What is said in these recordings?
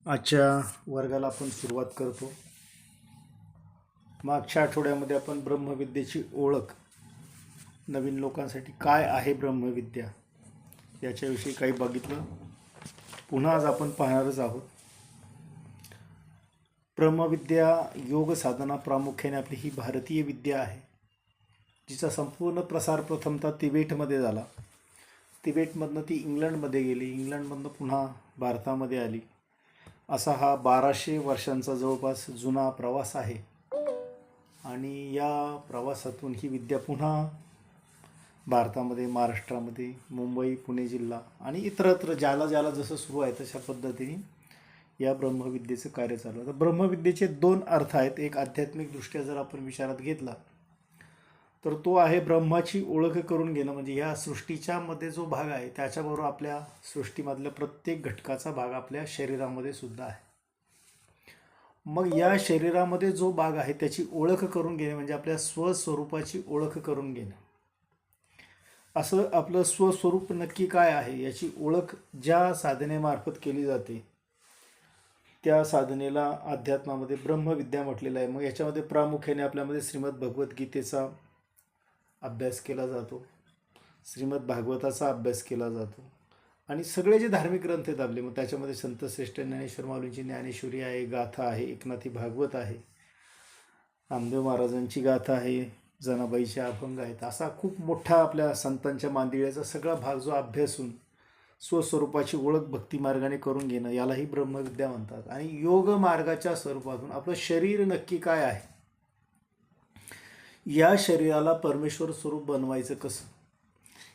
आजच्या वर्गाला आपण सुरुवात करतो. मागच्या आठवड्यामध्ये आपण ब्रह्मविद्येची ओळख, नवीन लोकांसाठी काय आहे ब्रह्मविद्या याच्याविषयी काही बघितलं. पुन्हा आज आपण पाहणारच आहोत. ब्रह्मविद्या योग साधना प्रामुख्याने आपली ही भारतीय विद्या आहे, जिचा संपूर्ण प्रसार प्रथमतः तिबेटमध्ये झाला. तिबेटमधनं ती इंग्लंडमध्ये गेली, इंग्लंडमधनं पुन्हा भारतामध्ये आली. असा हा 1200 वर्षांचा जवळपास जुना प्रवास आहे. आणि या प्रवासातून ही विद्या पुन्हा भारतामध्ये, महाराष्ट्रामध्ये, मुंबई, पुणे जिल्हा आणि इतरत्र ज्याला ज्याला जसं सुरू आहे तशा पद्धतीने या ब्रह्मविद्येचं कार्य चालू आहे. तर ब्रह्मविद्येचे दोन अर्थ आहेत. एक आध्यात्मिकदृष्ट्या जर आपण विचारात घेतला तर तो आहे ब्रह्माची ओळख करून घेणं, म्हणजे ह्या सृष्टीच्या मध्ये जो भाग आहे त्याच्याबरोबर आपल्या सृष्टीमधल्या प्रत्येक घटकाचा भाग आपल्या शरीरामध्ये सुद्धा आहे. मग या शरीरामध्ये जो भाग आहे त्याची ओळख करून घेणे म्हणजे आपल्या स्वस्वरूपाची ओळख करून घेणं. असं आपलं स्वस्वरूप नक्की काय आहे याची ओळख ज्या साधनेमार्फत केली जाते त्या साधनेला अध्यात्मामध्ये ब्रह्मविद्या म्हटलेलं आहे. मग याच्यामध्ये प्रामुख्याने आपल्यामध्ये श्रीमद भगवद्गीतेचा अभ्यास केला जातो, श्रीमद भागवताचा अभ्यास केला जातो आणि सगळे जे धार्मिक ग्रंथ आहेत आपले, मग त्याच्यामध्ये संतश्रेष्ठ ज्ञानेश्वर माऊलींची ज्ञानेश्वरी आहे, गाथा आहे, एकनाथी भागवत आहे, नामदेव महाराजांची गाथा आहे, जनाबाईचे अभंग आहेत. असा खूप मोठा आपल्या संतांच्या मांदिळ्याचा सगळा भाग जो अभ्यासून स्वस्वरूपाची ओळख भक्ती मार्गाने करून घेणं यालाही ब्रह्मविद्या म्हणतात. आणि योग मार्गाच्या स्वरूपातून आपलं शरीर नक्की काय आहे, या शरीराला परमेश्वर स्वरूप बनवायचं कसं,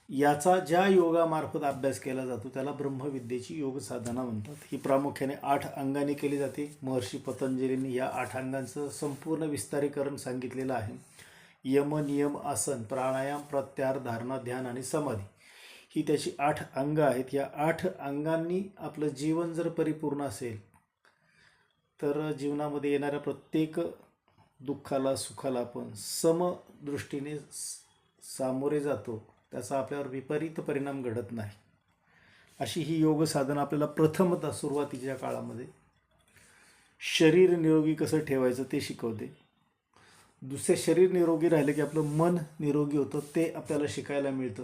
याचा ज्या योगामार्फत अभ्यास केला जातो त्याला ब्रह्मविद्येची योग साधना म्हणतात. ही प्रामुख्याने 8 अंगाने केली जाते. महर्षी पतंजलींनी या 8 अंगांचं संपूर्ण विस्तारीकरण सांगितलेलं आहे. यम, नियम, आसन, प्राणायाम, प्रत्याहार, धारणा, ध्यान आणि समाधी ही त्याची 8 अंग आहेत. या 8 अंगांनी आपलं जीवन जर परिपूर्ण असेल तर जीवनामध्ये येणाऱ्या प्रत्येक दुःखाला सुखाला आपण समदृष्टीने सामोरे जातो, त्याचा आपल्यावर विपरीत परिणाम घडत नाही. अशी ही योग साधना आपल्याला प्रथमतः सुरुवातीच्या काळामध्ये शरीर निरोगी कसं ठेवायचं ते शिकवते. दुसरे शरीर निरोगी राहिले की आपलं मन निरोगी होतं, ते आपल्याला शिकायला मिळतं.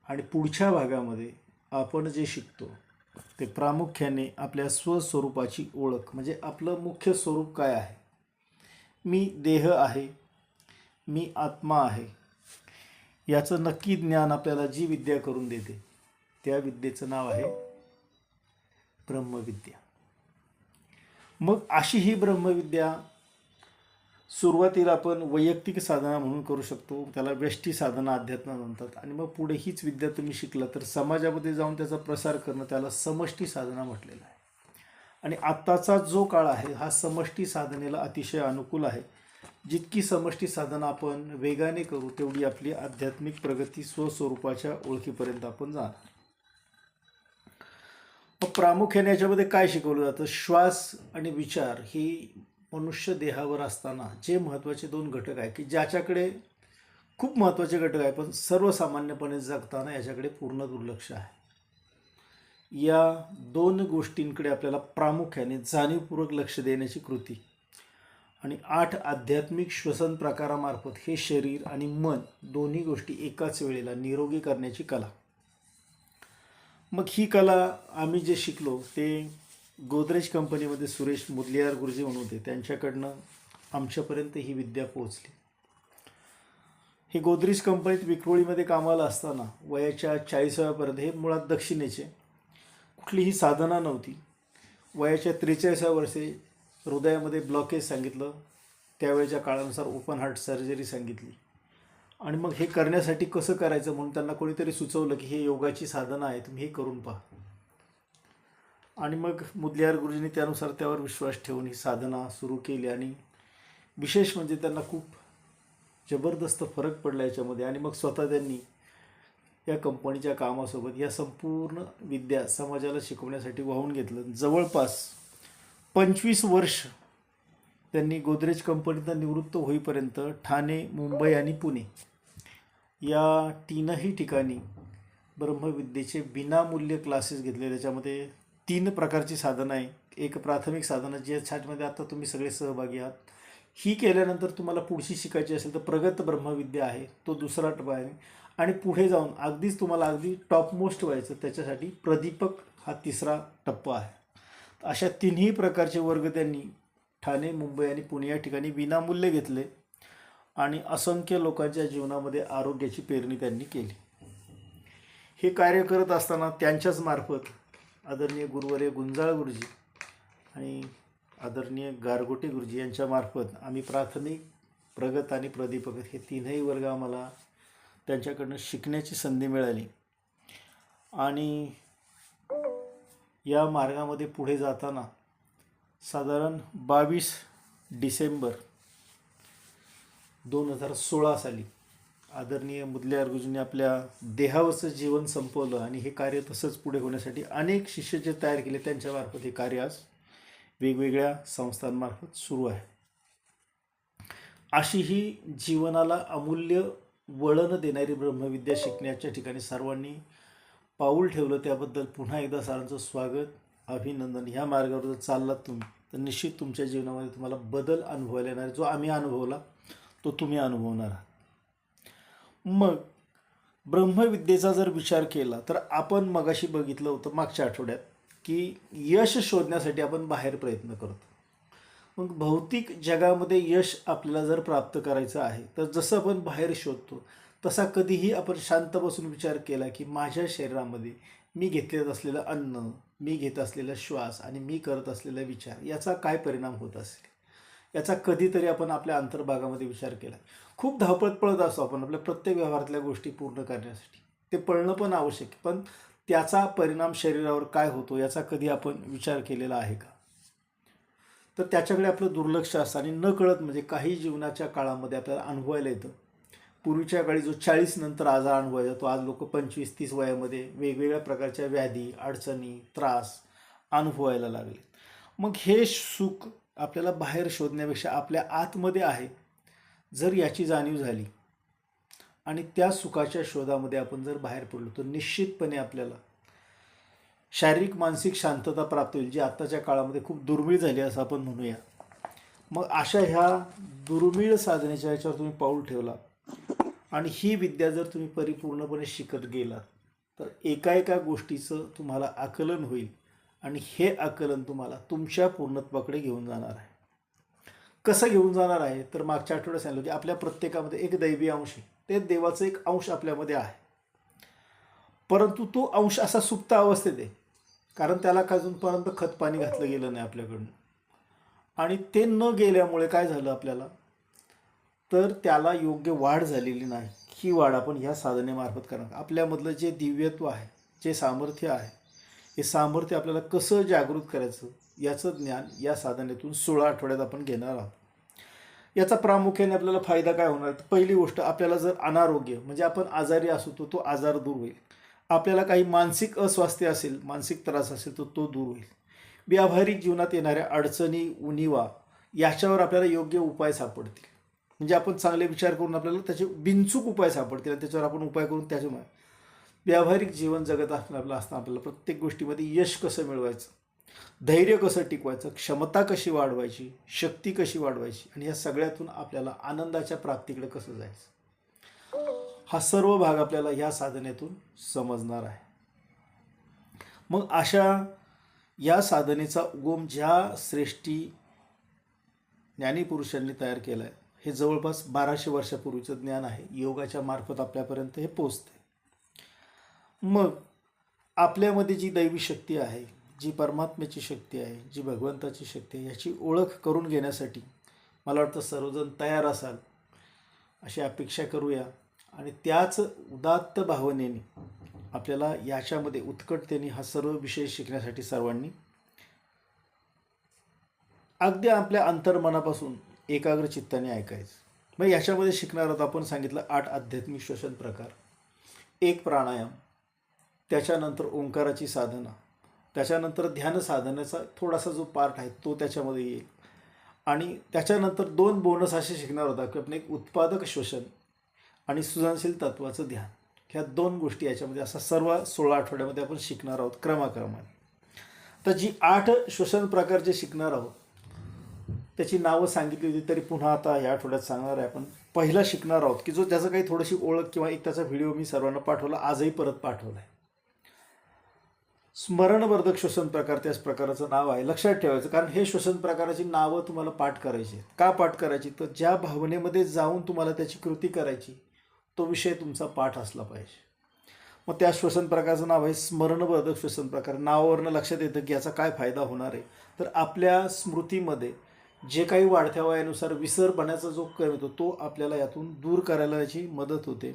आणि पुढच्या भागामध्ये आपण जे शिकतो ते प्रामुख्याने आपल्या स्वस्वरूपाची ओळख, म्हणजे आपलं मुख्य स्वरूप काय आहे. मी देह आहे, मी आत्मा आहे, याचं नक्की ज्ञान आपल्याला जी विद्या करून देते त्या विद्येचं नाव आहे ब्रह्मविद्या. मग अशी ही ब्रह्मविद्या सुरुवातीला आपण वैयक्तिक साधना म्हणून करू शकतो, त्याला व्यष्टी साधना अध्यात्म म्हणतात. आणि मग पुढे हीच विद्या तुम्ही शिकला तर समाजामध्ये जाऊन त्याचा प्रसार करणं त्याला समष्टी साधना म्हटलेलं आहे. आणि आत्ताचा जो काळ आहे हा समष्टी साधनेला अतिशय अनुकूल आहे. जितकी समष्टी साधना आपण वेगाने करू तेवढी आपली आध्यात्मिक प्रगती स्वस्वरूपाच्या ओळखीपर्यंत आपण जाणार. मग प्रामुख्याने याच्यामध्ये काय शिकवलं जातं, श्वास आणि विचार ही मनुष्य देहावर असताना जे महत्त्वाचे 2 घटक आहे की ज्याच्याकडे खूप महत्त्वाचे घटक आहे पण सर्वसामान्यपणे जगताना याच्याकडे पूर्ण दुर्लक्ष आहे. या 2 गोष्टींकडे आपल्याला प्रामुख्याने जाणीवपूर्वक लक्ष देण्याची कृती आणि 8 आध्यात्मिक श्वसन प्रकारामार्फत हे शरीर आणि मन दोन्ही गोष्टी एकाच वेळेला निरोगी करण्याची कला. मग ही कला आम्ही जे शिकलो ते गोदरेज कंपनीमध्ये सुरेश मुदलियार गुरुजी म्हणून होते, त्यांच्याकडनं आमच्यापर्यंत ही विद्या पोहोचली. हे गोदरेज कंपनीत विक्रोळीमध्ये कामाला असताना वयाच्या 40व्यापर्यंत, हे मुळात दक्षिणेचे, कुठलीही साधना नव्हती. वयाच्या 43व्या वर्षी हृदयामध्ये ब्लॉकेज सांगितलं, त्यावेळेच्या काळानुसार ओपन हार्ट सर्जरी सांगितली. आणि मग हे करण्यासाठी कसं करायचं म्हणून त्यांना कोणीतरी सुचवलं की हे योगाची साधना आहे, तुम्ही हे करून पहा. आणि मग मुदलियार गुरुजींनी त्यानुसार त्यावर विश्वास ठेवून ही साधना सुरू केली. आणि विशेष म्हणजे त्यांना खूप जबरदस्त फरक पडला याच्यामध्ये. आणि मग स्वतः त्यांनी या कंपनीच्या कामासोबत या संपूर्ण विद्या समाजाला शिकवण्यासाठी वाहून घेतलं. जवळपास 25 वर्ष त्यांनी गोदरेज कंपनीतून निवृत्त होईपर्यंत ठाणे, मुंबई आणि पुणे या 3ही ठिकाणी ब्रह्मविद्येचे विनामूल्य क्लासेस घेतले. त्याच्यामध्ये 3 प्रकारची साधना आहे. एक प्राथमिक साधना ज्याच्यामध्ये आता तुम्ही सगळे सहभागी आहात, ही केल्यानंतर तुम्हाला पुढची शिकायची असेल तर प्रगत ब्रह्मविद्या आहे, तो दुसरा टप्पा आहे. आणि पुढे जाऊन अगदीच तुम्हाला अगदी टॉपमोस्ट व्हायचं त्याच्यासाठी प्रदीपक हा तिसरा टप्पा आहे. अशा तिन्ही प्रकारचे वर्ग त्यांनी ठाणे, मुंबई आणि पुणे या ठिकाणी विनामूल्य घेतले आणि असंख्य लोकांच्या जीवनामध्ये आरोग्याची पेरणी त्यांनी केली. हे कार्य करत असताना त्यांच्याच मार्फत आदरणीय गुरुवर्य गुंजाळ गुरुजी आणि आदरणीय गारगोटे गुरुजी यांच्या मार्फत आम्ही प्राथमिक, प्रगत आणि प्रदीपक हे तीनही वर्ग आम्हाला त्यांच्याकडनं शिकण्याची संधी मिळाली. आणि या मार्गामध्ये पुढे जाताना साधारण 22 डिसेंबर 2016 साली आदरणीय मुदलियार गुरुजींनी आपल्या देहावरचं जीवन संपवलं आणि हे कार्य तसंच पुढे होण्यासाठी अनेक शिष्य जे तयार केले त्यांच्यामार्फत हे कार्य आज वेगवेगळ्या संस्थांमार्फत सुरू आहे. अशी ही जीवनाला अमूल्य वळण देणारी ब्रह्मविद्या शिकण्याच्या ठिकाणी सर्वांनी पाऊल ठेवलं, त्याबद्दल पुन्हा एकदा सरांचं स्वागत, अभिनंदन. ह्या मार्गावर जर चाललात तुम्ही तर निश्चित तुमच्या जीवनामध्ये तुम्हाला बदल अनुभवायला येणार. जो आम्ही अनुभवला तो तुम्ही अनुभवणार आहात. मग ब्रह्मविद्येचा जर विचार केला तर आपण मगाशी बघितलं होतं मागच्या आठवड्यात की यश शोधण्यासाठी आपण बाहेर प्रयत्न करतो. मग भौतिक जगामध्ये यश आपल्याला जर प्राप्त करायचं आहे तर जसं आपण बाहेर शोधतो तसा कधीही आपण शांत बसून विचार केला की माझ्या शरीरामध्ये मी घेत असलेलं अन्न, मी घेत असलेला श्वास आणि मी करत असलेला विचार याचा काय परिणाम होत असेल, याचा कधीतरी आपण आपल्या अंतर्भागामध्ये विचार केला. खूप धावपळ पळत असतो आपण आपल्या प्रत्येक व्यवहारातल्या गोष्टी पूर्ण करण्यासाठी. ते पळणं पण आवश्यक आहे, पण त्याचा परिणाम शरीरावर काय होतो याचा कधी आपण विचार केलेला आहे का? तर त्याच्याकडे आपलं दुर्लक्ष असतं आणि न कळत म्हणजे काही जीवनाच्या काळामध्ये आपल्याला अनुभवायला येतं. पूर्वीच्या काळी जो 40 नंतर आजार अनुभवायचा तो आज लोक 25-30 वयामध्ये वेगवेगळ्या प्रकारच्या व्याधी, अडचणी, त्रास अनुभवायला लागले. मग हे सुख आपल्याला बाहेर शोधण्यापेक्षा आपल्या आतमध्ये आहे जर याची जाणीव झाली आणि त्या सुखाच्या शोधामध्ये आपण जर बाहेर पडलो तर निश्चितपणे आपल्याला शारीरिक मानसिक शांतता प्राप्त होईल, जी आत्ताच्या काळामध्ये खूप दुर्मिळ झाली असं आपण म्हणूया. मग अशा ह्या दुर्मिळ साधनेच्या ह्याच्यावर तुम्ही पाऊल ठेवला आणि ही विद्या जर तुम्ही परिपूर्णपणे शिकत गेलात तर एका एका गोष्टीचं तुम्हाला आकलन होईल आणि हे आकलन तुम्हाला तुमच्या पूर्णत्वाकडे घेऊन जाणार आहे. कसं घेऊन जाणार आहे तर मागच्या आठवड्यात सांगितलं की आपल्या प्रत्येकामध्ये एक दैवी अंश आहे, ते देवाचं एक अंश आपल्यामध्ये आहे. परंतु तो अंश असा सुप्त अवस्थेत आहे कारण त्याला अजूनपर्यंत खतपाणी घातलं गेलं नाही आपल्याकडून. आणि ते न गेल्यामुळे काय झालं आपल्याला तर त्याला योग्य वाढ झालेली नाही. ही वाढ आपण ह्या साधनेमार्फत करणार. आपल्यामधलं जे दिव्यत्व आहे, जे सामर्थ्य आहे, हे सामर्थ्य आपल्याला कसं जागृत करायचं याचं ज्ञान या साधनेतून 16 आठवड्यात आपण घेणार आहोत. याचा प्रामुख्याने आपल्याला फायदा काय होणार तर पहिली गोष्ट, आपल्याला जर अनारोग्य म्हणजे आपण आजारी असू तो आजार दूर होईल. आपल्याला काही मानसिक अस्वास्थ्य असेल, मानसिक त्रास असेल तर तो दूर होईल. व्यावहारिक जीवनात येणाऱ्या अडचणी, उणिवा याच्यावर आपल्याला योग्य उपाय सापडतील. म्हणजे आपण चांगले विचार करून आपल्याला त्याचे बिनचूक उपाय सापडतील आणि त्याच्यावर आपण उपाय करून त्याच्यामुळे व्यावहारिक जीवन जगत असताना आपल्याला प्रत्येक गोष्टीमध्ये यश कसं मिळवायचं, धैर्य कसं टिकवायचं, क्षमता कशी वाढवायची, शक्ती कशी वाढवायची आणि या सगळ्यातून आपल्याला आनंदाच्या प्राप्तीकडे कसं जायचं, हा सर्व भाग आपल्याला ह्या साधनेतून समजणार आहे. मग अशा या साधनेचा उगम ज्या श्रेष्ठी ज्ञानीपुरुषांनी तयार केला आहे, हे जवळपास 1200 वर्षापूर्वीचं ज्ञान आहे. योगाच्या मार्फत आपल्यापर्यंत हे पोचते. मग आपल्यामध्ये जी दैवी शक्ती आहे, जी परमात्म्याची शक्ती आहे, जी भगवंताची शक्ती आहे, याची ओळख करून घेण्यासाठी मला वाटतं सर्वजण तयार असाल अशी अपेक्षा करूया. आणि त्याच उदात्त भावनेने आपल्याला याच्यामध्ये उत्कटतेने हा सर्व विषय शिकण्यासाठी सर्वांनी अगदी आपल्या अंतर्मनापासून एकाग्र चित्ताने ऐकायचं. मग याच्यामध्ये शिकणार आहोत आपण सांगितलं 8 आध्यात्मिक श्वसन प्रकार, 1 प्राणायाम, त्याच्यानंतर ओंकाराची साधना, त्याच्यानंतर ध्यान साधनेचा थोडासा जो पार्ट आहे तो त्याच्यामध्ये येईल आणि त्याच्यानंतर 2 बोनस असे शिकणार होता की आपण एक उत्पादक श्वसन आणि सृजनशील तत्वाचं ध्यान. ह्या 2 गोष्टी याच्यामध्ये असा सर्व 16 आठवड्यामध्ये आपण शिकणार आहोत क्रमाक्रमाने. तर जी 8 श्वसन प्रकार जे शिकणार आहोत त्याची नावं सांगितली होती, तरी पुन्हा आता या आठवड्यात सांगणार आहे. आपण पहिला शिकणार आहोत की जो त्याचं काही थोडीशी ओळख किंवा एक त्याचा व्हिडिओ मी सर्वांना पाठवला, आजही परत पाठवला आहे. स्मरणवर्धक श्वसन प्रकार त्याच प्रकाराचं नाव आहे. लक्षात ठेवायचं, कारण हे श्वसन प्रकाराची नावं तुम्हाला पाठ करायची आहेत. का पाठ करायची? तर ज्या भावनेमध्ये जाऊन तुम्हाला त्याची कृती करायची, तो विषय तुमचा पाठ असला पाहिजे. मग त्या श्वसन प्रकाराचं नाव आहे स्मरणवर्धक श्वसन प्रकार. नावावरनं लक्षात येतं की याचा काय फायदा होणार आहे. तर आपल्या स्मृतीमध्ये जे काही वाढत्या वयानुसार विसरपणाचा जो कमी होतो तो आपल्याला यातून दूर करायला याची मदत होते.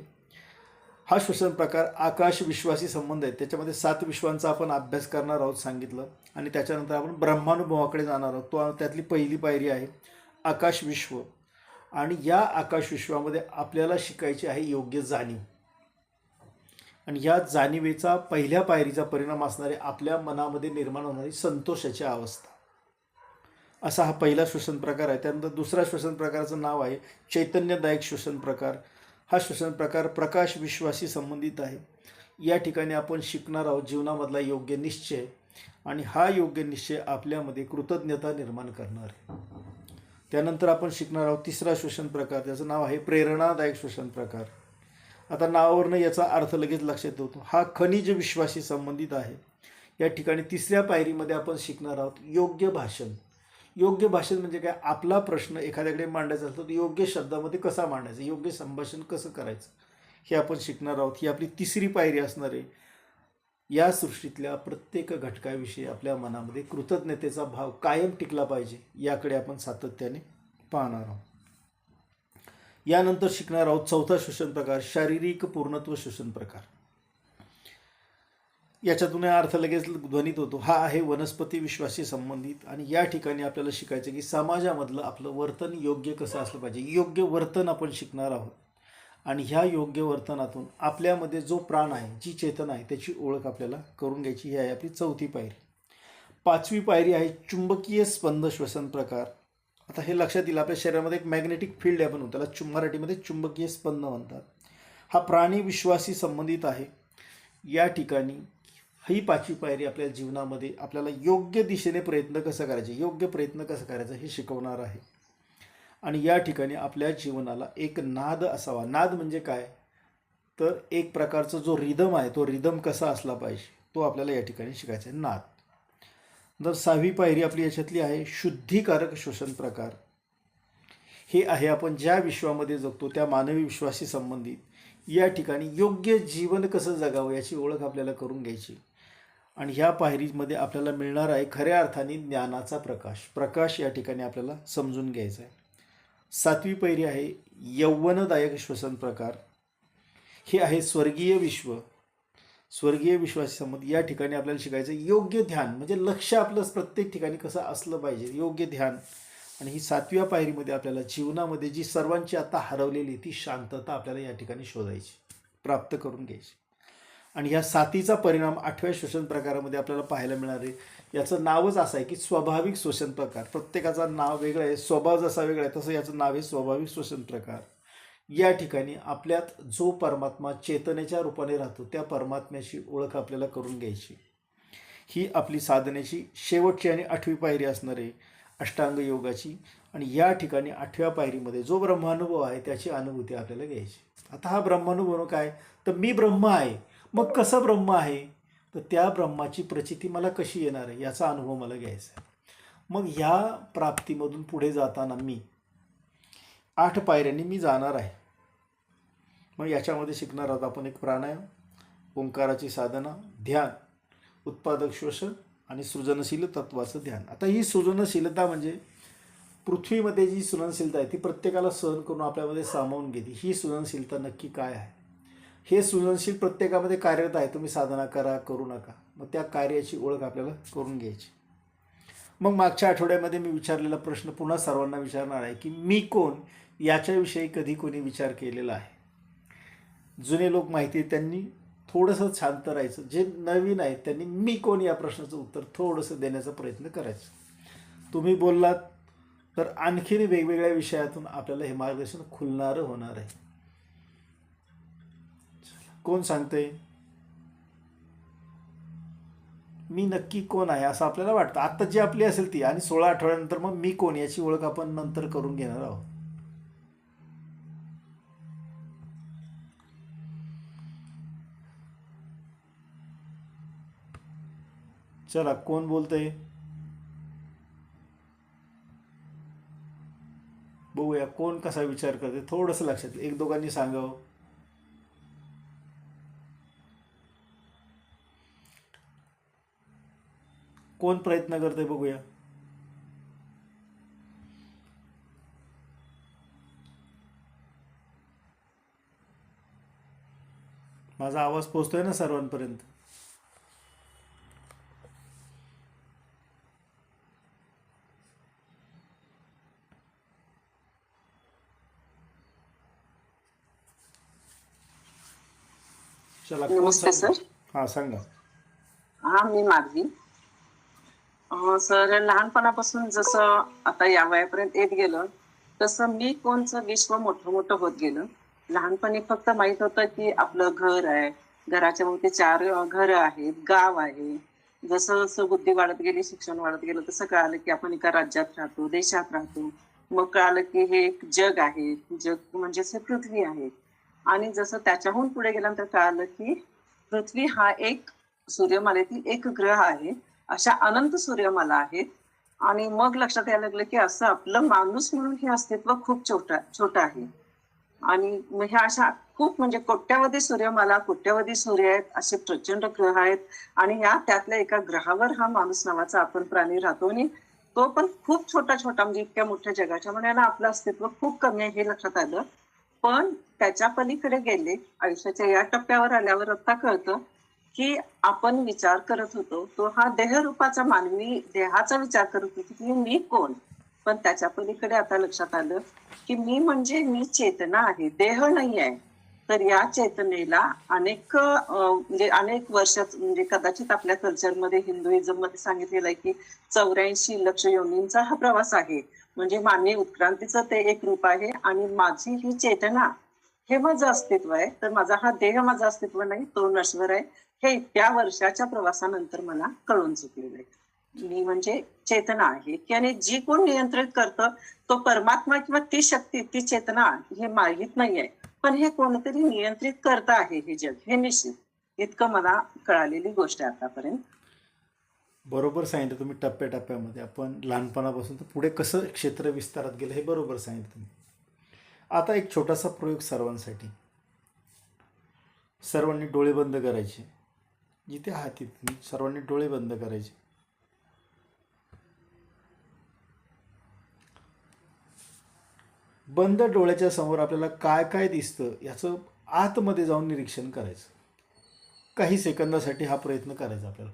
हा श्वसन प्रकार आकाश विश्वाशी संबंध आहे. त्याच्यामध्ये 7 विश्वांचा आपण अभ्यास करणार आहोत सांगितलं, आणि त्याच्यानंतर आपण ब्रह्मानुभवाकडे जाणार आहोत. तो त्यातली पहिली पायरी आहे आकाश विश्व, आणि या आकाश विश्वामध्ये आपल्याला शिकायची आहे योग्य जाणीव. आणि या जाणीवेचा पहिल्या पायरीचा परिणाम असणारे आपल्या मनामध्ये निर्माण होणारी संतोषाची अवस्था, असा हा पहिला श्वसन प्रकार आहे. त्यानंतर दुसरा श्वसन प्रकाराचं नाव आहे चैतन्यदायक श्वसन प्रकार. हा श्वसन प्रकार प्रकाश विश्वाशी संबंधित आहे. या ठिकाणी आपण शिकणार आहोत जीवनामधला योग्य निश्चय, आणि हा योग्य निश्चय आपल्यामध्ये कृतज्ञता निर्माण करणार आहे. त्यानंतर आपण शिकणार आहोत तिसरा श्वसन प्रकार, त्याचं नाव आहे प्रेरणादायक श्वसन प्रकार. आता नावावरनं याचा अर्थ लगेच लक्षात येतो. हा खनिज विश्वाशी संबंधित आहे. या ठिकाणी तिसऱ्या पायरीमध्ये आपण शिकणार आहोत योग्य भाषण. योग्य भाषण म्हणजे काय? आपला प्रश्न एखाद्याकडे मांडायचा असतो तर योग्य शब्दामध्ये कसा मांडायचा, योग्य संभाषण कसं करायचं, हे आपण शिकणार आहोत. ही आपली तिसरी पायरी असणार आहे. या सृष्टीतल्या प्रत्येक घटकाविषयी आपल्या मनामध्ये कृतज्ञतेचा भाव कायम टिकला पाहिजे, याकडे आपण सातत्याने पाहणार आहोत. यानंतर शिकणार आहोत चौथा श्वसन प्रकार, शारीरिक पूर्णत्व श्वसन प्रकार. याच्यातून अर्थ लगेच ध्वनित होतो. हा आहे वनस्पती विश्वाशी संबंधित, आणि या ठिकाणी आपल्याला शिकायचं की समाजामधलं आपलं वर्तन योग्य कसं असलं पाहिजे. योग्य वर्तन आपण शिकणार आहोत, आणि ह्या योग्य वर्तनातून आपल्यामध्ये जो प्राण आहे, जी चेतना आहे, त्याची ओळख आपल्याला करून घ्यायची. ही आहे आपली चौथी पायरी. पाचवी पायरी आहे चुंबकीय स्पंद श्वसन प्रकार. आता हे लक्षात येईल, आपल्या शरीरामध्ये एक मॅग्नेटिक फील्ड आहे, आपण त्याला मराठीमध्ये चुंबकीय स्पंद म्हणतात. हा प्राणी विश्वाशी संबंधित आहे. या ठिकाणी ही पाचवी पायरी आपल्या जीवनामध्ये आपल्याला योग्य दिशेने प्रयत्न कसं करायचे, योग्य प्रयत्न कसं करायचं हे शिकवणार आहे. आणि या ठिकाणी आपल्या जीवनाला एक नाद असावा. नाद म्हणजे काय? तर एक प्रकारचा जो रिदम आहे, तो रिदम कसा असला पाहिजे, तो आपल्याला या ठिकाणी शिकायचा आहे, नाद. तर सहावी पायरी आपली याच्यातली आहे शुद्धीकारक श्वसन प्रकार. हे आहे आपण ज्या विश्वामध्ये जगतो त्या मानवी विश्वाशी संबंधित. या ठिकाणी योग्य जीवन कसं जगावं याची ओळख आपल्याला करून घ्यायची. आणि ह्या पायरीमध्ये आपल्याला मिळणार आहे खऱ्या अर्थाने ज्ञानाचा प्रकाश. प्रकाश या ठिकाणी आपल्याला समजून घ्यायचा आहे. सातवी पायरी आहे यौवनदायक श्वसन प्रकार. हे आहे स्वर्गीय विश्व, स्वर्गीय विश्वाशी संबंधित. या ठिकाणी आपल्याला शिकायचं योग्य ध्यान, म्हणजे लक्ष आपलं प्रत्येक ठिकाणी कसं असलं पाहिजे, योग्य ध्यान. आणि ही सातव्या पायरीमध्ये आपल्याला जीवनामध्ये जी सर्वांची आता हरवलेली ती शांतता आपल्याला या ठिकाणी शोधायची, प्राप्त करून घ्यायची. आणि ह्या सातीचा परिणाम आठव्या श्वसन प्रकारामध्ये आपल्याला पाहायला मिळणार आहे. याचं नावच असं आहे की स्वाभाविक श्वसन प्रकार. प्रत्येकाचं नाव वेगळं आहे, स्वभाव जसा वेगळा आहे तसं याचं नाव आहे स्वाभाविक श्वसन प्रकार. या ठिकाणी आपल्यात जो परमात्मा चेतनेच्या रूपाने राहतो त्या परमात्म्याची ओळख आपल्याला करून घ्यायची. ही आपली साधनेची शेवटची आणि आठवी पायरी असणार आहे अष्टांग योगाची. आणि या ठिकाणी आठव्या पायरीमध्ये जो ब्रह्मानुभव आहे त्याची अनुभूती आपल्याला घ्यायची. आता हा ब्रह्मानुभव काय? तर मी ब्रह्म आहे. मग कसं ब्रह्म आहे? तर त्या ब्रह्माची प्रचिती मला कशी येणार आहे याचा अनुभव मला घ्यायचा आहे. मग ह्या प्राप्तीमधून पुढे जाताना मी 8 पायऱ्यांनी मी जाणार आहे. मग याच्यामध्ये शिकणार आहोत आपण एक प्राणायाम, ओंकाराची साधना, ध्यान, उत्पादक श्वसन आणि सृजनशील तत्वाचं ध्यान. आता ही सृजनशीलता म्हणजे पृथ्वीमध्ये जी सृजनशीलता आहे ती प्रत्येकाला सहन करून आपल्यामध्ये सामावून घेते. ही सृजनशीलता नक्की काय आहे? हे सृजनशील प्रत्येकामध्ये कार्यरत आहे. तुम्ही साधना करा, करू नका, मग त्या कार्याची ओळख आपल्याला करून घ्यायची. मग मागच्या आठवड्यामध्ये मी विचारलेला प्रश्न पुन्हा सर्वांना विचारणार आहे की मी कोण, याच्याविषयी कधी कोणी विचार केलेला आहे? जुने लोक माहिती आहे त्यांनी थोडंसं शांत राहायचं. जे नवीन आहेत त्यांनी मी कोण या प्रश्नाचं उत्तर थोडंसं देण्याचा प्रयत्न करायचा. तुम्ही बोललात तर आणखीन वेगवेगळ्या विषयातून आपल्याला हे मार्गदर्शन खुलणारं होणार आहे. कोण सांगतंय? मी नक्की कोण आहे असं आपल्याला वाटतं. आत्ता जी आपली असेल ती, आणि 16 आठवड्यानंतर मग मी कोण याची ओळख आपण नंतर करून घेणार आहोत. चला, कोण बोलतंय बघूया. कोण कसा विचार करते थोडंसं लक्षात एक दोघांनी सांगावं. कोण प्रयत्न करते बघूया. माझा आवाज पोचतोय ना सर्वांपर्यंत? चला, कोण नमस्ते सांगा. सर. हा, सांगा. हा, मी माधवी. सर, लहानपणापासून जसं आता या वयापर्यंत येत गेलं तसं मी कोणचं विश्व मोठं मोठं होत गेलं. लहानपणी फक्त माहित होतं की आपलं घर आहे, घराच्या भोवती 4 घरं आहेत, गाव आहे. जसं जसं बुद्धी वाढत गेली, शिक्षण वाढत गेलं, तसं कळालं की आपण एका राज्यात राहतो, देशात राहतो. मग कळालं की हे एक जग आहे, जग म्हणजे पृथ्वी आहे. आणि जसं त्याच्याहून पुढे गेल्यानंतर कळालं की पृथ्वी हा एक सूर्यमालेतील एक ग्रह आहे. अशा अनंत सूर्यमाला आहेत. आणि मग लक्षात यायला लागलं की असं आपलं माणूस म्हणून हे अस्तित्व खूप छोटं आहे. आणि मग ह्या अशा खूप म्हणजे कोट्यावधी सूर्यमाला, कोट्यावधी सूर्य आहेत, असे प्रचंड ग्रह आहेत. आणि त्यातल्या एका ग्रहावर हा माणूस नावाचा आपण प्राणी राहतो. आणि तो पण खूप छोटा छोटा, म्हणजे इतक्या मोठ्या जगाच्या मनाला आपलं अस्तित्व खूप कमी आहे हे लक्षात आलं. पण त्याच्या पलीकडे गेले, आयुष्याच्या या टप्प्यावर आल्यावर आता कळतं की आपण विचार करत होतो तो हा देहरूपाचा मानवी देहाचा विचार करत होतो की मी कोण. पण त्याच्या पलीकडे आता लक्षात आलं की मी म्हणजे मी चेतना आहे, देह नाही आहे. तर या चेतनेला म्हणजे अनेक वर्षात, म्हणजे कदाचित आपल्या कल्चरमध्ये, हिंदुइझम मध्ये सांगितलेलं आहे की 84 लक्ष योनींचा हा प्रवास आहे. म्हणजे मानवी उत्क्रांतीचं ते एक रूप आहे. आणि माझी ही चेतना हे माझं अस्तित्व आहे. तर माझा हा देह माझं अस्तित्व नाही, तो नश्वर आहे. हे इतक्या वर्षाच्या प्रवासानंतर मला कळून चुकलेलं आहे. मी म्हणजे चेतना आहे की, आणि जी कोण नियंत्रित करतं तो परमात्मा किंवा ती शक्ती, ती चेतना हे माहीत नाहीये. पण हे कोणतरी नियंत्रित करत आहे हे जग, हे निश्चित. इतकं मला कळालेली गोष्ट आहे आतापर्यंत. बरोबर सांगितलं तुम्ही. टप्प्याटप्प्यामध्ये आपण लहानपणापासून तर पुढे कसं क्षेत्र विस्तारात गेलं हे बरोबर सांगितलं तुम्ही. आता एक छोटासा प्रयोग सर्वांसाठी. सर्वांनी डोळे बंद करायचे. जिथे आहात तिथे सर्वांनी डोळे बंद करायचे. बंद डोळ्याच्या समोर आपल्याला काय काय दिसतं याचं आतमध्ये जाऊन निरीक्षण करायचं. काही सेकंदासाठी हा प्रयत्न करायचा आपल्याला.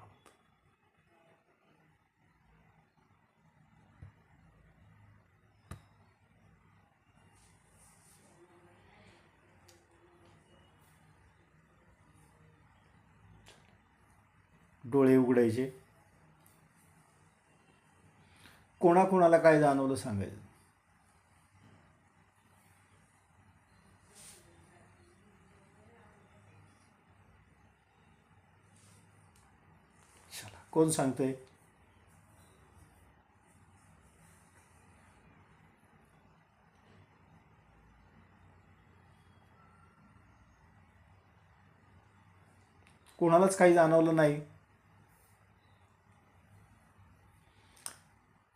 डोळे उघडायचे. कोणाकोणाला काय जाणवलं सांगायचं. चला, कोण सांगतंय? कोणालाच काही जाणवलं नाही?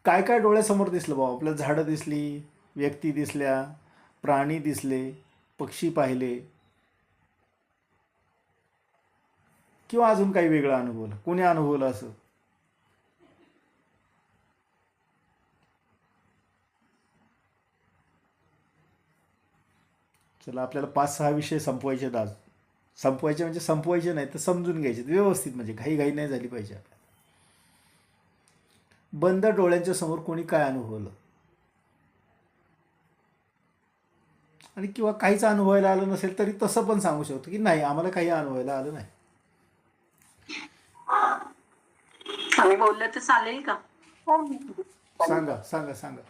काय काय डोळ्यासमोर दिसलं बाबा? आपल्याला झाडं दिसली, व्यक्ती दिसल्या, प्राणी दिसले, पक्षी पाहिले, किंवा अजून काही वेगळं अनुभवलं? कोणी अनुभवलं असं? चला, आपल्याला 5-6 विषय संपवायचे आज. संपवायचे म्हणजे संपवायचे नाही तर समजून घ्यायचे व्यवस्थित, म्हणजे घाई नाही झाली पाहिजे आपल्याला. बंद डोळ्यांच्या समोर कोणी काय अनुभवलं? आणि किंवा काहीच अनुभवायला आलं नसेल तरी तसं पण सांगू शकतो की नाही, आम्हाला काही अनुभवायला आलं नाही. आम्ही बोललं तर चालेल का? सांगा सांगा सांगा.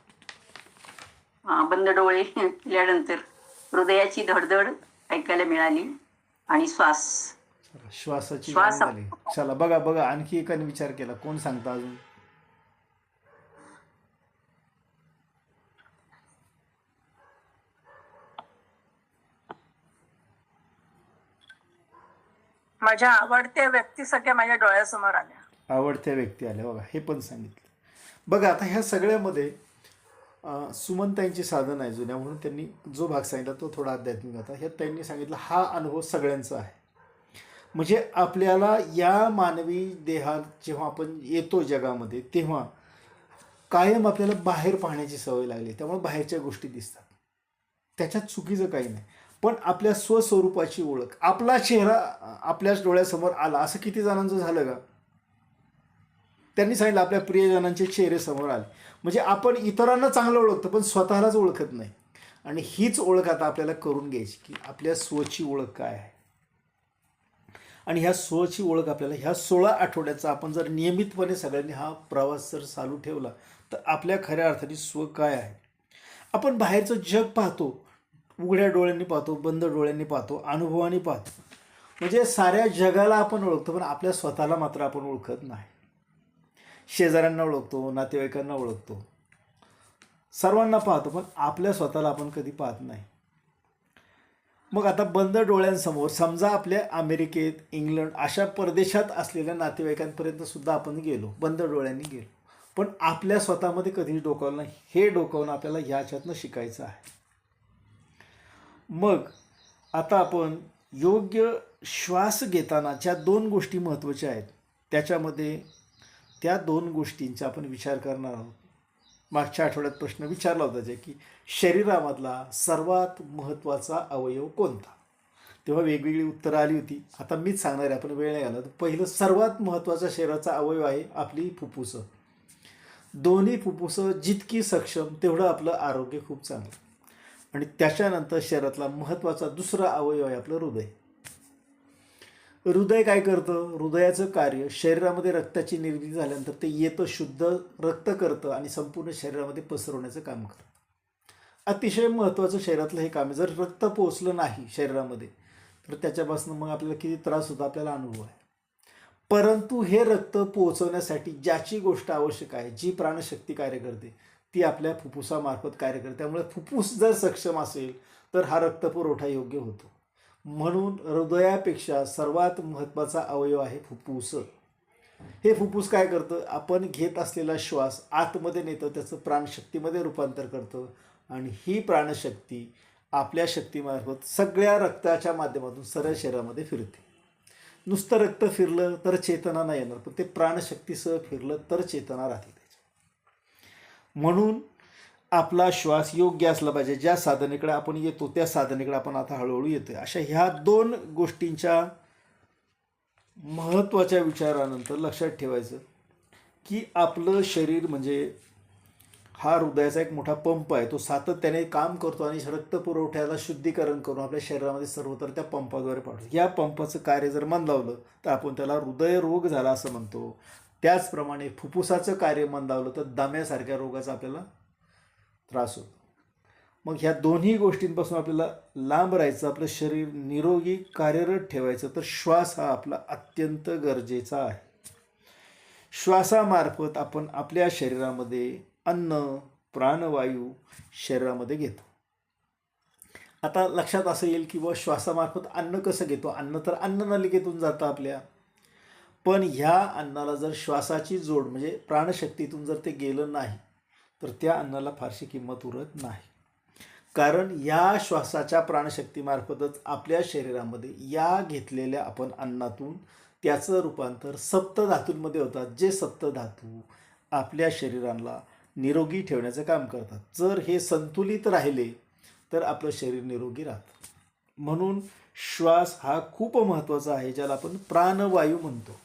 बंद डोळे केल्यानंतर हृदयाची धडधड ऐकायला मिळाली आणि श्वास चला, श्वासाची श्वास जाणीव झाली. चला बघा बघा, आणखी एकाने विचार केला. कोण सांगता अजून? माझ्या आवडत्या व्यक्ती सगळ्या माझ्या डोळ्यासमोर आल्या. आवडत्या व्यक्ती आल्या बघा, हे पण सांगितलं. बघा आता ह्या सगळ्यामध्ये सुमनताईंची साधन आहे जुन्या, म्हणून त्यांनी जो भाग सांगितला तो थोडा आध्यात्मिक होता. ह्यात त्यांनी सांगितलं हा अनुभव सगळ्यांचा आहे. म्हणजे आपल्याला या मानवी देहात जेव्हा आपण येतो जगामध्ये, तेव्हा कायम आपल्याला बाहेर पाहण्याची सवय लागली, त्यामुळे बाहेरच्या गोष्टी दिसतात. त्याच्यात चुकीचं काही नाही. पण आपल्या स्वस्वरूपाची ओळख, आपला चेहरा आपल्याच डोळ्यासमोर आला, असं किती जणांचं झालं का? त्यांनी सांगितलं आपल्या प्रियजनांचे चेहरे समोर आले. म्हणजे आपण इतरांना चांगलं ओळखतो पण स्वतःलाच ओळखत नाही. आणि हीच ओळख आता आपल्याला करून घ्यायची की आपल्या स्वची ओळख काय आहे. आणि ह्या स्वची ओळख आपल्याला ह्या 16 आठवड्याचा आपण जर नियमितपणे सगळ्यांनी हा प्रवास जर चालू ठेवला तर आपल्या खऱ्या अर्थाने स्व काय आहे. आपण बाहेरचं जग पाहतो, उघड्या डोळ्यांनी पाहतो, बंद डोळ्यांनी पाहतो, अनुभवाने पाहतो. म्हणजे साऱ्या जगाला आपण ओळखतो पण आपल्या स्वतःला मात्र आपण ओळखत नाही. शेजाऱ्यांना ओळखतो, नातेवाईकांना ओळखतो, सर्वांना पाहतो पण आपल्या स्वतःला आपण कधी पाहत नाही. मग आता बंद डोळ्यांसमोर समजा आपल्या अमेरिकेत, इंग्लंड अशा परदेशात असलेल्या नातेवाईकांपर्यंत सुद्धा आपण गेलो, बंद डोळ्यांनी गेलो, पण आपल्या स्वतःमध्ये कधीच डोकावलं नाही. हे डोकावून आपल्याला ह्याच्यातनं शिकायचं आहे. मग आता आपण योग्य श्वास घेताना ज्या 2 गोष्टी महत्त्वाच्या आहेत त्याच्यामध्ये त्या 2 गोष्टींचा आपण विचार करणार आहोत. मागच्या आठवड्यात प्रश्न विचारला होता जे की शरीरामधला सर्वात महत्त्वाचा अवयव कोणता, तेव्हा वेगवेगळी उत्तरं आली होती. आता मीच सांगणार आहे, आपण वेळ नाही घालत. पहिलं सर्वात महत्त्वाचा शरीराचा अवयव आहे आपली फुफ्फुसं. दोन्ही फुफ्फुसं जितकी सक्षम तेवढं आपलं आरोग्य खूप चांगलं. आणि त्याच्यानंतर शरीरातला महत्त्वाचा दुसरा अवयव आहे आपलं हृदय. हृदय काय करतं? हृदयाचं कार्य शरीरामध्ये रक्ताची निर्मिती झाल्यानंतर ते येतं, शुद्ध रक्त करतं आणि संपूर्ण शरीरामध्ये पसरवण्याचं काम करतं. अतिशय महत्त्वाचं शरीरातलं हे काम आहे. जर रक्त पोचलं नाही शरीरामध्ये तर त्याच्यापासून मग आपल्याला किती त्रास होतो आपल्याला अनुभव आहे. परंतु हे रक्त पोहोचवण्यासाठी ज्याची गोष्ट आवश्यक आहे, जी प्राणशक्ती कार्य करते, ती आपल्या फुफ्फुसामार्फत कार्य करते. त्यामुळे फुफ्फुस जर सक्षम असेल तर हा रक्तपुरवठा योग्य होतो. म्हणून हृदयापेक्षा सर्वात महत्त्वाचा अवयव आहे फुफ्फुस. हे फुफ्फुस काय करतं? आपण घेत असलेला श्वास आतमध्ये नेतं, त्याचं प्राणशक्तीमध्ये रूपांतर करतं आणि ही प्राणशक्ती आपल्या शक्तीमार्फत सगळ्या रक्ताच्या माध्यमातून सरळ शरीरामध्ये फिरते. नुसतं रक्त फिरलं तर चेतना नाही येणार, पण ते प्राणशक्तीसह फिरलं तर चेतना राहते त्याच्या. म्हणून आपला श्वास योग्य असला पाहिजे. ज्या साधनेकडे आपण येतो त्या साधनेकडे आपण आता हळूहळू येतो. अशा ह्या 2 गोष्टींच्या महत्त्वाच्या विचारानंतर लक्षात ठेवायचं की आपलं शरीर म्हणजे हा हृदयाचा एक मोठा पंप आहे. तो सातत्याने काम करतो आणि रक्तपुरवठ्याला शुद्धीकरण करून आपल्या शरीरामध्ये सर्वत्र त्या पंपाद्वारे पाठवतो. या पंपाचं कार्य जर मंदावलं तर आपण त्याला हृदयरोग झाला असं म्हणतो. त्याचप्रमाणे फुफ्फुसाचं कार्य मंदावलं तर दम्यासारख्या रोगाचा आपल्याला त्रास होतो. मग ह्या दोन्ही गोष्टींपासून आपल्याला लांब राहायचं, आपलं शरीर निरोगी कार्यरत ठेवायचं, तर श्वास हा आपला अत्यंत गरजेचा आहे. श्वासामार्फत आपण आपल्या शरीरामध्ये अन्न, प्राणवायू शरीरामध्ये घेतो. आता लक्षात असं येईल की श्वासामार्फत अन्न कसं घेतो? अन्न तर अन्ननलिकेतून जातं आपल्या. पण ह्या अन्नाला जर श्वासाची जोड म्हणजे प्राणशक्तीतून जर ते गेलं नाही तर त्या अन्नाला फारशी किंमत उरत नाही. कारण या श्वासाच्या प्राणशक्तीमार्फतच आपल्या शरीरामध्ये या घेतलेल्या आपण अन्नातून त्याचं रूपांतर सप्तधातूंमध्ये होतात. जे सप्तधातू आपल्या शरीराला निरोगी ठेवण्याचं काम करतात. जर हे संतुलित राहिले तर आपलं शरीर निरोगी राहतं. म्हणून श्वास हा खूप महत्त्वाचा आहे, ज्याला आपण प्राणवायू म्हणतो.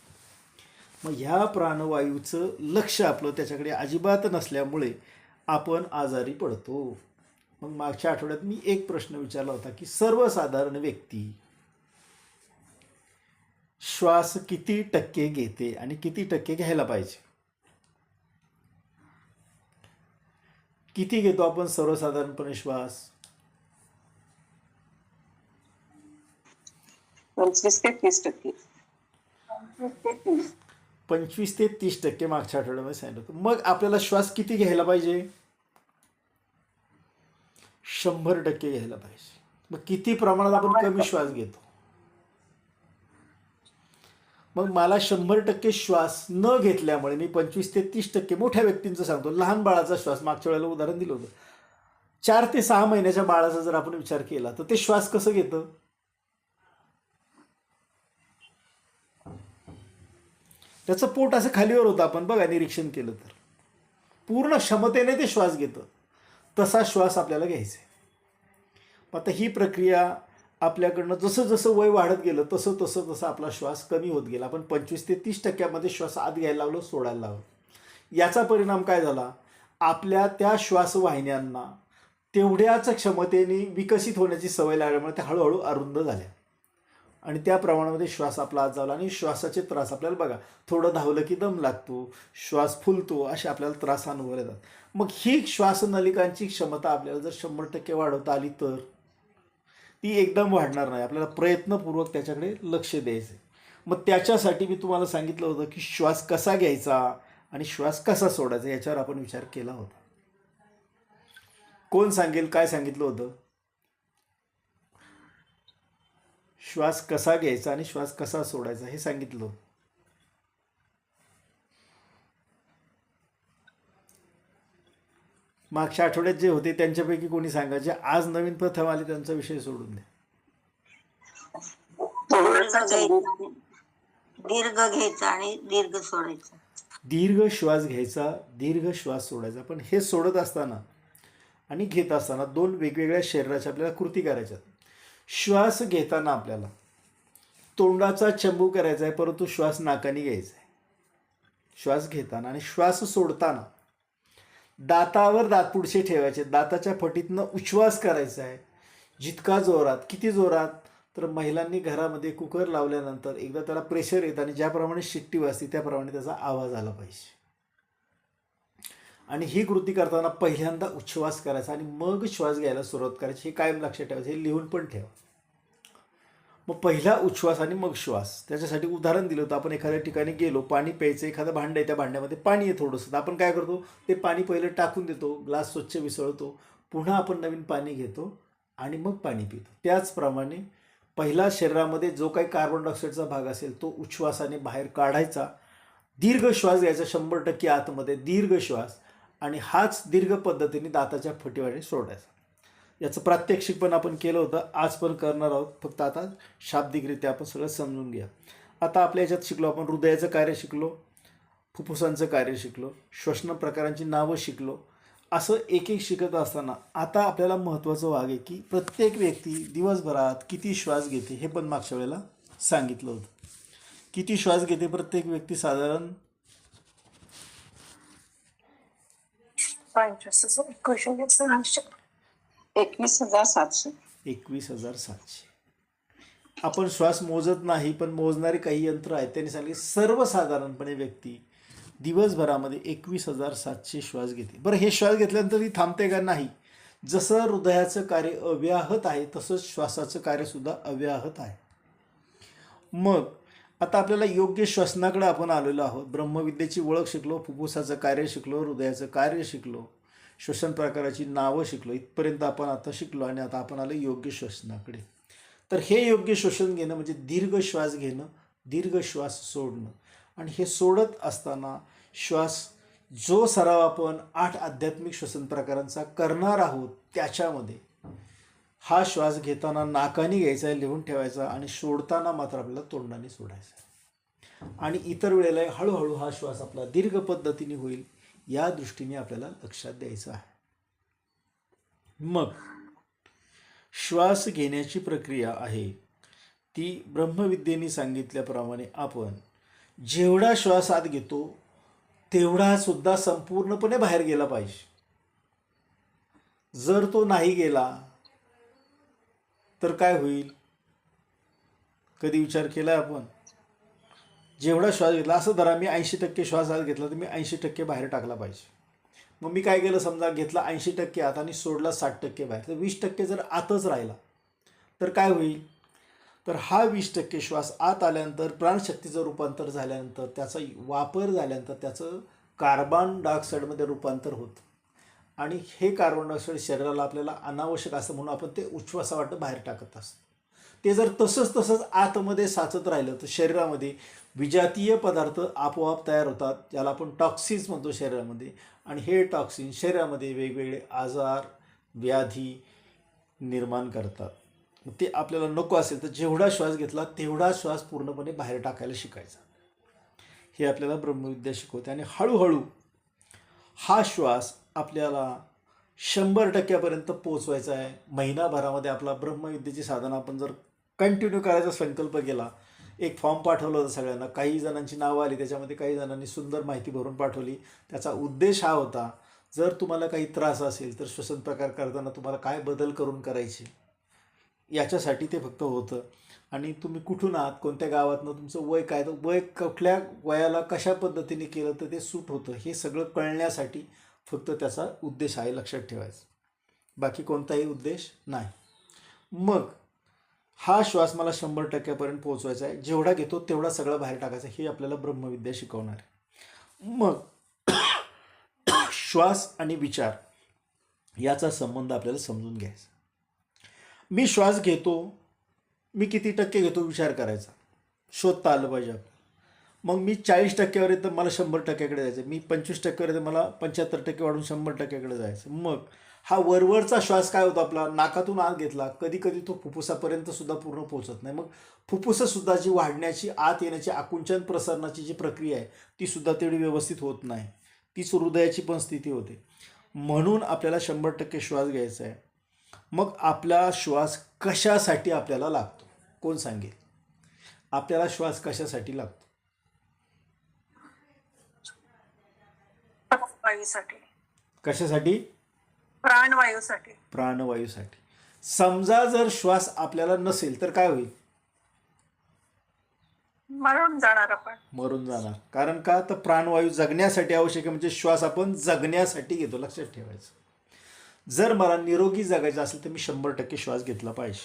मग ह्या प्राणवायूचं लक्ष आपलं त्याच्याकडे अजिबात नसल्यामुळे आपण आजारी पडतो. मग मागच्या आठवड्यात मी एक प्रश्न विचारला होता की सर्वसाधारण व्यक्ती श्वास किती टक्के घेते आणि किती टक्के घ्यायला पाहिजे? किती घेतो आपण सर्वसाधारणपणे श्वास? 25 ते 30%. 25 ते 30% मागच्या आठवड्यामध्ये सांगितलं होतं. मग आपल्याला श्वास किती घ्यायला पाहिजे? 100% घ्यायला पाहिजे. मग किती प्रमाणात आपण कमी श्वास घेतो? मग मला 100% श्वास न घेतल्यामुळे मी 25 ते 30% मोठ्या व्यक्तींचं सांगतो. लहान बाळाचा श्वास मागच्या वेळेला उदाहरण दिलं होतं. 4 ते 6 महिन्याच्या बाळाचा जर आपण विचार केला तर ते श्वास कसं घेतं? त्याचं पोट असं खालीवर होतं, आपण बघा निरीक्षण केलं तर पूर्ण क्षमतेने ते श्वास घेतं. तसा श्वास आपल्याला घ्यायचा आहे. आता ही प्रक्रिया आपल्याकडनं जसं जसं वय वाढत गेलं तसं तसं तसं आपला श्वास कमी होत गेला. आपण 25 ते 30% श्वास आत घ्यायला लागलो, सोडायला लागलो. याचा परिणाम काय झाला? आपल्या त्या श्वासवाहिन्यांना तेवढ्याच क्षमतेने विकसित होण्याची सवय लागल्यामुळे त्या हळूहळू अरुंद झाल्या आणि त्या प्रमाणामध्ये श्वास आपला आत जावला आणि श्वासाचे त्रास आपल्याला बघा, थोडं धावलं की दम लागतो, श्वास फुलतो, असे आपल्याला त्रास अनुभवले जातात. मग ही श्वासनलिकांची क्षमता आपल्याला जर 100% वाढवता आली तर ती एकदम वाढणार नाही. आपल्याला प्रयत्नपूर्वक त्याच्याकडे लक्ष द्यायचं. मग त्याच्यासाठी मी तुम्हाला सांगितलं होतं की श्वास कसा घ्यायचा आणि श्वास कसा सोडायचा याच्यावर आपण विचार केला होता. कोण सांगेल काय सांगितलं होतं? श्वास कसा घ्यायचा आणि श्वास कसा सोडायचा हे सांगितलं होतं. मागच्या आठवड्यात जे होते त्यांच्यापैकी कोणी सांगा, जे आज नवीन प्रथम आले त्यांचा विषय सोडून द्या. दीर्घ घ्यायचा आणि दीर्घ सोडायचा. दीर्घ श्वास घ्यायचा, दीर्घ श्वास सोडायचा. पण हे सोडत असताना आणि घेत असताना दोन वेगवेगळ्या शरीराच्या आपल्याला कृती करायच्या. श्वास घेताना आपल्याला तोंडाचा चंबू करायचा आहे, परंतु श्वास नाकाने घ्यायचा आहे श्वास घेताना. आणि श्वास सोडताना दातावर दातपुडसे ठेवायचे, दाताच्या फटीतनं उच्छ्वास करायचा आहे. जितका जोरात, किती जोरात? तर महिलांनी घरामध्ये कुकर लावल्यानंतर एकदा त्याला प्रेशर येतं आणि ज्याप्रमाणे शिट्टी वाजते त्याप्रमाणे त्याचा आवाज आला पाहिजे. आणि ही कृती करताना पहिल्यांदा उच्छ्वास करायचा आणि मग श्वास घ्यायला सुरुवात करायची. हे कायम लक्षात ठेवायचं, हे लिहून पण ठेवा. मग पहिला उच्छ्वास आणि मग श्वास. त्याच्यासाठी उदाहरण दिलं होतं. आपण एखाद्या ठिकाणी गेलो, पाणी प्यायचं, एखादं भांडं आहे, त्या भांड्यामध्ये पाणी आहे थोडंसं, तर आपण काय करतो? ते पाणी पहिलं टाकून देतो, ग्लास स्वच्छ विसळतो, पुन्हा आपण नवीन पाणी घेतो आणि मग पाणी पितो. त्याचप्रमाणे पहिला शरीरामध्ये जो काही कार्बन डायऑक्साईडचा भाग असेल तो उच्छ्वासाने बाहेर काढायचा, दीर्घ श्वास घ्यायचा 100% आतमध्ये, दीर्घ श्वास, आणि हाच दीर्घ पद्धतीने दाताच्या फटीवाने सोडायचा. याचं प्रात्यक्षिक पण आपण केलं होतं, आज पण करणार आहोत. फक्त आता शाब्दिकरित्या आपण सगळं समजून घ्या. आता आपल्या याच्यात शिकलो आपण, हृदयाचं कार्य शिकलो, फुफ्फुसांचं कार्य शिकलो, श्वसन प्रकारांची नावं शिकलो. असं एक एक शिकत असताना आता आपल्याला महत्त्वाचं भाग आहे की प्रत्येक व्यक्ती दिवसभरात किती श्वास घेते हे पण मागच्या वेळेला सांगितलं होतं. किती श्वास घेते प्रत्येक व्यक्ती? साधारण 21,700. 21,700. आपण श्वास मोजत नाही, पण मोजणारे काही यंत्र आहेत. त्यांनी सांगितले सर्वसाधारणपणे व्यक्ती दिवसभरामध्ये 21,700 श्वास घेते. बरं, हे श्वास घेतल्यानंतर ती थांबते का? नाही. जसं हृदयाचं कार्य अव्याहत आहे तसंच श्वासाचं कार्यसुद्धा अव्याहत आहे. मग आता आपल्याला योग्य श्वसनाकडे आपण आलेलो आहोत. ब्रह्मविद्येची ओळख शिकलो, फुफ्फुसाचं कार्य शिकलो, हृदयाचं कार्य शिकलो, श्वसन प्रकाराची नावं शिकलो. इथपर्यंत आपण आता शिकलो आणि आता आपण आलो योग्य श्वसनाकडे. तर हे योग्य श्वसन घेणं म्हणजे दीर्घ श्वास घेणं, दीर्घ श्वास सोडणं. आणि हे सोडत असताना श्वास जो सराव आपण 8 आध्यात्मिक श्वसन प्रकारांचा करणार आहोत त्याच्यामध्ये हा श्वास घेताना नाकाने घ्यायचा आहे, लिहून ठेवायचा, आणि सोडताना मात्र आपल्याला तोंडाने सोडायचा. आणि इतर वेळेला हळूहळू हा श्वास आपला दीर्घ पद्धतीने होईल या दृष्टीने आपल्याला लक्षात द्यायचं आहे. मग श्वास घेण्याची प्रक्रिया आहे ती ब्रह्मविद्येने सांगितल्याप्रमाणे आपण जेवढा श्वास आत घेतो तेवढा सुद्धा संपूर्णपणे बाहेर गेला पाहिजे. जर तो नाही गेला तर काय होईल? कधी विचार केला आपण? जेवढा श्वास घेतला, असं धरा मी 80% श्वास आत घेतला तर मी 80% बाहेर टाकला पाहिजे. मग मी काय केलं, समजा घेतला 80% आत आणि सोडला 60% बाहेर, तर 20% जर आतच राहिला तर काय होईल? तर हा 20% श्वास आत आल्यानंतर प्राणशक्तीचं रूपांतर झाल्यानंतर त्याचा वापर झाल्यानंतर त्याचं कार्बन डायऑक्साईडमध्ये रूपांतर होतं आणि हे कार्बन डायऑक्साईड शरीराला आपल्याला अनावश्यक असतं म्हणून आपण ते उच्छ्वासावाटं बाहेर टाकत असतो. ते जर तसंच आतमध्ये साचत राहिलं तर शरीरामध्ये विजातीय पदार्थ आपोआप तयार होतात, ज्याला आपण टॉक्सिन्स म्हणतो शरीरामध्ये, आणि हे टॉक्सिन शरीरामध्ये वेगवेगळे आजार व्याधी निर्माण करतात. ते आपल्याला नको असेल तर जेवढा श्वास घेतला तेवढा श्वास पूर्णपणे बाहेर टाकायला शिकायचा. हे आपल्याला ब्रह्मविद्या शिकवते आणि हळूहळू हा श्वास आपल्याला 100% पोचवायचा आहे. महिनाभरामध्ये आपला ब्रह्मविद्येची साधना आपण जर कंटिन्यू करायचा संकल्प केला. एक फॉर्म पाठवला होता सगळ्यांना, काही जणांची नावं आली, त्याच्यामध्ये काही जणांनी सुंदर माहिती भरून पाठवली. त्याचा उद्देश हा होता, जर तुम्हाला काही त्रास असेल तर श्वसन प्रकार करताना तुम्हाला काय बदल करून करायचे याच्यासाठी ते फक्त होतं. आणि तुम्ही कुठून आहात, कोणत्या गावातनं, तुमचं वय काय, तर वय कुठल्या वयाला कशा पद्धतीने केलं तर ते सूट होतं हे सगळं कळण्यासाठी फक्त त्याचा उद्देश आहे, लक्षात ठेवायचं. बाकी कोणताही उद्देश नाही. मग हा श्वास मला 100% पोहोचवायचा आहे. जेवढा घेतो तेवढा सगळं बाहेर टाकायचं, हे आपल्याला ब्रह्मविद्या शिकवणार आहे. मग श्वास आणि विचार याचा संबंध आपल्याला समजून घ्यायचा. मी श्वास घेतो, मी किती टक्के घेतो विचार करायचा, शोधता आलं पाहिजे आपल्याला. मग मी 40%वर येतं, मला 100%कडे जायचं. मी 25%वर येतं, मला 75% वाढून 100%कडे जायचं. मग हा वरवरचा श्वास काय होतो आपला, नाकातून आत घेतला, कधी कधी तो फुफ्फुसापर्यंत सुद्धा पूर्ण पोहोचत नाही. मग फुफ्फुसंसुद्धा जी वाढण्याची, आत येण्याची, आकुंचन प्रसरणाची जी प्रक्रिया आहे ती सुद्धा तेवढी व्यवस्थित होत नाही. तीच हृदयाची पण स्थिती होते. म्हणून आपल्याला 100% श्वास घ्यायचा आहे. मग आपला श्वास कशासाठी आपल्याला लागतो, कोण सांगेल? आपल्याला श्वास कशासाठी लागतो? वायूसाठी, कशासाठी? प्राणवायूसाठी. प्राणवायूसाठी. समजा जर श्वास आपल्याला नसेल तर काय होईल? मरून जाणार आपण. मरून जाणार. कारण का, तर प्राणवायू जगण्यासाठी आवश्यक आहे. म्हणजे श्वास आपण जगण्यासाठी घेतो, लक्षात ठेवायचं. जर मला निरोगी जगायचं असेल तर मी 100% श्वास घेतला पाहिजे.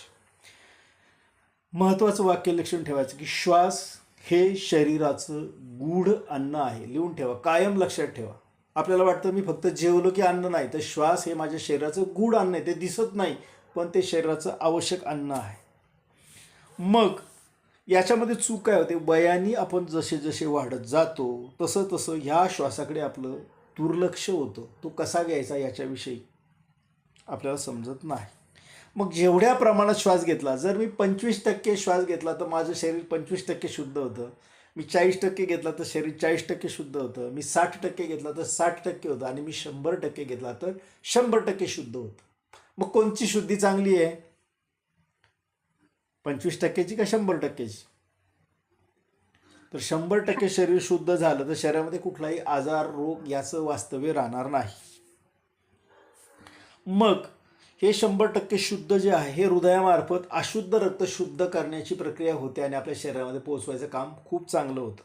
महत्त्वाचं वाक्य लक्षात ठेवायचं की श्वास हे शरीराचं गूढ अन्न आहे. लिहून ठेवा, कायम लक्षात ठेवा. आपल्याला वाटतं मी फक्त जेवलो की अन्न नाही, तर श्वास हे माझ्या शरीराचं गूढ अन्न आहे. ते दिसत नाही पण ते शरीराचं आवश्यक अन्न आहे. मग याच्यामध्ये चूक काय होते, वयाने आपण जसे जसे वाढत जातो तसं तसं ह्या श्वासाकडे आपलं दुर्लक्ष होतं. तो कसा घ्यायचा याच्याविषयी आपल्याला समजत नाही. मग जेवढ्या प्रमाणात श्वास घेतला, जर मी 25% श्वास घेतला तर माझं शरीर 25% शुद्ध होतं. मी 40% घेतला तर शरीर 40% शुद्ध होतं. मी 60% घेतला तर 60% होतं. आणि मी 100% घेतला तर 100% शुद्ध होतं. मग कोणची शुद्धी चांगली आहे, 25%ची का 100%ची? तर 100% शरीर शुद्ध झालं तर शरीरामध्ये कुठलाही आजार रोग याचं वास्तव्य राहणार नाही. मग हे 100% शुद्ध जे आहे हे हृदयामार्फत अशुद्ध रक्त शुद्ध करण्याची प्रक्रिया होते आणि आपल्या शरीरामध्ये पोहोचवायचं काम खूप चांगलं होतं.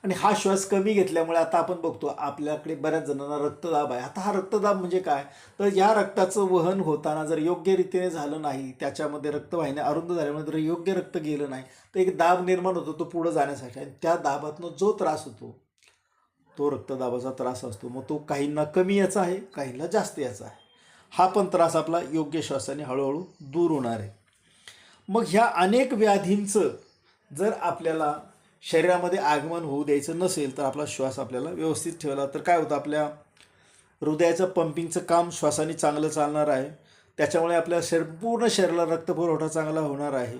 आणि हा श्वास कमी घेतल्यामुळे आता आपण बघतो आपल्याकडे बऱ्याच जणांना रक्तदाब आहे. आता हा रक्तदाब म्हणजे काय, तर या रक्ताचं वहन होताना जर योग्य रीतीने झालं नाही, त्याच्यामध्ये रक्तवाहिन्या अरुंद झाल्यामुळे जर योग्य रक्त गेलं नाही तर एक दाब निर्माण होतो तो पुढं जाण्यासाठी. आणि त्या दाबातनं जो त्रास होतो तो रक्तदाबाचा त्रास असतो. मग तो काहींना कमी याचा आहे, काहींना जास्त याचा आहे. हा पण त्रास आपला योग्य श्वासाने हळूहळू दूर होणार आहे. मग ह्या अनेक व्याधींचं जर आपल्याला शरीरामध्ये आगमन होऊ द्यायचं नसेल तर आपला श्वास आपल्याला व्यवस्थित ठेवला तर काय होतं, आपल्या हृदयाचं पंपिंगचं काम श्वासाने चांगलं चालणार आहे. त्याच्यामुळे आपल्या पूर्ण शरीराला रक्तपुरवठा चांगला होणार आहे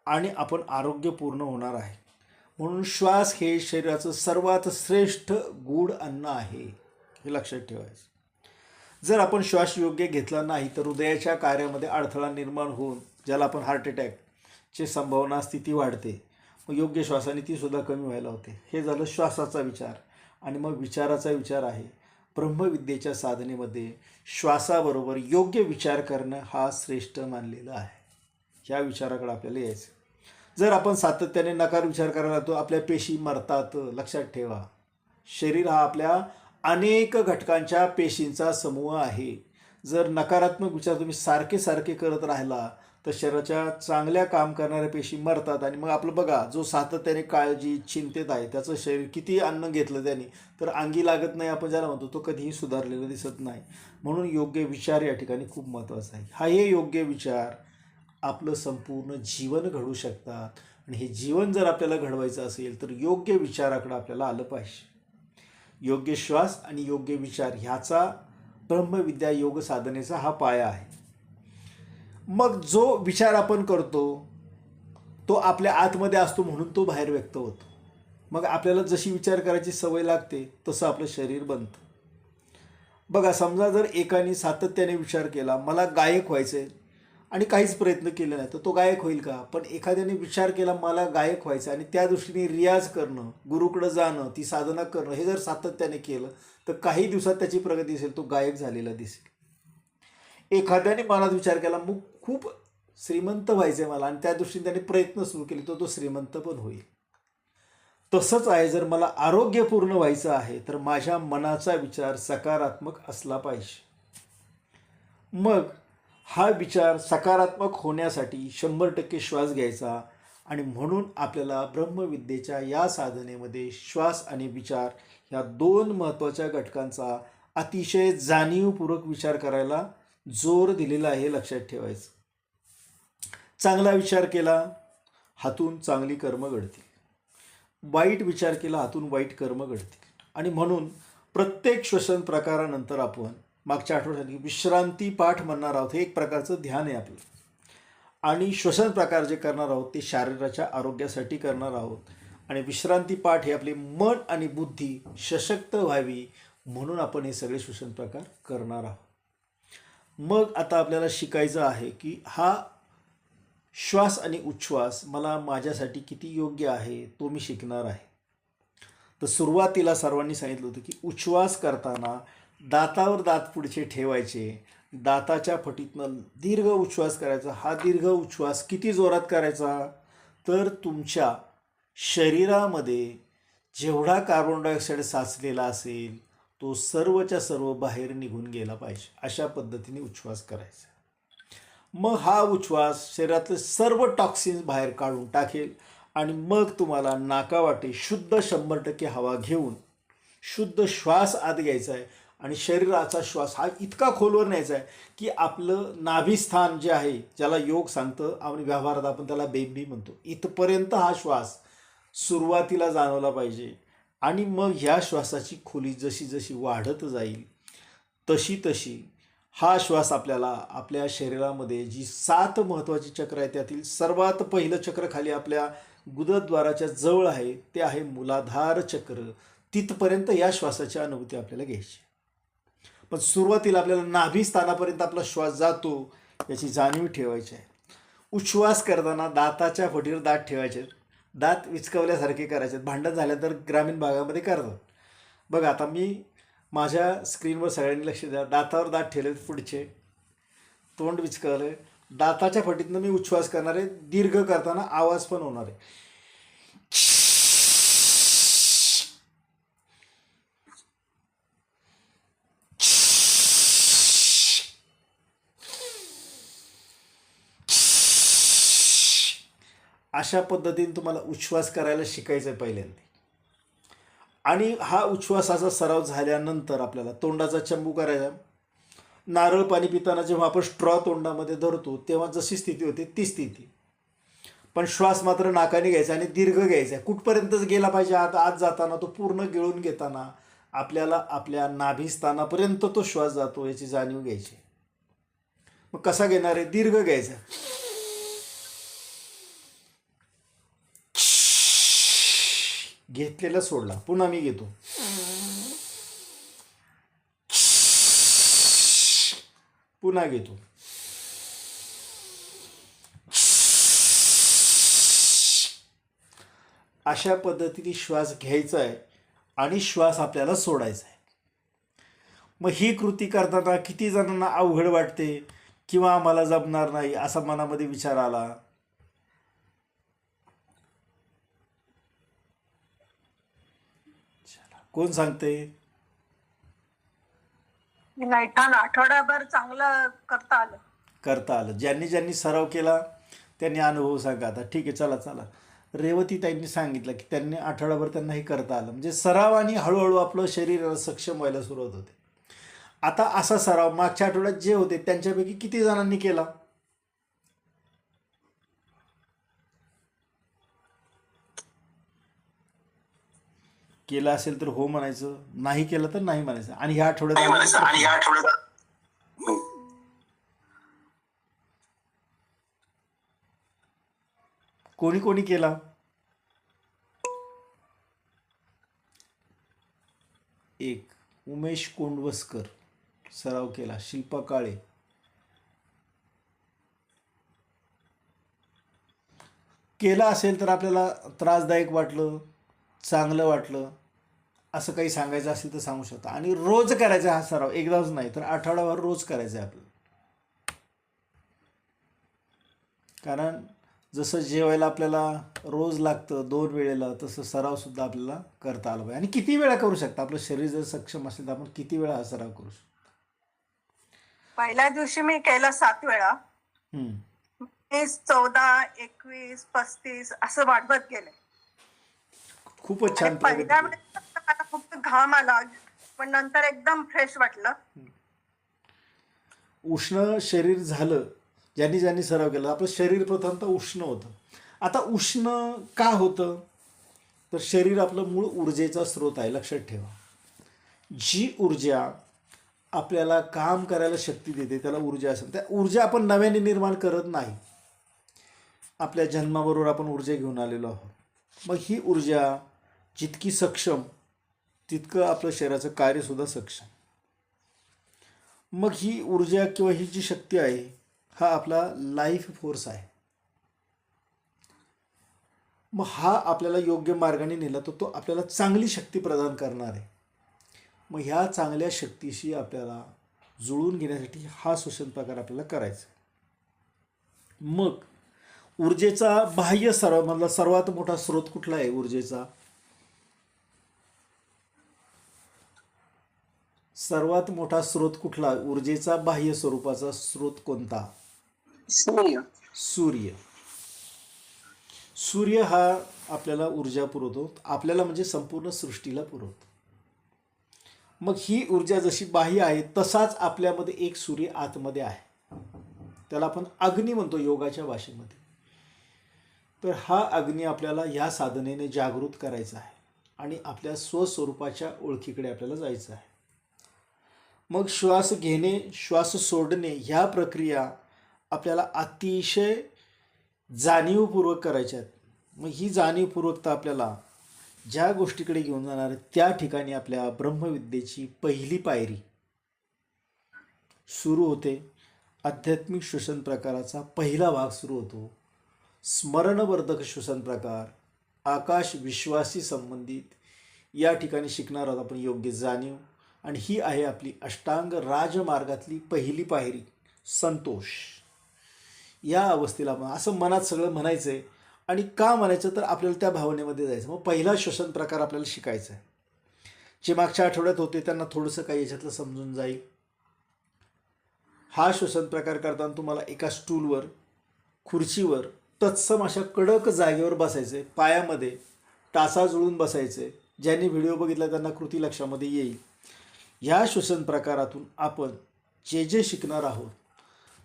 आणि आपण आरोग्यपूर्ण होणार आहे. म्हणून श्वास हे शरीराचं सर्वात श्रेष्ठ गूढ अन्न आहे, हे लक्षात ठेवायचं. जर आपण श्वास योग्य घेतला नाही तर हृदयाच्या कार्यामध्ये अडथळा निर्माण होऊन ज्याला आपण हार्ट अटॅकची संभावना स्थिती वाढते. मग योग्य श्वासाने ती सुद्धा कमी व्हायला होते. हे झालं श्वासाचा विचार. आणि मग विचाराचा विचार आहे. ब्रह्मविद्येच्या साधनेमध्ये श्वासाबरोबर योग्य विचार करणं हा श्रेष्ठ मानलेला आहे. ह्या विचाराकडे आपल्याला यायचं. जर आपण सातत्याने नकार विचार करायला लागतो आपल्या पेशी मरतात. लक्षात ठेवा, शरीर हा आपल्या अनेक घटकांच्या पेशींचा समूह आहे. जर नकारात्मक विचार तुम्ही सारखे सारखे करत राहिला तर शरीराच्या चांगल्या काम करणाऱ्या पेशी मरतात आणि मग आपलं बघा जो सातत्याने काळजी चिंतेत आहे त्याचं शरीर किती अन्न घेतलं त्याने तर अंगी लागत नाही आपण ज्याला म्हणतो तो कधीही सुधारलेला दिसत नाही. म्हणून योग्य विचार या ठिकाणी खूप महत्त्वाचा आहे. हा हे योग्य विचार आपलं संपूर्ण जीवन घडवू शकतात आणि हे जीवन जर आपल्याला घडवायचं असेल तर योग्य विचाराकडे आपल्याला आलं पाहिजे. योग्य श्वास आणि योग्य विचार ह्याचा ब्रह्मविद्या योग साधनेचा हा पाया आहे. मग जो विचार आपण करतो तो आपल्या आतमध्ये असतो म्हणून तो बाहेर व्यक्त होतो. मग आपल्याला जशी विचार करायची सवय लागते तसं आपलं शरीर बनतं. बघा समजा जर एकाने सातत्याने विचार केला मला गायक व्हायचं आहे आणि काहीच प्रयत्न केले नाही तर तो गायक होईल का? पण एखाद्याने विचार केला मला गायक व्हायचं आणि त्या दृष्टीने रियाज करणं गुरुकडं जाणं ती साधना करणं हे जर सातत्याने केलं तर काही दिवसात त्याची प्रगती दिसेल तो गायक झालेला दिसेल. एखाद्याने मनात विचार केला मग खूप श्रीमंत व्हायचं आहे मला आणि त्या दृष्टीने त्याने प्रयत्न सुरू केले तर तो श्रीमंत पण होईल. तसंच आहे जर मला आरोग्यपूर्ण व्हायचं आहे तर माझ्या मनाचा विचार सकारात्मक असला पाहिजे. मग हा विचार सकारात्मक होण्यासाठी 100% श्वास घ्यायचा आणि म्हणून आपल्याला ब्रह्मविद्येच्या या साधनेमध्ये श्वास आणि विचार ह्या दोन महत्त्वाच्या घटकांचा अतिशय जाणीवपूर्वक विचार करायला जोर दिलेला आहे. लक्षात ठेवायचं. चांगला विचार केला हातून चांगली कर्म घडतील. वाईट विचार केला हातून वाईट कर्म घडतील. आणि म्हणून प्रत्येक श्वसन प्रकारानंतर आपण मागच्या आठवड्यासाठी विश्रांती पाठ म्हणणार आहोत. हे एक प्रकारचं ध्यान आहे आपलं. आणि श्वसन प्रकार जे करणार आहोत ते शरीराच्या आरोग्यासाठी करणार आहोत. आणि विश्रांती पाठ हे आपले मन आणि बुद्धी सशक्त व्हावी म्हणून आपण हे सगळे श्वसन प्रकार करणार आहोत. मग आता आपल्याला शिकायचं आहे की हा श्वास आणि उच्छ्वास मला माझ्यासाठी किती योग्य आहे तो मी शिकणार आहे. तर सुरुवातीला सर्वांनी सांगितलं होतं की उच्छ्वास करताना दातावर दात पुढचे ठेवायचे, दाताच्या फटीतनं दीर्घ उच्छ्वास करायचा. हा दीर्घ उच्छ्वास किती जोरात करायचा तर तुमच्या शरीरामध्ये जेवढा कार्बन डायऑक्साईड साचलेला असेल तो सर्वच्या सर्व बाहेर निघून गेला पाहिजे. अशा पद्धतीने उच्छ्वास करायचा. मग हा उच्छ्वास शरीरातले सर्व टॉक्सिन्स बाहेर काढून टाकेल आणि मग तुम्हाला नाकावाटे शुद्ध 100% हवा घेऊन शुद्ध श्वास आत घ्यायचा आहे आणि शरीराचा श्वास हा इतका खोलवर न्यायचा आहे की आपलं नाभिस्थान जे आहे ज्याला योग सांगतं आणि व्यवहारात आपण त्याला बेंबी म्हणतो इथपर्यंत हा श्वास सुरुवातीला जाणवला पाहिजे. आणि मग ह्या श्वासाची खोली जशी जशी वाढत जाईल तशी तशी हा श्वास आपल्याला आपल्या शरीरामध्ये जी 7 महत्त्वाची चक्र आहेत त्यातील सर्वात पहिलं चक्र खाली आपल्या गुदद्वाराच्या जवळ आहे ते आहे मूलाधार चक्र. तिथपर्यंत या श्वासाची अनुभूती आपल्याला घ्यायची. पण सुरुवातीला आपल्याला नाभी स्थानापर्यंत आपला श्वास जातो याची जाणीव ठेवायची आहे. उच्छ्वास करताना दाताच्या फटीवर दात ठेवायचे, दात विचकवल्यासारखे करायचे. भांडण झालं तर ग्रामीण भागामध्ये करतात. बघा आता मी माझ्या स्क्रीनवर सगळ्यांनी लक्ष द्या. दातावर दात ठेवले पुढचे, तोंड विचकवलं, दाताच्या फटीतनं मी उच्छ्वास करणार आहे. दीर्घ करताना आवाज पण होणार आहे. अशा पद्धतीने तुम्हाला उच्छ्वास करायला शिकायचं आहे पहिल्यांदा. आणि हा उच्छ्वासाचा सराव झाल्यानंतर आपल्याला तोंडाचा चंबू करायचा. नारळ पाणी पिताना जेव्हा आपण स्ट्रॉ तोंडामध्ये धरतो तेव्हा जशी स्थिती होते ती स्थिती. पण श्वास मात्र नाकाने घ्यायचा आणि दीर्घ घ्यायचा. कुठपर्यंतच गेला पाहिजे आत जाताना तो पूर्ण गिळून घेताना आपल्याला आपल्या नाभिस्थानापर्यंत तो श्वास जातो याची जाणीव घ्यायची. मग कसा घेणार आहे? दीर्घ घ्यायचा. घेतलेला सोडला. पुन्हा मी घेतो. पुन्हा घेतो. अशा पद्धतीने श्वास घ्यायचा आहे आणि श्वास आपल्याला सोडायचा आहे. मग ही कृती करताना किती जणांना अवघड वाटते किंवा आम्हाला जमणार नाही असा मनामध्ये विचार आला. कोण सांगते? नाही, छान आठवड्याभर चांगलं करता आलं. करता आलं. ज्यांनी ज्यांनी सराव केला त्यांनी अनुभव सांगा. आता ठीक आहे, चला चला, रेवतीताईंनी सांगितलं की त्यांनी आठवडाभर त्यांना हे करता आलं. म्हणजे सरावाने हळूहळू आपलं शरीर सक्षम व्हायला सुरुवात होते. आता असा सराव मागच्या आठवड्यात जे होते त्यांच्यापैकी किती जणांनी केला? केला असेल तर हो म्हणायचं, नाही केलं तर नाही म्हणायचं. आणि ह्या आठवड्यात कोणी कोणी केला? एक, उमेश कोंडवसकर सराव केला. शिल्पा काळे, केला असेल तर आपल्याला त्रासदायक वाटलं, चांगलं वाटलं, असं काही सांगायचं असेल तर सांगू शकता. आणि रोज करायचा हा सराव, एकदाच नाही तर आठवड्याभर रोज करायचा आहे आपल्याला. कारण जसं जेवायला आपल्याला रोज लागतं 2 वेळेला, तसं सरावसुद्धा आपल्याला करता आलं पाहिजे. आणि किती वेळा करू शकता? आपलं शरीर जर सक्षम असेल तर आपण किती वेळा हा सराव करू शकतो? पहिल्या दिवशी मी केलं 7 वेळा. हम्म. 20, 14, 21, 35 असं वाढवत गेले. खूपच आणि छान प्रगती पहिल्या केली. वेळेस मला खूप घाम आला, पण नंतर एकदम फ्रेश वाटलं. उष्ण शरीर झालं. ज्यांनी ज्यांनी सराव केला आपलं शरीर प्रथमतः उष्ण होतं. आता उष्ण का होतं? तर शरीर आपलं मूळ ऊर्जेचा स्रोत आहे, लक्षात ठेवा. जी ऊर्जा आपल्याला काम करायला शक्ती देते त्याला ऊर्जा असते. त्या ऊर्जा आपण नव्याने निर्माण करत नाही. आपल्या जन्माबरोबर आपण ऊर्जा घेऊन आलेलो आहोत. मग ही ऊर्जा जितकी सक्षम तितकं आपलं शरीराचं कार्यसुद्धा सक्षम. मग ही ऊर्जा किंवा ही जी शक्ती आहे हा आपला लाईफ फोर्स आहे. मग हा आपल्याला योग्य मार्गाने नेला तर तो आपल्याला चांगली शक्ती प्रदान करणार आहे. मग ह्या चांगल्या शक्तीशी आपल्याला जुळून घेण्यासाठी हा श्वसन प्रकार आपल्याला करायचा आहे. मग ऊर्जेचा बाह्य सरावामधला सर्वात मोठा स्रोत कुठला आहे ऊर्जेचा? सर्वात मोठा स्रोत कुठला? ऊर्जेचा बाह्य स्वरूपाचा स्रोत कोणता? सूर्य. सूर्य. सूर्य हा आपल्याला ऊर्जा पुरवतो, आपल्याला म्हणजे संपूर्ण सृष्टीला पुरवतो. मग ही ऊर्जा जशी बाह्य आहे तसाच आपल्यामध्ये एक सूर्य आतमध्ये आहे. त्याला आपण अग्नी म्हणतो योगाच्या भाषेमध्ये. तर हा अग्नी आपल्याला या साधनेने जागृत करायचा आहे आणि आपल्या स्वस्वरूपाच्या ओळखीकडे आपल्याला जायचं आहे. मग श्वास घेणे, श्वास सोडणे ह्या प्रक्रिया आपल्याला अतिशय जाणीवपूर्वक करायच्या आहेत. मग ही जाणीवपूर्वकता आपल्याला ज्या गोष्टीकडे घेऊन जाणार आहे त्या ठिकाणी आपल्या ब्रह्मविद्येची पहिली पायरी सुरू होते. आध्यात्मिक श्वसन प्रकाराचा पहिला भाग सुरू होतो. स्मरणवर्धक श्वसन प्रकार, आकाश विश्वासी संबंधित या ठिकाणी शिकणार आहोत आपण योग्य जाणीव. आणि ही आहे आपली अष्टांग राजमार्गातली पहिली पायरी, संतोष. या अवस्थेला आपण असं मनात सगळं म्हणायचं आहे. आणि का म्हणायचं तर आपल्याला त्या भावनेमध्ये जायचं. मग पहिला श्वसन प्रकार आपल्याला शिकायचा आहे. जे मागच्या आठवड्यात होते त्यांना थोडंसं काही याच्यातलं समजून जाईल. हा श्वसन प्रकार करताना तुम्हाला एका स्टूलवर, खुर्चीवर तत्सम अशा कडक जागेवर बसायचे. पायामध्ये टाचा जुळून बसायचे. ज्यांनी व्हिडिओ बघितला त्यांना कृती लक्षामध्ये येईल. ह्या श्वसन प्रकारातून आपण जे जे शिकणार आहोत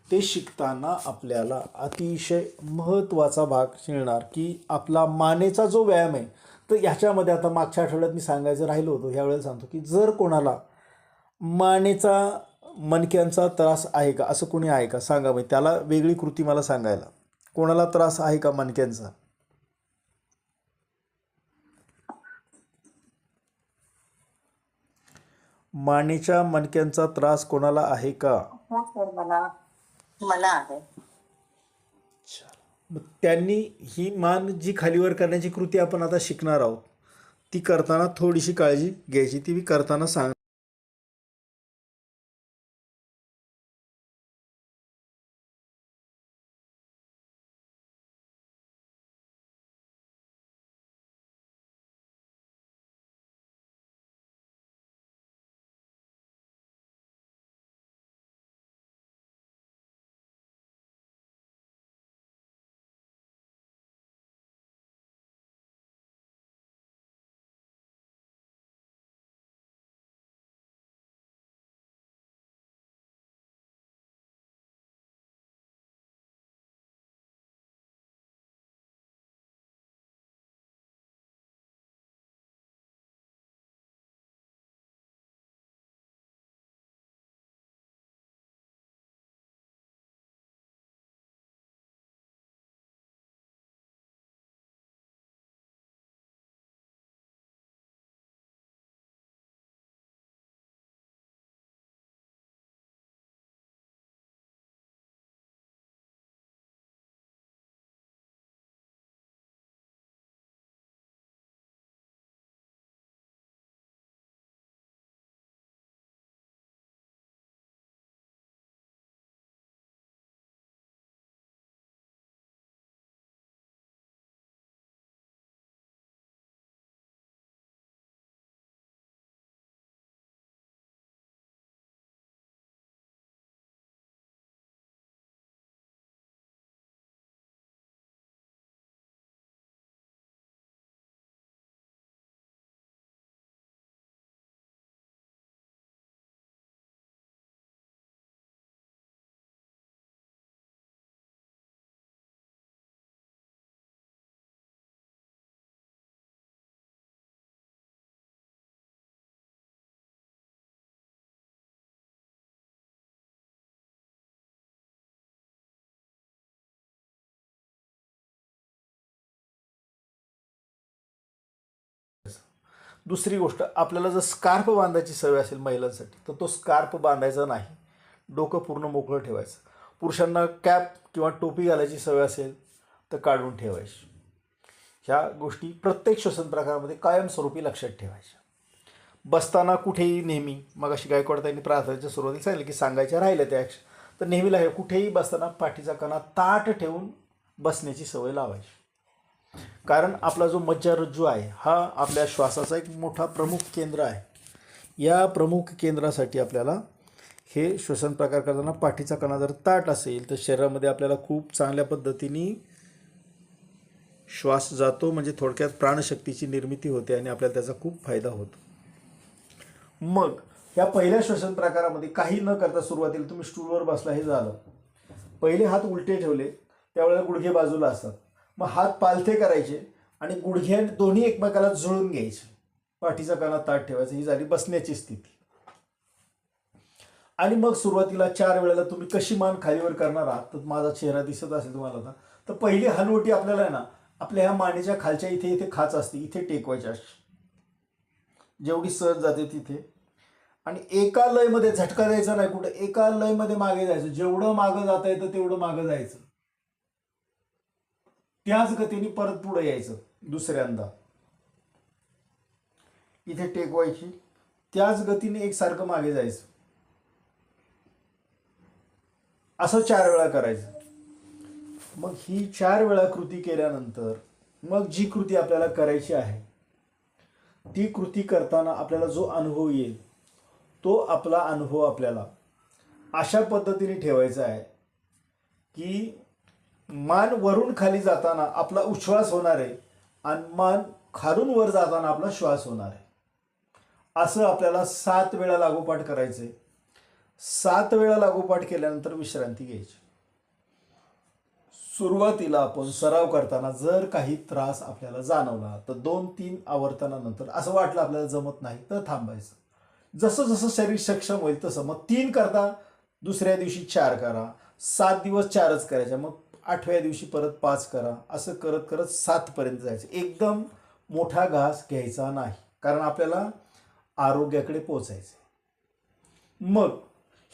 ते शिकताना आपल्याला अतिशय महत्त्वाचा भाग शिकणार की आपला मानेचा जो व्यायाम आहे. तर ह्याच्यामध्ये आता मागच्या आठवड्यात मी सांगायचं राहिलो होतो, ह्यावेळेला सांगतो की जर कोणाला मानेचा मणक्यांचा त्रास आहे का, असं कोणी आहे का सांगा. म्हणजे त्याला वेगळी कृती मला सांगायला. कोणाला त्रास आहे का मणक्यांचा? मानेच्या मणक्यांचा त्रास कोणाला आहे का? हो सर, मला आहे. मग त्यांनी ही मान जी खालीवर करण्याची कृती आपण आता शिकणार आहोत ती करताना थोडीशी काळजी घ्यायची. ती मी करताना सांग दुसरी गोष्ट, आपल्याला जर स्कार्फ बांधायची सवय असेल महिलांसाठी तर तो स्कार्फ बांधायचा नाही, डोकं पूर्ण मोकळं ठेवायचं. पुरुषांना कॅप किंवा टोपी घालायची सवय असेल तर काढून ठेवायची. ह्या गोष्टी प्रत्येक श्वसन प्रकारामध्ये कायमस्वरूपी लक्षात ठेवायच्या. बसताना कुठेही नेहमी, मग अशी गायकवाड त्यांनी प्रार्थनेच्या सुरुवातीला सांगितलं की सांगायच्या राहिल्या त्या तर नेहमीला हे कुठेही बसताना पाठीचा कणा ताठ ठेवून बसण्याची सवय लावायची. कारण आपला जो मज्जारज्जू आहे हा आपल्या श्वासाचा एक मोठा प्रमुख केंद्र आहे. या प्रमुख केंद्रासाठी आपल्याला हे श्वसन प्रकार करताना पाठीचा कणा जर ताठ असेल तर शरीरामध्ये आपल्याला खूप चांगल्या पद्धतीने श्वास जातो, म्हणजे थोडक्यात प्राणशक्तीची निर्मिती होते आणि आपल्याला त्याचा खूप फायदा होतो. मग या पहिल्या श्वसन प्रकारामध्ये काही न करता सुरुवातीला तुम्ही स्टूलवर बसला हे झालं, पहिले हात उलटे ठेवले, त्यावेळेला गुडघे बाजूला असतात, मग हात पालथे करायचे आणि गुडघे दोन्ही एकमेकाला जुळून घ्यायचे, पाठीचा कणा ताठ ठेवायचा. ही झाली बसण्याची स्थिती. आणि मग सुरुवातीला 4 वेळेला तुम्ही कशी मान खालीवर करणार आहात, तर माझा चेहरा दिसत असेल तुम्हाला आता, तर पहिली हलवटी आपल्याला आहे ना आपल्या ह्या मानेच्या खालच्या इथे खाच असते, इथे टेकवायची अशी, जेवढी सहज जाते तिथे. आणि एका लयमध्ये झटका द्यायचा नाही, कुठं एका लयमध्ये मागे जायचं, जेवढं मागं जाता येतं तेवढं मागं जायचं, त्याच गतीने परत पुढे यायचं. दुसऱ्यांदा इथे टेकवायची, त्याच गतीने एकसारखं मागे जायचं. असं 4 वेळा करायचं. मग ही 4 वेळा कृती केल्यानंतर मग जी कृती आपल्याला करायची आहे ती कृती करताना आपल्याला जो अनुभव येईल तो आपला अनुभव आपल्याला अशा पद्धतीने ठेवायचा आहे की मान वरून खाली जाताना आपला उच्छ्वास होणार आहे आणि मान खालून वर जाताना आपला श्वास होणार आहे. असं आपल्याला 7 वेळा लागोपाठ करायचं आहे. 7 वेळा लागोपाठ केल्यानंतर विश्रांती घ्यायची. सुरुवातीला आपण सराव करताना जर काही त्रास आपल्याला जाणवला तर 2-3 आवर्तनानंतर असं वाटलं आपल्याला जमत नाही तर थांबायचं. जसं जसं शरीर सक्षम होईल तसं मग 3 करता, दुसऱ्या दिवशी 4 करा, 7 दिवस 4च करायच्या, मग 8व्या दिवशी परत 5 करा, असं करत करत 7 पर्यंत जायचं. एकदम मोठा घास घ्यायचा नाही, कारण आपल्याला आरोग्याकडे पोचायचं. मग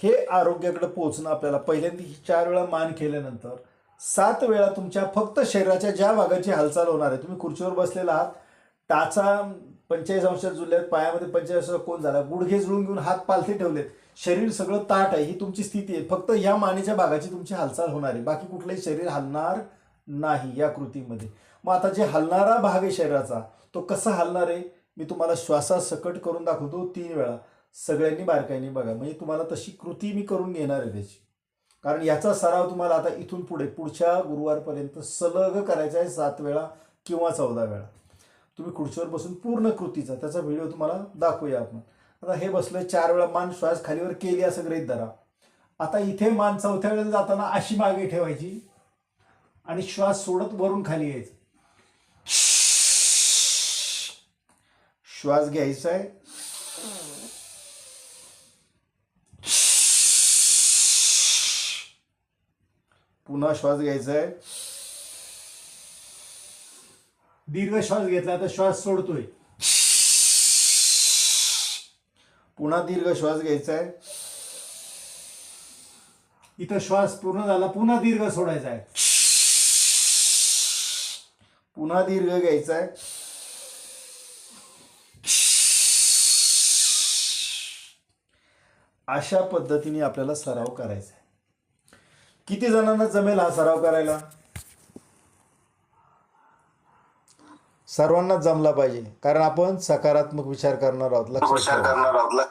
हे आरोग्याकडे पोचणं आपल्याला पहिल्यांदा 4 वेळा मान केल्यानंतर 7 वेळा तुमच्या फक्त शरीराच्या ज्या भागाची हालचाल होणार आहे. तुम्ही खुर्चीवर बसलेला आहात, टाचा 45 अंशात जुळल्यात, पायामध्ये 45 अंश कोण झाला, गुडघे जुळून घेऊन हात पालथे ठेवलेत, शरीर सगळं ताट आहे, ही तुमची स्थिती आहे. फक्त ह्या मानेच्या भागाची तुमची हालचाल होणार आहे, बाकी कुठलंही शरीर हलणार नाही या कृतीमध्ये. मग आता जे हलणारा भाग आहे शरीराचा तो कसा हलणार आहे मी तुम्हाला श्वासासकट करून दाखवतो 3 वेळा. सगळ्यांनी बारकाईने बघा, म्हणजे तुम्हाला तशी कृती मी करून घेणार आहे त्याची, कारण याचा सराव तुम्हाला आता इथून पुढे पुढच्या गुरुवारपर्यंत सलग करायचा आहे 7 वेळा किंवा 14 वेळा. तुम्ही खुर्चीवर बसून पूर्ण कृतीचा त्याचा व्हिडिओ तुम्हाला दाखवूया आपण. आता हे बसलं 4 वेळा मान श्वास खालीवर केली असं गृहीत धरा. आता इथे मान 4थ्या वेळेला जाताना अशी मागे ठेवायची आणि श्वास सोडत वरून खाली यायचं. श्वास घ्यायचा आहे, पुन्हा श्वास घ्यायचा आहे, दीर्घ श्वास घेतला तर श्वास सोडतोय, पुन्हा दीर्घ श्वास घ्यायचा आहे, इथं श्वास पूर्ण झाला, पुन्हा दीर्घ सोडायचा आहे, पुन्हा दीर्घ घ्यायचा आहे, अशा पद्धतीने आपल्याला सराव करायचा आहे. किती जणांना जमेल हा सराव करायला? सर्वांनाच जमला पाहिजे, कारण आपण सकारात्मक विचार करणार आहोत. लक्षात ठेवा,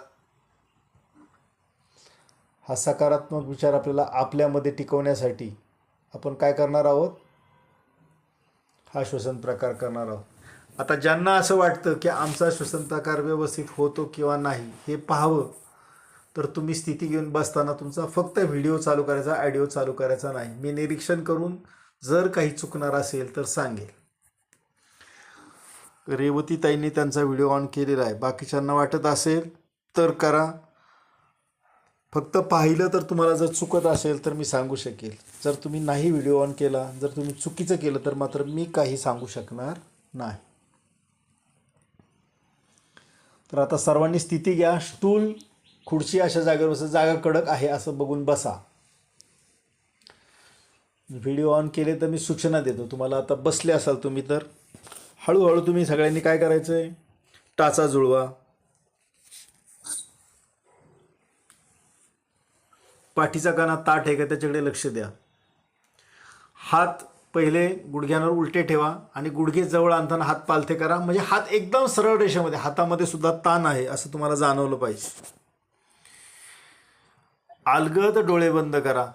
हा सकारात्मक विचार आपल्याला आपल्यामध्ये टिकवण्यासाठी आपण काय करणार आहोत, हा श्वसन प्रकार करणार आहोत. आता ज्यांना असं वाटतं की आमचा श्वसन प्रकार व्यवस्थित होतो किंवा नाही हे पाहावं, तर तुम्ही स्थिती घेऊन बसताना तुमचा फक्त व्हिडिओ चालू करायचा, ऑडिओ चालू करायचा नाही. मी निरीक्षण करून जर काही चुकणार असेल तर सांगेल. रेवतीताईंनी त्यांचा व्हिडिओ ऑन केलेला आहे, बाकीच्यांना वाटत असेल तर करा. फक्त पाहिलं तर तुम्हाला जर चुकत असेल तर मी सांगू शकेल. जर तुम्ही नाही व्हिडिओ ऑन केला, जर तुम्ही चुकीचं केलं तर मात्र मी काही सांगू शकणार नाही. तर आता सर्वांनी स्थिती घ्या. स्टूल खुर्ची अशा जागेवर बसा. जागा कडक आहे असं बघून बसा. व्हिडिओ ऑन केले तर मी सूचना देतो तुम्हाला. आता बसले असाल तुम्ही तर हळूहळू तुम्ही सगळ्यांनी काय करायचं आहे, टाचा जुळवा. पाठीचा काना ताठ आहे का त्याच्याकडे लक्ष द्या. हात पहिले गुडघ्यांवर उलटे ठेवा आणि गुडघे जवळ आणताना हात पालथे करा. म्हणजे हात एकदम सरळ रेषेमध्ये, हातामध्ये सुद्धा ताण आहे असं तुम्हाला जाणवलं पाहिजे. अलगद डोळे बंद करा.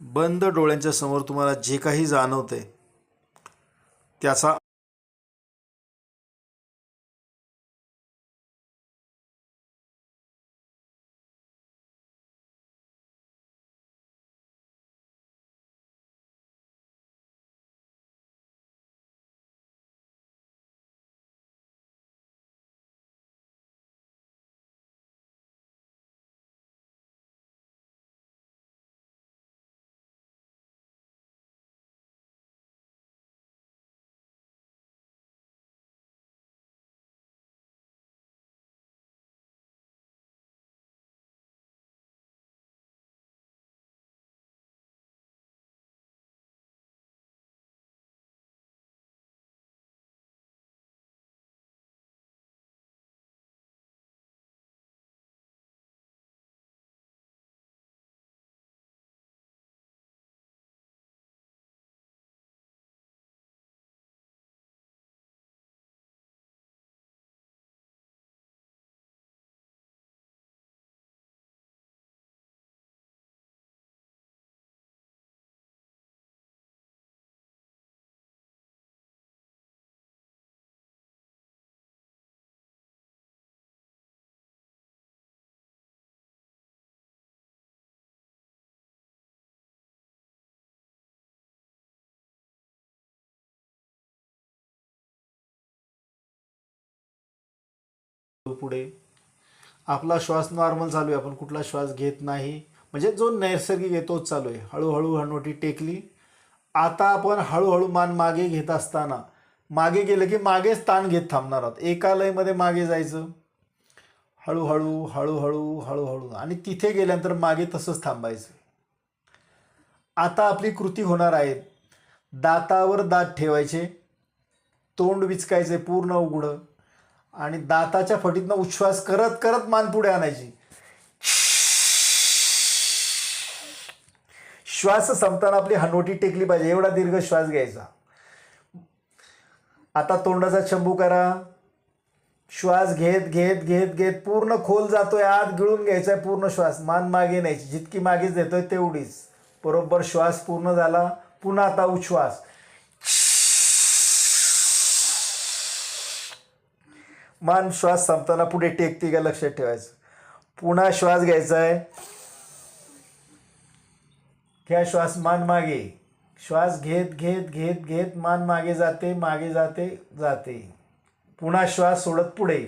बंद डोळ्यांच्या समोर तुम्हाला जे काही जाणवतंय त्याचा पुढे आपला श्वास नॉर्मल चालू आहे. आपण कुठला श्वास घेत नाही, म्हणजे जो नैसर्गिक आहे तोच चालू आहे. हळूहळू हनुवटी टेकली. आता आपण हळूहळू मान मागे घेत असताना मागे गेलं की मागेच ताण घेत थांबणार आहोत. एका लयमध्ये मागे जायचं. हळूहळू हळूहळू हळूहळू आणि तिथे गेल्यानंतर मागे तसंच थांबायचं. आता आपली कृती होणार आहे. दातावर दात ठेवायचे, तोंड विचकायचे पूर्ण उघडं आणि दाताच्या फटीतनं उच्छ्वास करत करत मान पुढे आणायची. श्वास संपताना आपली हनुवटी टेकली पाहिजे, एवढा दीर्घ श्वास घ्यायचा. आता तोंडाचा चंबू करा. श्वास घेत घेत घेत घेत पूर्ण खोल जातोय, आत गिळून घ्यायचा पूर्ण श्वास. मान मागे न्यायची, जितकी मागे देतोय तेवढीच. बरोबर श्वास पूर्ण झाला. पुन्हा आता उच्छ्वास. मान श्वास संपताना पुढे टेकते का लक्षात ठेवायचं. पुन्हा श्वास घ्यायचा आहे. घ्या श्वास, मान मागे. श्वास घेत घेत घेत घेत मान मागे जाते, मागे जाते जाते. पुन्हा श्वास सोडत पुढे.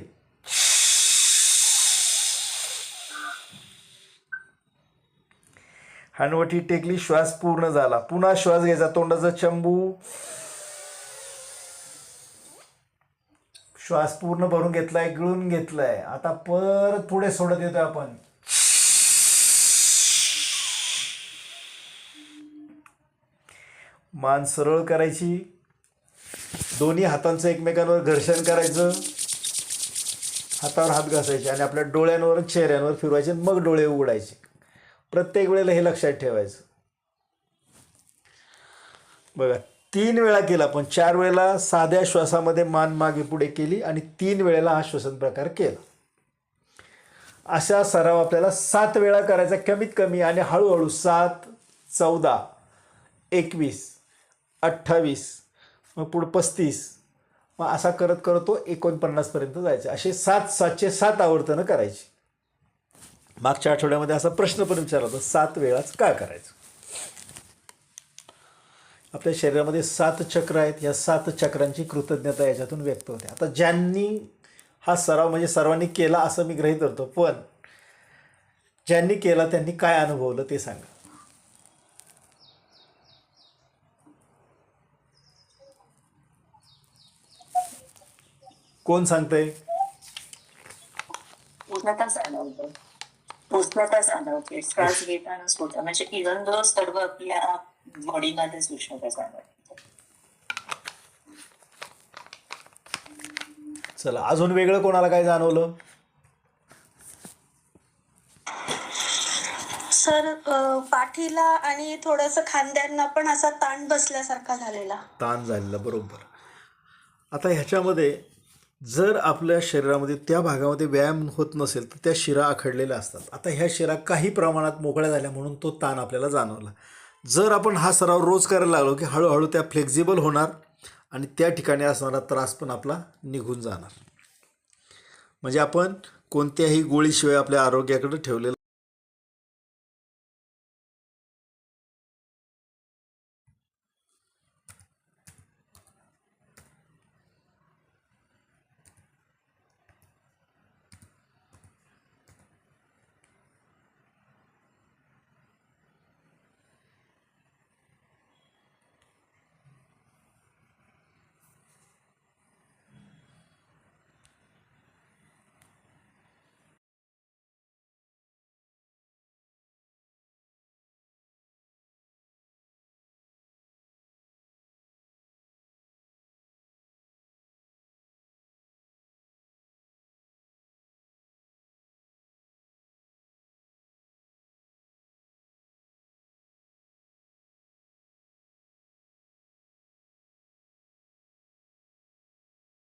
हनुवटी टेकली, श्वास पूर्ण झाला. पुन्हा श्वास घ्यायचा, तोंडाचा चंबू. श्वास पूर्ण भरून घेतलाय, गिळून घेतलाय. आता परत पुढे सोडत येतोय आपण. मान सरळ करायची. दोन्ही हातांचं एकमेकांवर घर्षण करायचं. हातावर हात घासायचे आणि आपल्या डोळ्यांवर चेहऱ्यांवर फिरवायचे, मग डोळे उघडायचे. प्रत्येक वेळेला हे लक्षात ठेवायचं. बघा, 3 वेळा केला, पण 4 वेळेला साध्या श्वासामध्ये मान मागे पुढे केली आणि 3 वेळेला हा श्वसन प्रकार केला. अशा सराव आपल्याला 7 वेळा करायचा कमीत कमी. आणि हळूहळू 7, 14, 21, 28, मग पुढे 35, मग असा करत करत तो 49 पर्यंत जायचा. असे 7 आवर्तनं करायची. मागच्या आठवड्यामध्ये असा प्रश्न पण विचारला होता, 7 वेळाच का करायचं. आपल्या शरीरामध्ये 7 चक्र आहेत. या 7 चक्रांची कृतज्ञता याच्यातून व्यक्त होते. आता ज्यांनी हा सराव म्हणजे सर्वांनी केला असं मी गृहीत धरतो, पण ज्यांनी केला त्यांनी काय अनुभवलं ते सांगा. कोण सांगतंय? उष्णता जाणवते. उष्णता जाणवते. श्वास घेताना सुद्धा म्हणजे इव्हन दो सर्व आपल्या बॉडीमध्येच उष्णता जाणवते. चला, अजून वेगळं कोणाला काय जाणवलं? सर पाठीला आणि थोडंसं खांद्यांना पण असा ताण बसल्यासारखा झालेला. ताण झालेला, बरोबर. आता ह्याच्यामध्ये जर आपल्या शरीरामध्ये त्या भागामध्ये व्यायाम होत नसेल तर त्या शिरा आखडलेल्या असतात. आता ह्या शिरा काही प्रमाणात मोकळ्या झाल्या म्हणून तो ताण आपल्याला जाणवला. जर आपण हा सराव रोज करायला लागलो की हळूहळू त्या फ्लेक्झिबल होणार आणि त्या ठिकाणी असणारा त्रास पण आपला निघून जाणार. म्हणजे आपण कोणत्याही गोळीशिवाय आपल्या आरोग्याकडे ठेवलेलं.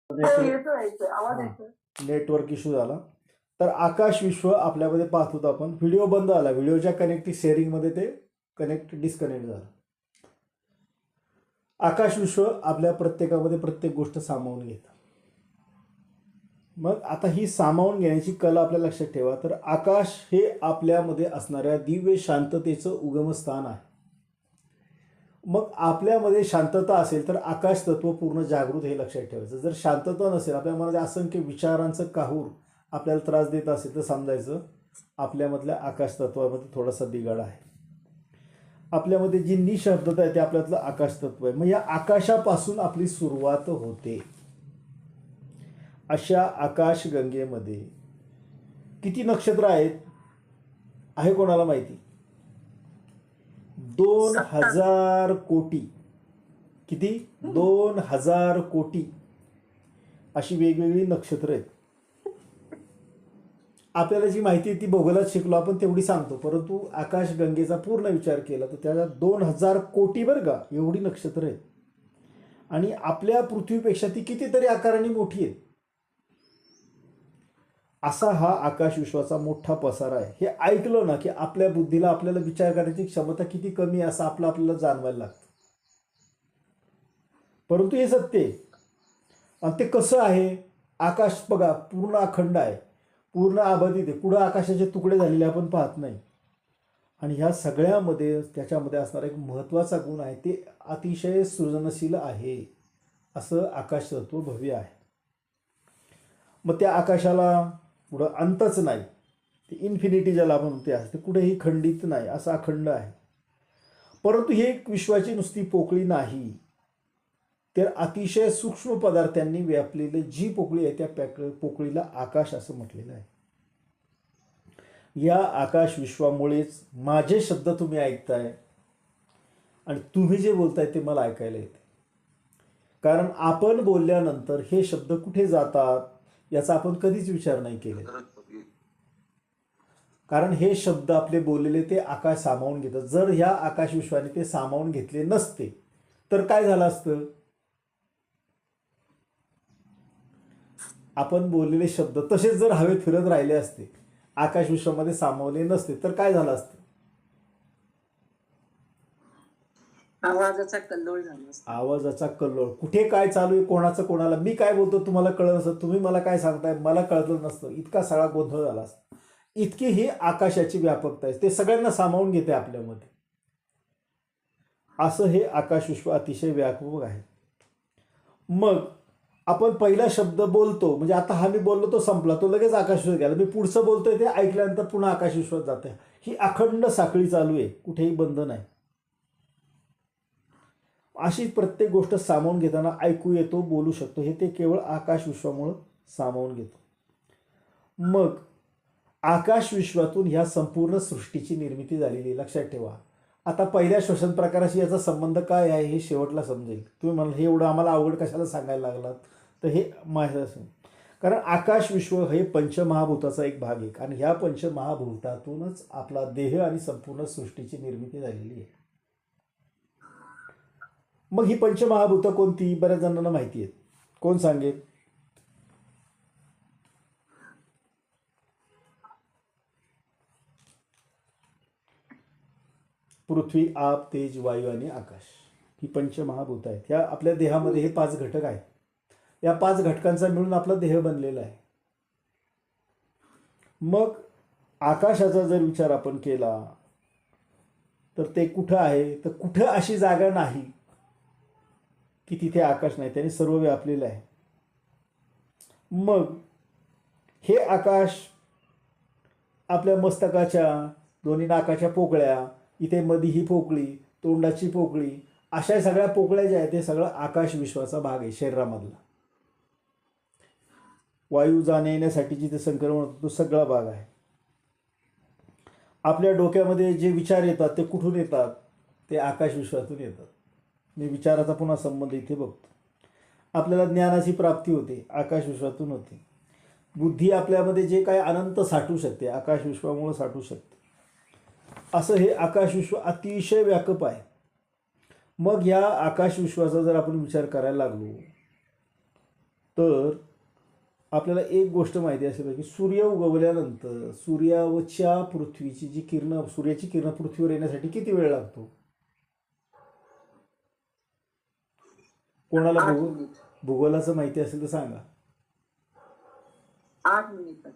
आवाज येतोय. नेटवर्क इश्यू झाला. तर आकाश विश्व आपल्यामध्ये पाहत होतो आपण. व्हिडिओ बंद आला. व्हिडिओच्या कनेक्टिव्ह शेअरिंगमध्ये ते डिस्कनेक्ट झालं. आकाश विश्व आपल्या प्रत्येकामध्ये प्रत्येक गोष्ट सामावून घेतं. मग आता ही सामावून घेण्याची कला आपल्या लक्षात ठेवा. तर आकाश हे आपल्यामध्ये असणाऱ्या दिव्य शांततेचं उगमस्थान आहे. मग आपल्यामध्ये शांतता असेल तर आकाश तत्व पूर्ण जागृत हे लक्षात ठेवायचं. जर शांतता नसेल, आपल्या मनामध्ये असंख्य विचारांचं काहूर आपल्याला त्रास देत असेल तर समजायचं आपल्यामधल्या आकाश तत्वामध्ये थोडासा बिघाड आहे. आपल्यामध्ये जी निशब्दता आहे ते आपल्यातलं आकाश तत्व आहे. मग या आकाशापासून आपली सुरुवात होते. अशा आकाशगंगेमध्ये किती नक्षत्र आहेत आहे कोणाला माहिती? 2000 कोटी. किती? 2000 कोटी अशी वेगवेगळी नक्षत्र आहेत. आपल्याला जी माहिती आहे ती भूगोलात शिकलो आपण तेवढी सांगतो, परंतु आकाशगंगेचा पूर्ण विचार केला तर त्याच्यात 2000 कोटी बरं का एवढी नक्षत्र आहेत. आणि आपल्या पृथ्वीपेक्षा ती कितीतरी आकाराने मोठी आहेत. असा हा आकाश विश्वाचा मोठा पसारा आहे. हे ऐकलं ना की आपल्या बुद्धीला आपल्याला विचार करण्याची क्षमता किती कमी आहे असं आपल्याला जाणवायला लागतं. परंतु हे सत्य आहे. आणि ते कसं आहे? आकाश बघा पूर्ण अखंड आहे, पूर्ण आबाधित आहे. पुढं आकाशाचे तुकडे झालेले आपण पाहत नाही. आणि ह्या सगळ्यामध्ये त्याच्यामध्ये असणारा एक महत्त्वाचा गुण आहे, ते अतिशय सृजनशील आहे. असं आकाश तत्व भव्य आहे. मग त्या आकाशाला पुढं अंतच नाही. ते इन्फिनिटी ज्याला आपण म्हणते असते कुठेही खंडित नाही, असं अखंड आहे. परंतु हे विश्वाची नुसती पोकळी नाही, तर अतिशय सूक्ष्म पदार्थांनी व्यापलेली जी पोकळी आहे त्या पोकळीला आकाश असं म्हटलेलं आहे. या आकाश विश्वामुळेच माझे शब्द तुम्ही ऐकताय आणि तुम्ही जे बोलताय ते मला ऐकायला येते. कारण आपण बोलल्यानंतर हे शब्द कुठे जातात याचा आपण कधीच विचार नाही केला. कारण हे शब्द आपले बोललेले ते आकाश सामावून घेतात. जर ह्या आकाश विश्वाने ते सामावून घेतले नसते तर काय झालं असतं? आपण बोललेले शब्द तसेच जर हवेत फिरत राहिले असते, आकाश विश्वामध्ये सामावले नसते तर काय झालं असतं? आवाजाचा कल्लोळ झाला असता. आवाजाचा कल्लोळ. कुठे काय चालू आहे, कोणाचं कोणाला, मी काय बोलतो तुम्हाला कळलं नसतं, तुम्ही मला काय सांगताय मला कळलं नसतं, इतका सगळा गोंधळ झाला असता. इतकी ही आकाशाची व्यापकता आहे, ते सगळ्यांना सामावून घेते आपल्यामध्ये. असं हे आकाश विश्व अतिशय व्यापक आहे. मग आपण पहिला शब्द बोलतो, म्हणजे आता हा मी बोललो तो संपला, तो लगेच आकाश विश्वात गेला. मी पुढचं बोलतोय ते ऐकल्यानंतर पुन्हा आकाश विश्वात जाते. ही अखंड साखळी चालू आहे, कुठेही बंद नाही. अशी प्रत्येक गोष्ट सामावून घेताना ऐकू येतो, बोलू शकतो, हे ते केवळ आकाश विश्वामुळं सामावून घेतो. मग आकाश विश्वातून ह्या संपूर्ण सृष्टीची निर्मिती झालेली आहे, लक्षात ठेवा. आता पहिल्या श्वसन प्रकाराशी याचा संबंध काय आहे हे शेवटला समजेल. तुम्ही म्हणाल हे एवढं आम्हाला अवघड कशाला सांगायला लागलात, तर हे माहिती असेल. कारण आकाश विश्व हे पंचमहाभूताचा एक भाग आहे आणि ह्या पंचमहाभूतातूनच आपला देह आणि संपूर्ण सृष्टीची निर्मिती झालेली आहे. मग ही पंचमहाभूतं कोणती, बऱ्याच जणांना माहिती आहेत. कोण सांगेल? पृथ्वी, आप, तेज, वायू आणि आकाश ही पंचमहाभूत आहेत. ह्या आपल्या देहामध्ये हे 5 घटक आहेत. या 5 घटकांचा मिळून आपला देह बनलेला आहे. मग आकाशाचा जर विचार आपण केला तर ते कुठं आहे, तर कुठं अशी जागा नाही की तिथे आकाश नाही, त्याने सर्व व्यापलेलं आहे. मग हे आकाश आपल्या मस्तकाच्या दोन्ही नाकाच्या पोकळ्या, इथे मधी ही पोकळी, तोंडाची पोकळी, अशा सगळ्या पोकळ्या ज्या आहेत ते सगळं आकाश विश्वाचा भाग आहे शरीरामधला. वायू जाण्या येण्यासाठी जिथे संक्रमण होतं तो सगळा भाग आहे. आपल्या डोक्यामध्ये जे विचार येतात ते कुठून येतात, ते आकाश विश्वातून येतात. मी विचाराचा पुन्हा संबंध इथे बघतो. आपल्याला ज्ञानाची प्राप्ती होते, आकाश विश्वातून होते. बुद्धी आपल्यामध्ये जे काही अनंत साठू शकते, आकाश विश्वामुळे साठू शकते. असं हे आकाश विश्व अतिशय व्यापक आहे. मग या आकाश विश्वाचा जर आपण विचार करायला लागलो तर आपल्याला एक गोष्ट माहिती असेल की सूर्य उगवल्यानंतर सूर्यावरच्या पृथ्वीची जी किरणं, सूर्याची किरणं पृथ्वीवर येण्यासाठी किती वेळ लागतो? कोणाला 8 मिनिट. भूगोलाचं माहिती असेल तर सांगा. 8 मिनिट.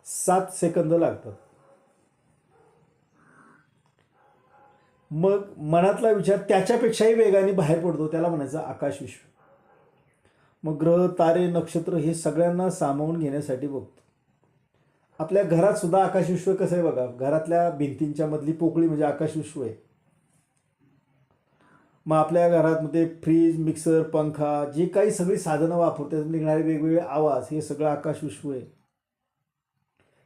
7 सेकंद लागतात. मग मनातला विचार त्याच्यापेक्षाही वेगाने बाहेर पडतो, त्याला म्हणायचं आकाश विश्व. मग ग्रह, तारे, नक्षत्र हे सगळ्यांना सामावून घेण्यासाठी बघतो. आपल्या घरात सुद्धा आकाश विश्व कसं आहे बघा. घरातल्या भिंतींच्या मधली पोकळी म्हणजे आकाश विश्व आहे. मग आपल्या घरामध्ये फ्रीज, मिक्सर, पंखा, जे काही सगळी साधनं वापरतो त्यात निघणारे वेगवेगळे आवाज, हे सगळं आकाश विश्व आहे.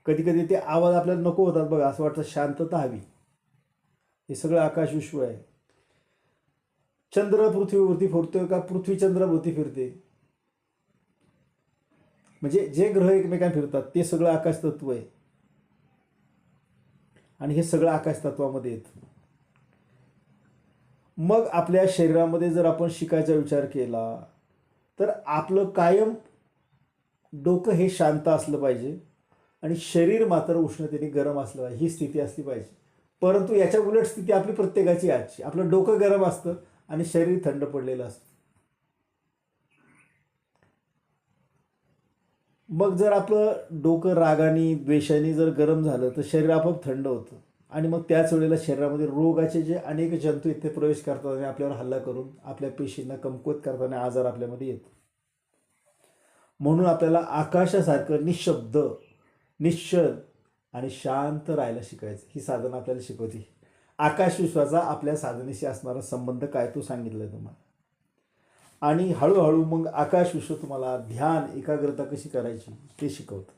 कधी कधी ते आवाज आपल्याला नको होतात बघा, असं वाटतं शांतता हवी. हे सगळं आकाश विश्व आहे. चंद्र पृथ्वीवरती फिरतोय का पृथ्वी चंद्राभोवती फिरते, म्हणजे जे ग्रह एकमेकांना फिरतात ते सगळं आकाश तत्व आहे. आणि हे सगळं आकाश तत्वामध्ये येतं. मग आपल्या शरीरामध्ये जर आपण शिकायचा विचार केला तर आपलं कायम डोकं हे शांत असलं पाहिजे आणि शरीर मात्र उष्णतेने गरम असलं पाहिजे, ही स्थिती असली पाहिजे. परंतु याच्या उलट स्थिती आपली प्रत्येकाची आजची. आपलं डोकं गरम असतं आणि शरीर थंड पडलेलं असतं. मग जर आपलं डोकं रागाने, द्वेषाने जर गरम झालं तर शरीर आपोआप थंड होतं आणि मग त्याच वेळेला शरीरामध्ये रोगाचे जे अनेक जंतू इथे प्रवेश करतात आणि आपल्यावर हल्ला करून आपल्या पेशींना कमकुवत करताना आजार आपल्यामध्ये येतो. म्हणून आपल्याला आकाशासारखं निशब्द, निश्चल आणि शांत राहायला शिकायचं. ही साधना आपल्याला शिकवते. आकाश विश्वाचा आपल्या साधनेशी असणारा संबंध काय तो सांगितलं तुम्हाला. आणि हळूहळू मग आकाश विश्व तुम्हाला ध्यान, एकाग्रता कशी करायची ते शिकवतं.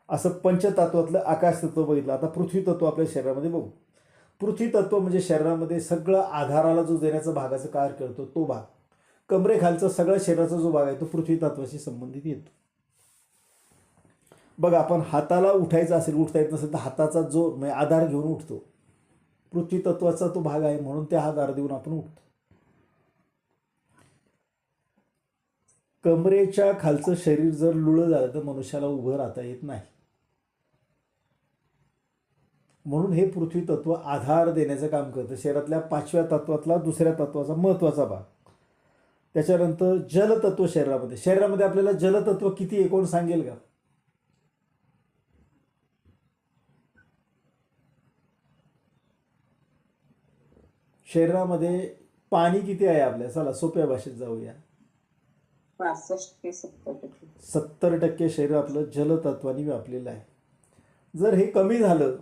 असं पंचतत्वातलं आकाश तत्व बघितलं. आता पृथ्वी तत्व आपल्या शरीरामध्ये बघू. पृथ्वी तत्व म्हणजे शरीरामध्ये सगळं आधाराला जो देण्याचा भागाचं कार्य करतो तो भाग. कमरेखालचा सगळ्या शरीराचा जो भाग आहे तो पृथ्वी तत्वाशी संबंधित येतो. बघा, आपण हाताला उठायचं असेल, उठता येत नसेल तर हाताचा जो म्हणजे आधार घेऊन उठतो, पृथ्वी तत्वाचा तो भाग आहे म्हणून त्या आधार देऊन आपण उठतो. कमरेच्या खालचं शरीर जर लुळं झालं तर मनुष्याला उभं राहता येत नाही. म्हणून हे पृथ्वी तत्व आधार देण्याचं काम करतं. शरीरातल्या 5व्या तत्वातला दुसऱ्या तत्वाचा महत्त्वाचा भाग. त्याच्यानंतर जलतत्व शरीरामध्ये आपल्याला जलतत्व किती आहे कोण सांगेल का? शरीरामध्ये पाणी किती आहे आपल्या? चला सोप्या भाषेत जाऊया. 70% शरीर आपलं जलतत्वाने व्यापलेलं आहे. जर हे कमी झालं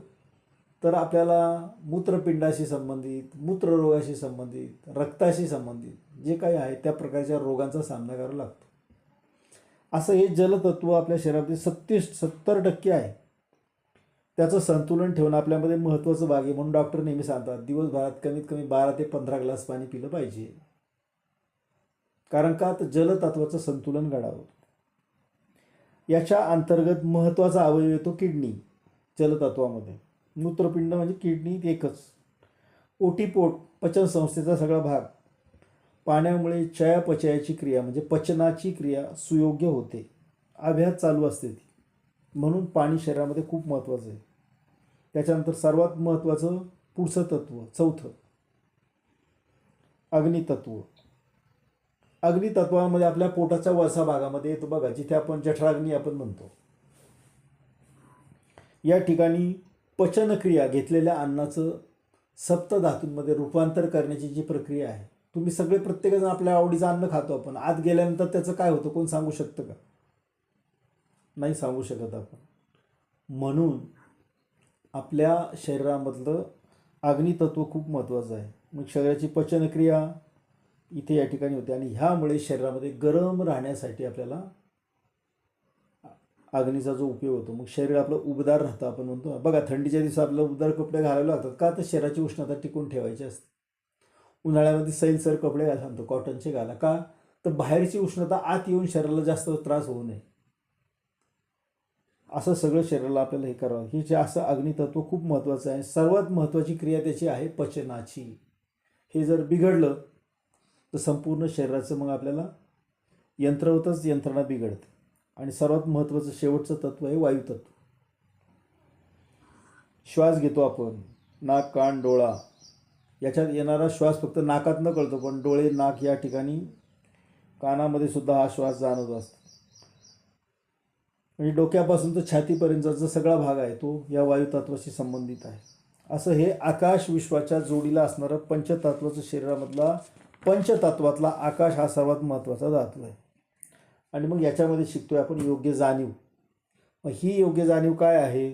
तर आपल्याला मूत्रपिंडाशी संबंधित, मूत्ररोगाशी संबंधित, रक्ताशी संबंधित जे काही आहे त्या प्रकारच्या रोगांचा सामना करावा लागतो. असं हे जलतत्व आपल्या शरीरामध्ये 70% आहे. त्याचं संतुलन ठेवणं आपल्यामध्ये महत्त्वाचं भाग आहे. म्हणून डॉक्टर नेहमी सांगतात दिवसभरात कमीत कमी 12 ते 15 ग्लास पाणी पिलं पाहिजे. कारण का तर जलतत्वाचं संतुलन घडावं. याच्या अंतर्गत महत्त्वाचा अवयव येतो किडनी. जलतत्वामध्ये मूत्रपिंड म्हणजे किडनी एकच. ओटीपोट पचनसंस्थेचा सगळा भाग. पाण्यामुळे चयापचयाची क्रिया म्हणजे पचनाची क्रिया सुयोग्य होते. अभ्यास चालू असते ती. म्हणून पाणी शरीरामध्ये खूप महत्त्वाचं आहे. त्याच्यानंतर सर्वात महत्त्वाचं पुढचं तत्व चौथं अग्नितत्व. अग्नितत्वामध्ये आपल्या पोटाच्या वरच्या भागामध्ये येतो बघा, जिथे आपण जठराग्नी आपण म्हणतो. या ठिकाणी पचनक्रिया घेतलेल्या अन्नाचं सप्तधातूंमध्ये रूपांतर करण्याची जी प्रक्रिया आहे. तुम्ही सगळे प्रत्येकजण आपल्या आवडीचं अन्न खातो आपण. आत गेल्यानंतर त्याचं काय होतं कोण सांगू शकतं का? नाही सांगू शकत आपण. म्हणून आपल्या शरीरामधलं अग्नितत्व खूप महत्त्वाचं आहे. मग शरीराची पचनक्रिया इथे या ठिकाणी होते आणि ह्यामुळे शरीरामध्ये गरम राहण्यासाठी आपल्याला अग्नीचा जो उपयोग होतो. मग शरीर आपलं उबदार राहतं. आपण म्हणतो ना बघा, थंडीच्या दिवसात आपल्याला उबदार कपडे घालावे लागतात का? तर शरीराची उष्णता टिकून ठेवायची असते. उन्हाळ्यामध्ये सैलसर कपडे घाला सांगतो, कॉटनचे घाला का? तर बाहेरची उष्णता आत येऊन शरीराला जास्त त्रास होऊ नये. असं सगळं शरीराला आपल्याला हे करावं. हे जे असं अग्नितत्व खूप महत्त्वाचं आहे. सर्वात महत्त्वाची क्रिया त्याची आहे पचनाची. हे जर बिघडलं तर संपूर्ण शरीराचं मग आपल्याला यंत्रवतच यंत्रणा बिघडते. आणि सर्वात महत्त्वाचं शेवटचं तत्व आहे वायुतत्व. श्वास घेतो आपण, नाक कान डोळा याच्यात येणारा श्वास फक्त नाकातनं कळतो, पण डोळे नाक या ठिकाणी कानामध्ये सुद्धा हा श्वास जाणवत असतो. म्हणजे डोक्यापासून तर छातीपर्यंतचा जो सगळा भाग आहे तो या वायुतत्वाशी संबंधित आहे. असं हे आकाश विश्वाच्या जोडीला असणारं पंचतत्वाचं शरीरामधला पंचतत्वातला आकाश हा सर्वात महत्त्वाचा धातू आहे. आणि मग याच्यामध्ये शिकतोय आपण योग्य जाणीव. मग ही योग्य जाणीव काय आहे?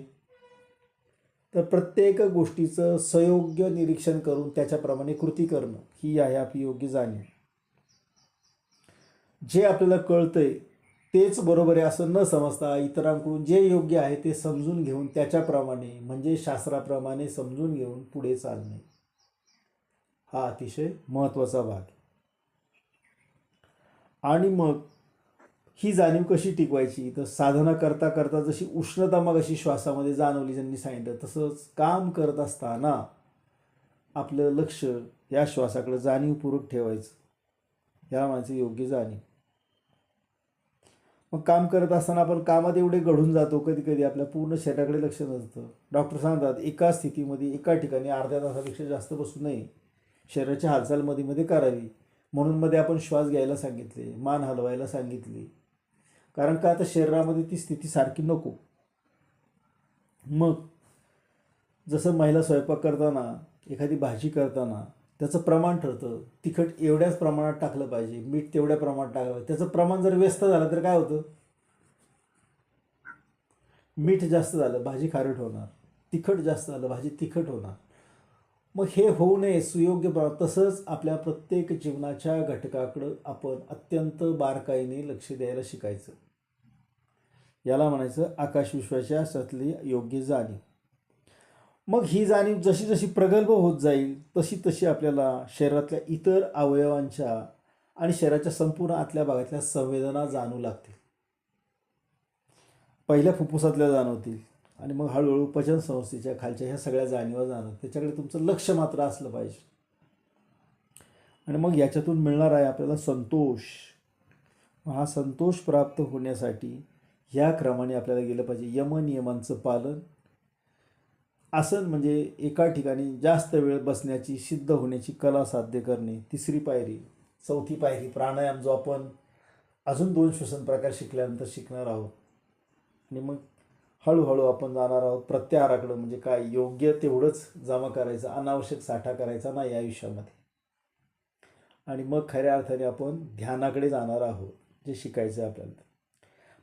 तर प्रत्येक गोष्टीचं सयोग्य निरीक्षण करून त्याच्याप्रमाणे कृती करणं ही आहे आपली योग्य जाणीव. जे आपल्याला कळतंय तेच बरोबर आहे असं न समजता इतरांकडून जे योग्य आहे ते समजून घेऊन त्याच्याप्रमाणे म्हणजे शास्त्राप्रमाणे समजून घेऊन पुढे चालणे हा अतिशय महत्त्वाचा भाग. आणि मग ही जाणीव कशी टिकवायची? तर साधना करता करता जशी उष्णता मग अशी श्वासामध्ये जाणवली ज्यांनी सांगितलं, तसंच काम करत असताना आपलं लक्ष या श्वासाकडे जाणीवपूर्वक ठेवायचं. या म्हणायचं योग्य जाणीव. मग काम करत असताना आपण कामात एवढे गढून जातो कधी कधी आपल्या पूर्ण शरीराकडे लक्ष नसतं. डॉक्टर सांगतात एका स्थितीमध्ये एका ठिकाणी अर्ध्या तासापेक्षा जास्त बसू नये, शरीराची हालचाल मध्ये मध्ये करावी. म्हणून मध्ये आपण श्वास घ्यायला सांगितले, मान हलवायला सांगितली. कारण का? आता शरीरामध्ये ती स्थिती सारखी नको. मग जसं महिला स्वयंपाक करताना एखादी भाजी करताना त्याचं प्रमाण ठरतं. तिखट एवढ्याच प्रमाणात टाकलं पाहिजे, मीठ तेवढ्या प्रमाणात टाकलं पाहिजे. त्याचं प्रमाण जर व्यस्त झालं तर काय होतं? मीठ जास्त झालं भाजी खारट होणार, तिखट जास्त झालं भाजी तिखट होणार. मग हे होऊ नये सुयोग्य प्रमाण. तसंच आपल्या प्रत्येक जीवनाच्या घटकाकडं आपण अत्यंत बारकाईने लक्ष द्यायला शिकायचं. याला म्हणायचं आकाशविश्वाच्या शास्त्रातली योग्य जाणीव. मग ही जाणीव जशी जशी प्रगल्भ होत जाईल तशी तशी आपल्याला शरीरातल्या इतर अवयवांच्या आणि शरीराच्या संपूर्ण आतल्या भागातल्या संवेदना जाणू लागतील. पहिल्या फुफ्फुसातल्या जाणवतील आणि मग हळूहळू पचनसंस्थेच्या खालच्या ह्या सगळ्या जाणीवा जाणवतील. त्याच्याकडे तुमचं लक्ष मात्र असलं पाहिजे. आणि मग याच्यातून मिळणार आहे आपल्याला संतोष. हा संतोष प्राप्त होण्यासाठी ह्या क्रमाने आपल्याला गेलं पाहिजे. यमनियमांचं पालन, आसन म्हणजे एका ठिकाणी जास्त वेळ बसण्याची सिद्ध होण्याची कला साध्य करणे, तिसरी पायरी. चौथी पायरी प्राणायाम, जो आपण अजून 2 श्वसन प्रकार शिकल्यानंतर शिकणार आहोत. आणि मग हळूहळू आपण जाणार आहोत प्रत्याहाराकडं. म्हणजे काय? योग्य तेवढंच जमा करायचं, अनावश्यक साठा करायचा नाही आयुष्यामध्ये. आणि मग खऱ्या अर्थाने आपण ध्यानाकडे जाणार आहोत, जे शिकायचं आहे आपल्याला.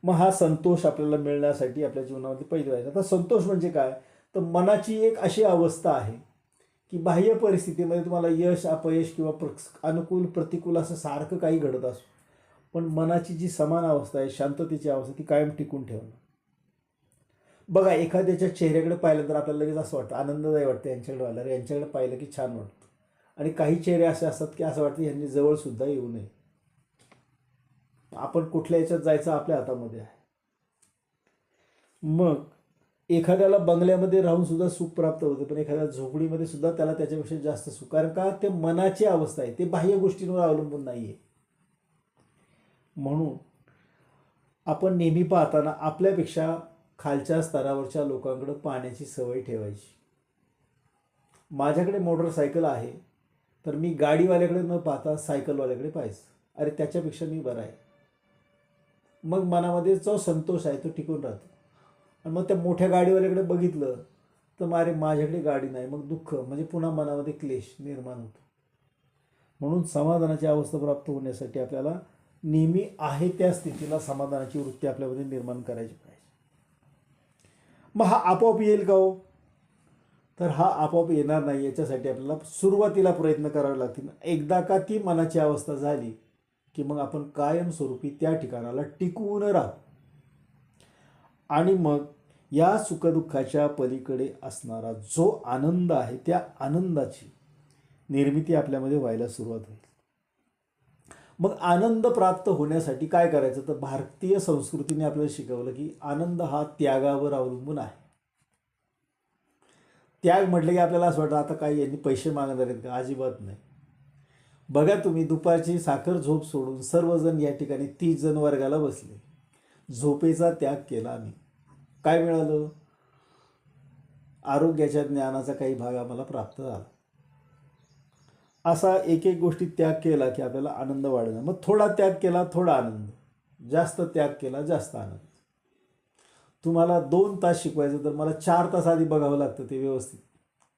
मग हा संतोष आपल्याला मिळण्यासाठी आपल्या जीवनामध्ये पहिली व्हायचं. आता संतोष म्हणजे काय? तर मनाची एक अशी अवस्था आहे की बाह्य परिस्थितीमध्ये तुम्हाला यश अपयश किंवा अनुकूल प्रतिकूल असं सारखं काही घडत असो, पण मनाची जी समान अवस्था आहे, शांततेची अवस्था, ती कायम टिकून ठेवणं. बघा, एखाद्याच्या चेहऱ्याकडे पाहिलं तर आपल्याला लगेच असं वाटतं, आनंददायी वाटतं यांच्याकडे पाहिलं, यांच्याकडे पाहिलं की छान वाटतं. आणि काही चेहरे असे असतात की असं वाटतं यांनी जवळसुद्धा येऊ नये. आपण कुठल्या याच्यात जायचं आपल्या हातामध्ये आहे. मग एखाद्याला बंगल्यामध्ये राहून सुद्धा सुख प्राप्त होते, पण एखाद्या झोपडीमध्ये सुद्धा त्याला त्याच्यापेक्षा जास्त सुख. कारण का, ते मनाची अवस्था आहे, ते बाह्य गोष्टींवर अवलंबून नाही आहे. म्हणून आपण नेहमी पाहताना आपल्यापेक्षा खालच्या स्तरावरच्या लोकांकडे पाहण्याची सवय ठेवायची. माझ्याकडे मोटरसायकल आहे तर मी गाडीवाल्याकडे न पाहता सायकलवाल्याकडे पाहायचं, अरे त्याच्यापेक्षा मी बरा आहे. मग मनामध्ये जो संतोष आहे तो टिकून राहतो. आणि मग त्या मोठ्या गाडीवाल्याकडे बघितलं तर अरे माझ्याकडे गाडी नाही, मग दुःख, म्हणजे पुन्हा मनामध्ये क्लेश निर्माण होतो. म्हणून समाधानाची अवस्था प्राप्त होण्यासाठी आपल्याला नेहमी आहे त्या स्थितीला समाधानाची वृत्ती आपल्यामध्ये निर्माण करायची पाहिजे. मग हा आपोआप येईल का हो? तर हा आपोआप येणार नाही. याच्यासाठी आपल्याला सुरुवातीला प्रयत्न करावे लागतील. एकदा का ती मनाची अवस्था झाली की मग आपण कायमस्वरूपी त्या ठिकाणाला टिकून राहू. आणि मग या सुखदुःखाच्या पलीकडे असणारा जो आनंद आहे, त्या आनंदाची निर्मिती आपल्यामध्ये व्हायला सुरुवात होईल. मग आनंद प्राप्त होण्यासाठी काय करायचं, तर भारतीय संस्कृतीने आपल्याला शिकवलं की आनंद हा त्यागावर अवलंबून आहे. त्याग म्हटलं की आपल्याला असं वाटतं आता काही यांनी पैसे मागणार आहेत का? अजिबात नाही. बघा तुम्ही, दुपारची साखर झोप सोडून सर्वजण या ठिकाणी 30 जण वर्गाला बसले. झोपेचा त्याग केला आम्ही. काय मिळालं? आरोग्याच्या ज्ञानाचा काही भाग आम्हाला प्राप्त झाला. असा एक एक गोष्टी त्याग केला की आपल्याला आनंद वाढला. मग थोडा त्याग केला, थोडा आनंद. जास्त त्याग केला, जास्त आनंद. तुम्हाला 2 तास शिकवायचं तर मला 4 तास आधी बघावं लागतं ते व्यवस्थित.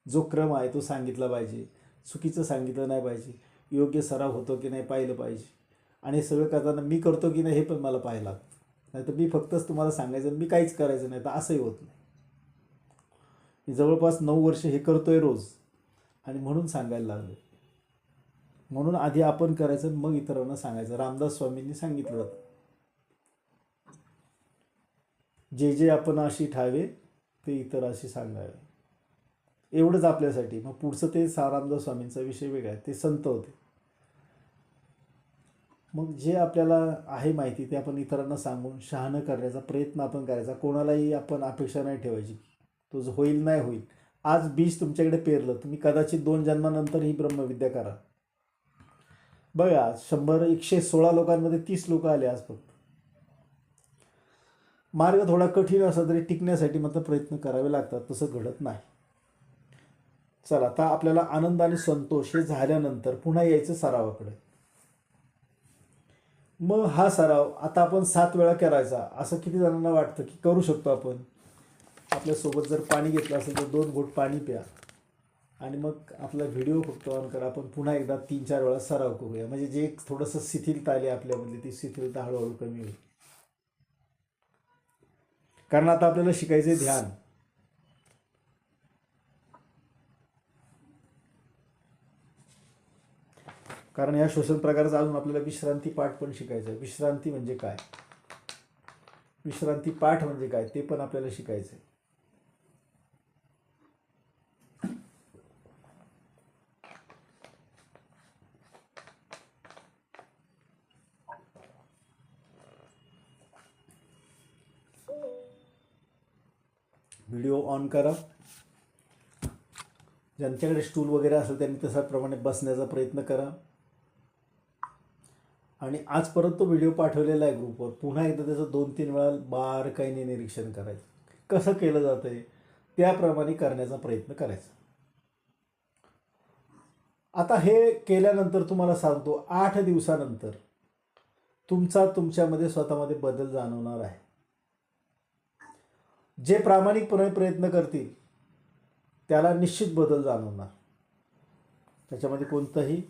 जो क्रम आहे तो सांगितला पाहिजे, चुकीचं सांगितलं नाही पाहिजे, योग्य सराव होतो की नाही पाहिलं पाहिजे. आणि हे सगळं करताना मी करतो की नाही हे पण मला पाहायला लागतं. नाही तर मी फक्तच तुम्हाला सांगायचं, मी काहीच करायचं नाही, तर असंही होत नाही. मी जवळपास 9 वर्ष हे करतोय रोज, आणि म्हणून सांगायला लागलो. म्हणून आधी आपण करायचं, मग इतरांना सांगायचं. रामदास स्वामींनी सांगितलं होतं, जे जे आपण अशी ठावे ते इतराशी सांगावे. एवढंच आपल्यासाठी. मग पुढचं ते रामदास स्वामींचा विषय वेगळा आहे, ते संत होते. मग जे आपल्याला आहे माहिती ते आपण इतरांना सांगून शहाणं करण्याचा प्रयत्न आपण करायचा. कोणालाही आपण अपेक्षा नाही ठेवायची, तो जो होईल नाही होईल. आज बीज तुमच्याकडे पेरलं, तुम्ही कदाचित 2 जन्मानंतर ही ब्रह्मविद्या करा. बघा, 116 लोकांमध्ये 30 लोक आले आज फक्त. मार्ग थोडा कठीण असला तरी टिकण्यासाठी मात्र प्रयत्न करावे लागतात. तसं घडत नाही. चला, आता आपल्याला आनंद आणि संतोष हे झाल्यानंतर पुन्हा यायचं सरावाकडे. मग हा सराव आता आपण 7 वेळा करायचा. असं किती जणांना वाटतं की करू शकतो आपण? आपल्यासोबत जर पाणी घेतलं असेल तर 2 घोट पाणी प्या आणि मग आपला व्हिडिओ फक्त ऑन करा. आपण पुन्हा एकदा 3-4 वेळा सराव करूया. म्हणजे जे थोडंसं शिथिलता आली आपल्यामध्ये, ती शिथिलता हळूहळू कमी होईल. कारण आता आपल्याला शिकायचे ध्यान. कारण या श्वसन प्रकाराचा अजून आपल्याला विश्रांती पाठ पण शिकायचं आहे. विश्रांती म्हणजे काय, विश्रांती पाठ म्हणजे काय, ते पण आपल्याला शिकायचं आहे. व्हिडिओ ऑन करा. ज्यांच्याकडे स्टूल वगैरे असेल त्यांनी तशाप्रमाणे बसण्याचा प्रयत्न करा. आणि आज परत तो व्हिडिओ पाठवलेला आहे ग्रुपवर. पुन्हा एकदा त्याचं 2-3 वेळा बारकाईने निरीक्षण करायचं. कसं केलं जातं आहे त्याप्रमाणे करण्याचा प्रयत्न करायचा. आता हे केल्यानंतर तुम्हाला सांगतो, 8 दिवसानंतर तुमच्यामध्ये स्वतःमध्ये बदल जाणवणार आहे. जे प्रामाणिकपणे प्रयत्न करतील त्याला निश्चित बदल जाणवणार. त्याच्यामध्ये कोणतंही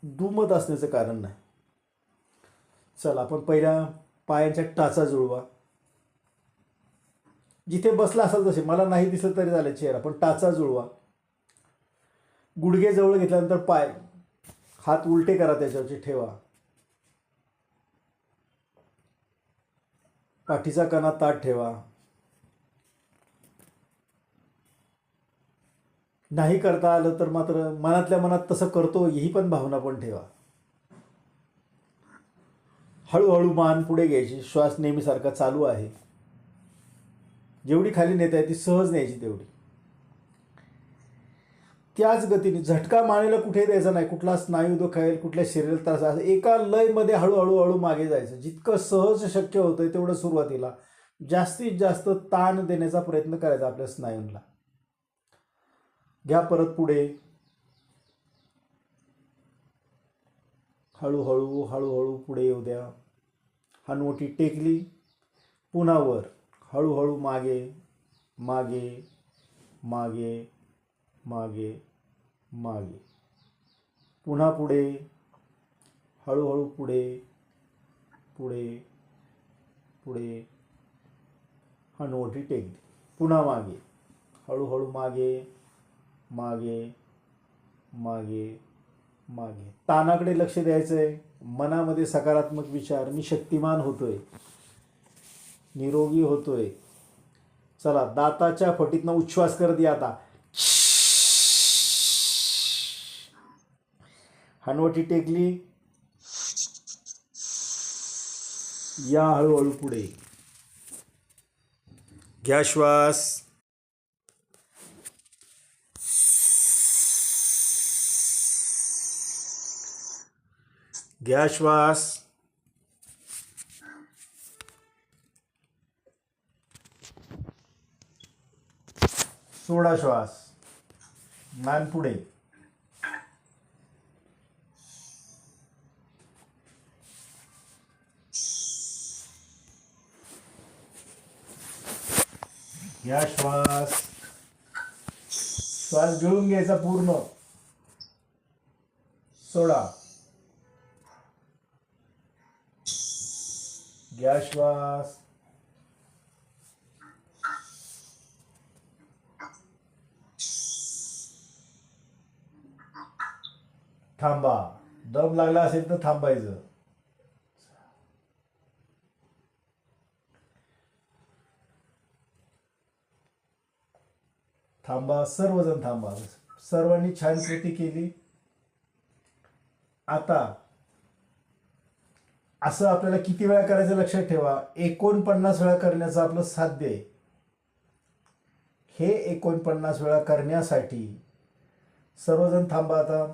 दुमत असण्याचं कारण नाही. चला, आपण पहिल्या पायांच्या टाचा जुळवा. जिथे बसला असाल तसे, मला नाही दिसलं तरी झालं चेहरा, पण टाचा जुळवा. गुडघे जवळ घेतल्यानंतर पाय, हात उलटे करा, त्याच्यावरचे ठेवा. पाठीचा कणा ताठ ठेवा. नाही करता आलं तर मात्र मनातल्या मनात तसं करतो ही पण भावना पण ठेवा. हळूहळू मान पुढे घ्यायची. श्वास नेहमीसारखा चालू आहे. जेवढी खाली नेता येते सहज न्यायची तेवढी. त्याच गतीने झटका मानेला कुठे द्यायचा नाही. कुठला स्नायू दुखायला, कुठल्या शरीराला त्रास, असं एका लयमध्ये हळूहळू हळू मागे जायचं. जितकं सहज शक्य होतं तेवढं सुरुवातीला जास्तीत जास्त ताण देण्याचा प्रयत्न करायचा आपल्या स्नायूंना. घ्या परत पुढे. हळूहळू हळूहळू पुढे येऊ द्या. हनुवटी टेकली. पुन्हा वर. हळूहळू मागे मागे मागे मागे मागे. पुन्हा पुढे. हळूहळू पुढे पुढे पुढे. हनुवटी टेकली. पुन्हा मागे. हळूहळू मागे मागे मागे मागे. तानाकडे लक्ष द्यायचं आहे. मनामध्ये सकारात्मक विचार, मी शक्तिमान होतोय, निरोगी होतोय. चला, दाताच्या फटीतनं उच्छ्वास करत या आता. हनुवटी टेकली. या हळूहळू पुढे. घ्या श्वास. घ्या श्वास. सोडा श्वास. मान पुढे. घ्या श्वास. श्वास गिळून घ्यायचा पूर्ण. सोडा. घ्या श्वास. थांबा. दम लागला असेल तर थांबायचं. थांबा. सर्वजण थांबा. सर्वांनी छान कृती केली. आता असं आपल्याला किती वेळा करायचं लक्षात ठेवा. 49 वेळा करण्याचं आपलं साध्य आहे. हे 49 वेळा करण्यासाठी सर्वजण थांबा. आता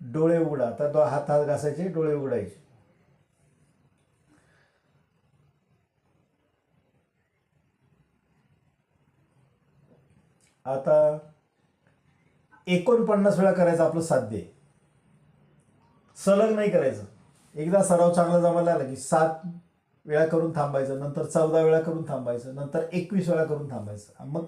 डोळे उघडा. आता हात घासायचे, डोळे उघडायचे. आता 49 वेळा करायचं आपलं साध्य आहे. सलग नाही करायचं. एकदा सराव चांगला जमायला लागला की 7 वेळा करून थांबायचं, नंतर 14 वेळा करून थांबायचं, नंतर 21 वेळा करून थांबायचं. मग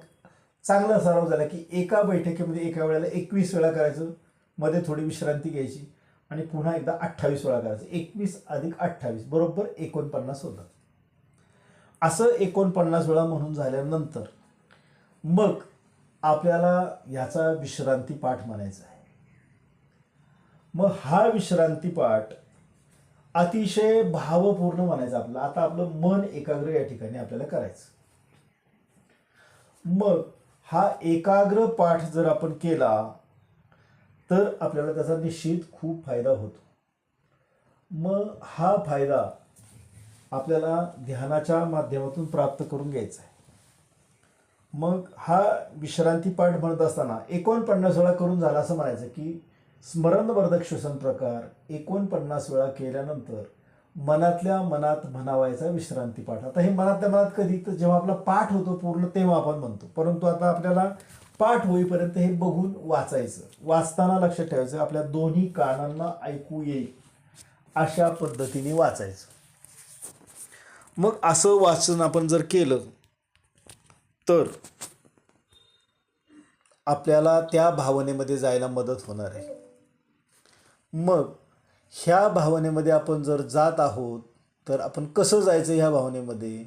चांगला सराव झाला की एका बैठकीमध्ये एका वेळेला 21 वेळा करायचं, मध्ये थोडी विश्रांती घ्यायची आणि पुन्हा एकदा 28 वेळा करायचं. 21 अधिक 28 बरोबर 49 होतात. असं 49 वेळा म्हणून झाल्यानंतर मग आपल्याला ह्याचा विश्रांती पाठ म्हणायचा आहे. मग हा विश्रांती पाठ अतिशय भावपूर्ण म्हणायचा आपला. आता आपलं मन एकाग्र या ठिकाणी आपल्याला करायचं. मग हा एकाग्र पाठ जर आपण केला तर आपल्याला त्याचा निश्चित खूप फायदा होतो. मग हा फायदा आपल्याला ध्यानाच्या माध्यमातून प्राप्त करून घ्यायचा आहे. मग हा विश्रांती पाठ म्हणत असताना 49 वेळा करून झाला असं म्हणायचं की स्मरणवर्धक श्वसन प्रकार 49 वेळा केल्यानंतर मनातल्या मनात म्हणावायचा विश्रांती पाठ. आता हे मनातल्या मनात कधी, तर जेव्हा आपला पाठ होतो पूर्ण तेव्हा आपण म्हणतो. परंतु आता आपल्याला पाठ होईपर्यंत हे बघून वाचायचं. वाचताना लक्षात ठेवायचं आपल्या दोन्ही कानांना ऐकू येईल अशा पद्धतीने वाचायचं. मग असं वाचन आपण जर केलं तर आपल्याला त्या भावनेमध्ये जायला मदत होणार आहे. मग ह्या भावनेमध्ये आपण जर जात आहोत तर आपण कसं जायचं ह्या भावनेमध्ये,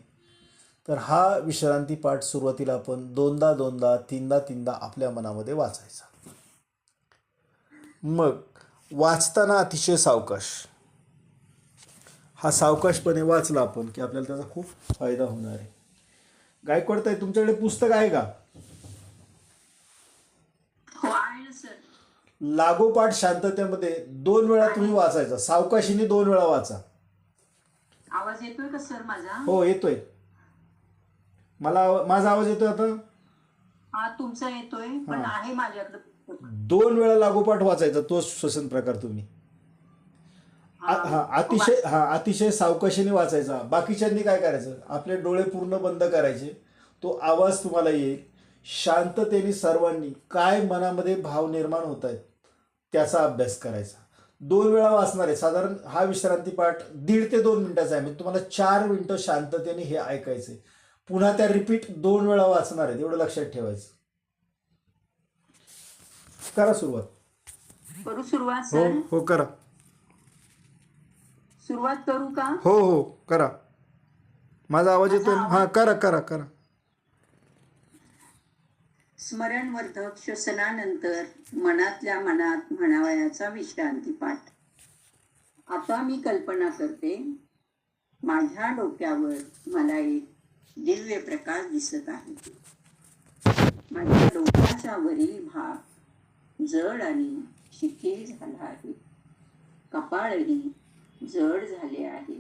तर हा विश्रांती पाठ सुरुवातीला आपण 2दा 3दा आपल्या मनामध्ये वाचायचा. मग वाचताना अतिशय सावकाश. हा सावकाशपणे वाचला आपण की आपल्याला त्याचा खूप फायदा होणार आहे. गायकवाड ताई, तुमच्याकडे पुस्तक आहे का? हो आहे ना सर. लागोपाठ शांततेमध्ये 2 वेळा तुम्ही वाचायचा. सावकाशीने 2 वेळा वाचा. आवाज येतोय का सर माझा? हो येतोय. माझा आवाज येतोय आता? हा तुमचा येतोय, पण आहे माझ्याकडे पुस्तक. 2 वेळा लागोपाठ वाचायचा तो श्वसन प्रकार तुम्ही. अतिशय सावकाशीने वाचायचा. बाकीच्यांनी काय करायचं, आपले डोळे पूर्ण बंद करायचे. तो आवाज तुम्हाला येईल. शांततेने सर्वांनी काय मनामध्ये भाव निर्माण होत आहेत त्याचा अभ्यास करायचा. 2 वेळा वाचणार आहे. साधारण हा विश्रांती पाठ 1.5 ते 2 मिनिटाचा आहे. म्हणजे तुम्हाला 4 मिनिटं शांततेने हे ऐकायचंय. पुन्हा त्या रिपीट 2 वेळा वाचणार आहेत, एवढं लक्षात ठेवायचं. करा सुरुवात. करू सुरुवात हो सर? हो करा. सुरुवात करू का? हो हो करा. माझा आवाज येतोय? हा करा करा करा. स्मरणवर्धक श्वसनानंतर मनातल्या मनात म्हणावयाचा विश्रांती पाठ. आता मी कल्पना करते, माझ्या डोक्यावर मला एक दिव्य प्रकाश दिसत आहे. माझ्या डोक्याचा वरील भाग जड आणि शिथिल झाला आहे. कपाळही जड झाले आहे.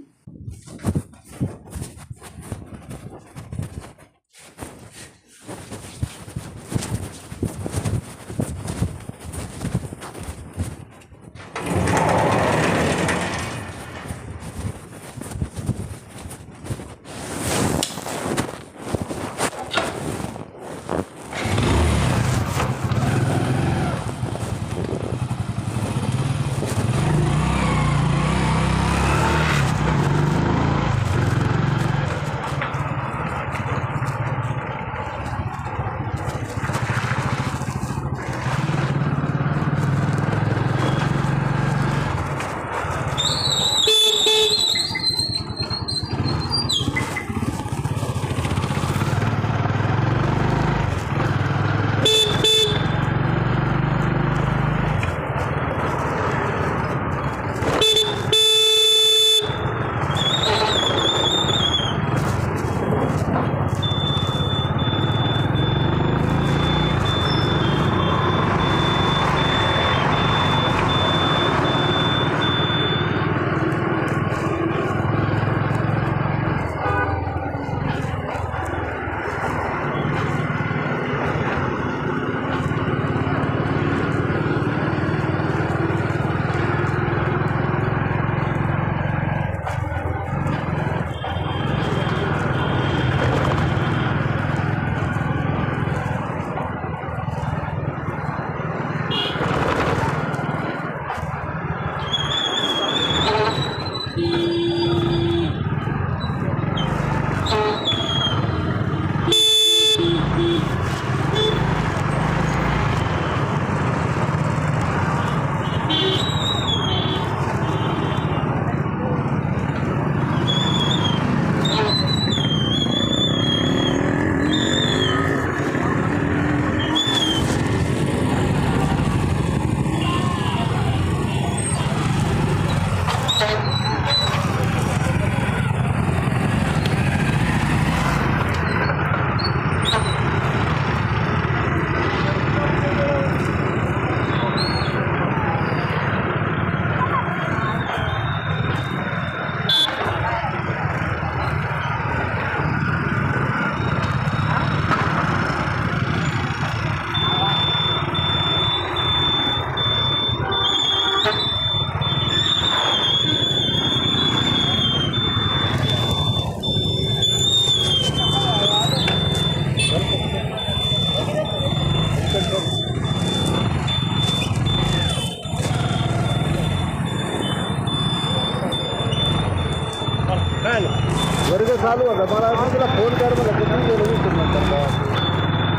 वर्ग चालू होता. मला वाटलं तुला फोन कर म्हणलं, तू गेलो विसरून नंतर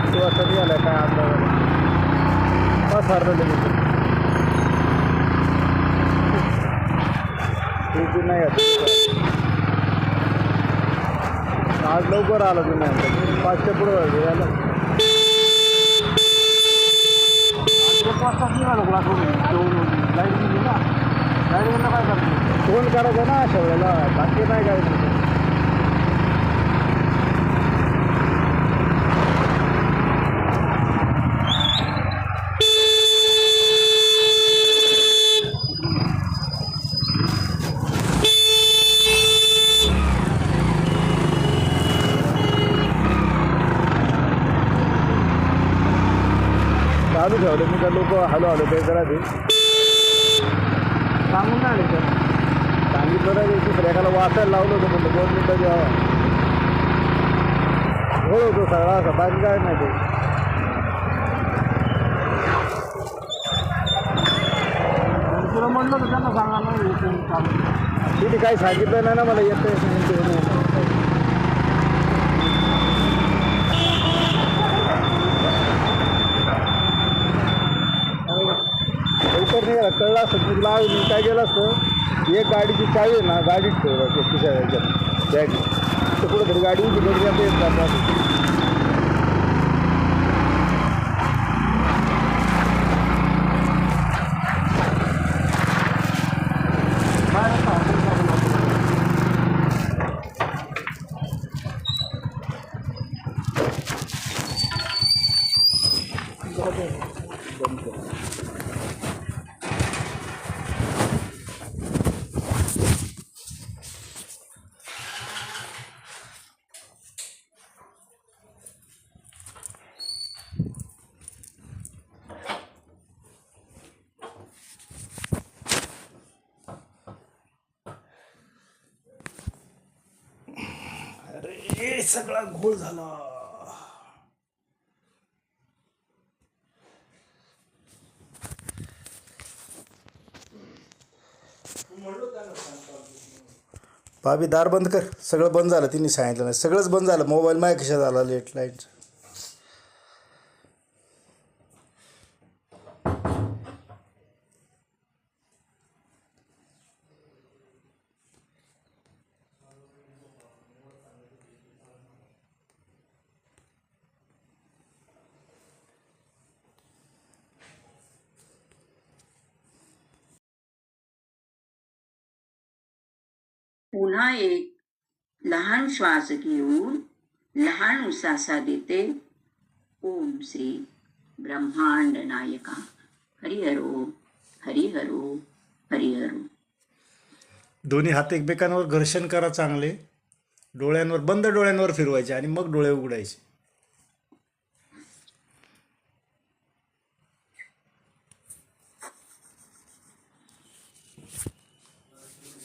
किती वाजता निघालाय काय आपल्याला सारलं लगेच नाही आज लवकर आला तुम्ही 5च्या पुढे यायला 1 वाजता निघालो क्लासवरून लाईट गेली ना. फोन करायचा ना अशा वेळेला, बाकी नाही काय. चालू ठेवलं मी का लोक हॅलो हॅलो ते करा ते सांगून नाही आले सांगितलं ना दुसऱ्या एखादा वाचायला लावलं होतं म्हणलं 2 मिनिटं द्यावा हो होतो सगळा असं बाकी काय नाही ते. तुला म्हणलं होतं त्यांना सांगा ना तिथे काही सांगितलं नाही ना मला येतं. लवकर नाही कळलं असतं तुला मी काय केलं असतं एक गाडीची चावी आहे ना गाडीत ठेवलं तिच्या ह्याच्यात बॅग तर कुठंतरी गाडी उभी करून जाते येत जातात. बंद कर. अरे सगळा घोळ झाला. भाभी दार बंद कर. सगळं बंद झालं तिने सांगितलं नाही. सगळंच बंद झालं. मोबाईल माझ्या खिशात आला लेट लाईट. पुन्हा एक लहान श्वास घेऊन लहान उसासा देते. ओम श्री ब्रह्मांड नायका हरिहरो हरिहरो हरिहरो. दोन्ही हात एकमेकांवर घर्षण करा चांगले. डोळ्यांवर बंद डोळ्यांवर फिरवायचे आणि मग डोळे उघडायचे.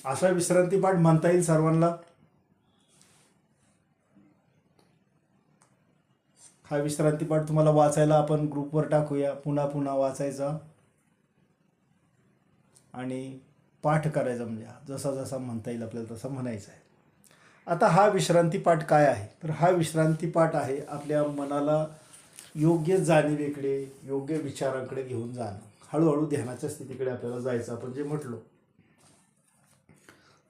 असा विश्रांती पाठ म्हणता येईल सर्वांना. हा विश्रांती पाठ तुम्हाला वाचायला आपण ग्रुपवर टाकूया. पुन्हा पुन्हा वाचायचा आणि पाठ करायचा. म्हणजे जसा जसा म्हणता येईल आपल्याला तसा म्हणायचा आहे. आता हा विश्रांती पाठ काय आहे तर हा विश्रांती पाठ आहे आपल्या मनाला योग्य जाणीवेकडे योग्य विचारांकडे घेऊन जाणं. हळूहळू ध्यानाच्या स्थितीकडे आपल्याला जायचं. आपण जे म्हटलो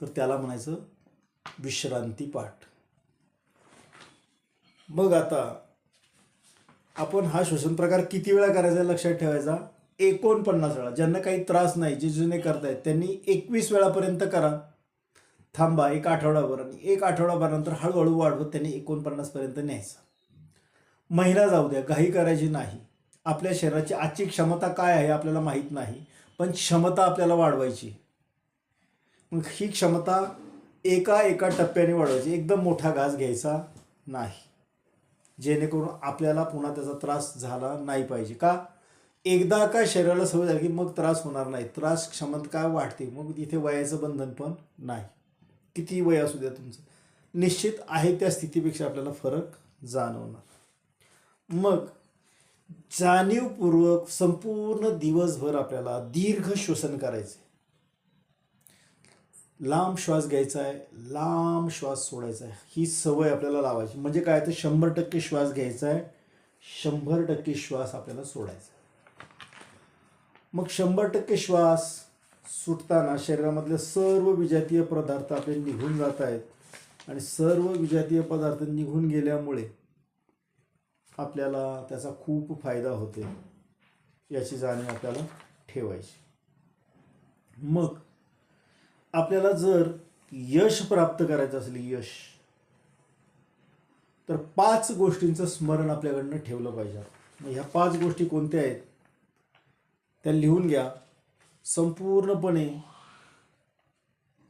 तर त्याला म्हणायचं विश्रांती पाठ. मग आता आपण हा श्वसन प्रकार किती वेळा करायचा लक्षात ठेवायचा. 49 वेळा. ज्यांना काही त्रास नाही जे जुने करतायत त्यांनी 21 वेळापर्यंत करा. थांबा एक आठवडाभर आणि एक आठवडाभरानंतर हळूहळू वाढवत त्यांनी 49 पर्यंत न्यायचं. महिना जाऊ द्या, घाई करायची नाही. आपल्या शरीराची आजची क्षमता काय आहे आपल्याला माहीत नाही, पण क्षमता आपल्याला वाढवायची. मग ही क्षमता एका टप्प्याने वाढवायची. एकदम मोठा घास घ्यायचा नाही, जेणेकरून आपल्याला पुन्हा त्याचा त्रास झाला नाही पाहिजे. का एकदा का शरीराला सवय झाली की मग त्रास होणार नाही. त्रास क्षमता काय वाढते. मग इथे वयाचं बंधन पण नाही. किती वय असू द्या तुमचं, निश्चित आहे त्या स्थितीपेक्षा आपल्याला फरक जाणवणार. मग जाणीवपूर्वक संपूर्ण दिवसभर आपल्याला दीर्घ श्वसन करायचे. लांब श्वास घ्यायचा आहे, लांब श्वास सोडायचा आहे. ही सवय आपल्याला लावायची. म्हणजे काय तर 100% श्वास घ्यायचा आहे, 100% श्वास आपल्याला सोडायचा आहे. मग 100% श्वास सुटताना शरीरामधले सर्व विजातीय पदार्थ आपले निघून जात आहेत आणि सर्व विजातीय पदार्थ निघून गेल्यामुळे आपल्याला त्याचा खूप फायदा होते. याची जाणीव आपल्याला ठेवायची. मग आपल्याला जर यश प्राप्त करायचं असेल, यश, तर 5 गोष्टींचं स्मरण आपल्याकडनं ठेवलं पाहिजे. मग ह्या 5 गोष्टी कोणत्या आहेत त्या लिहून घ्या. संपूर्णपणे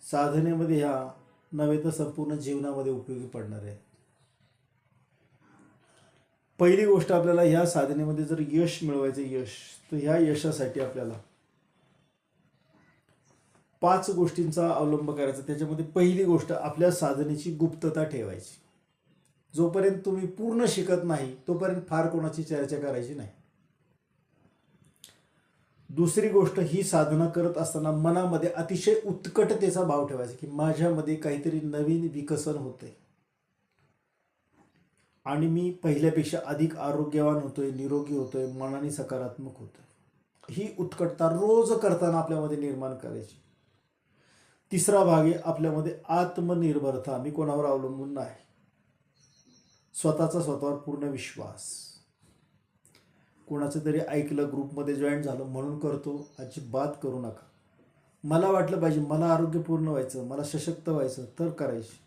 साधनेमध्ये ह्या नव्हे तर संपूर्ण जीवनामध्ये उपयोगी पडणार आहे. पहिली गोष्ट, आपल्याला ह्या साधनेमध्ये जर यश मिळवायचं, यश, तर ह्या यशासाठी आपल्याला 5 गोष्टींचा अवलंब करायचा. त्याच्यामध्ये पहिली गोष्ट, आपल्या साधनेची गुप्तता ठेवायची. जोपर्यंत तुम्ही पूर्ण शिकत नाही तोपर्यंत फार कोणाची चर्चा करायची नाही. दुसरी गोष्ट, ही साधना करत असताना मनामध्ये अतिशय उत्कटतेचा भाव ठेवायचा की माझ्यामध्ये काहीतरी नवीन विकसन होते आणि मी पहिल्यापेक्षा अधिक आरोग्यवान होतोय, निरोगी होतोय, मनाने सकारात्मक होतोय. ही उत्कटता रोज करताना आपल्यामध्ये निर्माण करायची. तिसरा भाग आहे आपल्यामध्ये आत्मनिर्भरता. मी कोणावर अवलंबून नाही. स्वतःचा स्वतःवर पूर्ण विश्वास. कोणाचं तरी ऐकलं, ग्रुपमध्ये जॉईन झालं म्हणून करतो, अजिबात करू नका. मला वाटलं पाहिजे, मला आरोग्यपूर्ण व्हायचं, मला सशक्त व्हायचं, तर करायची.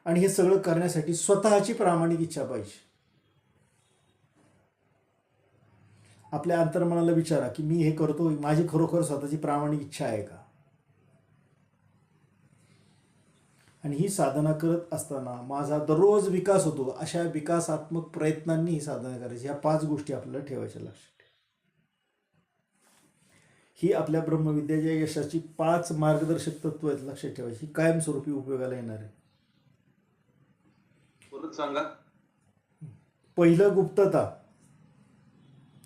आणि हे सगळं करण्यासाठी स्वतःची प्रामाणिक इच्छा पाहिजे. आपल्या अंतर्मनाला विचारा की मी हे करतो, माझी खरोखर स्वतःची प्रामाणिक इच्छा आहे का? आणि ही साधना करत असताना माझा दररोज विकास होतो, अशा विकासात्मक प्रयत्नांनी ही साधना करायची. ह्या 5 गोष्टी आपल्याला ठेवायच्या लक्षात. ही आपल्या ब्रह्मविद्येच्या यशाची 5 मार्गदर्शक तत्व आहेत, लक्षात ठेवायची. ही कायमस्वरूपी उपयोगाला येणार आहे. परत सांगा. पहिलं, गुप्तता.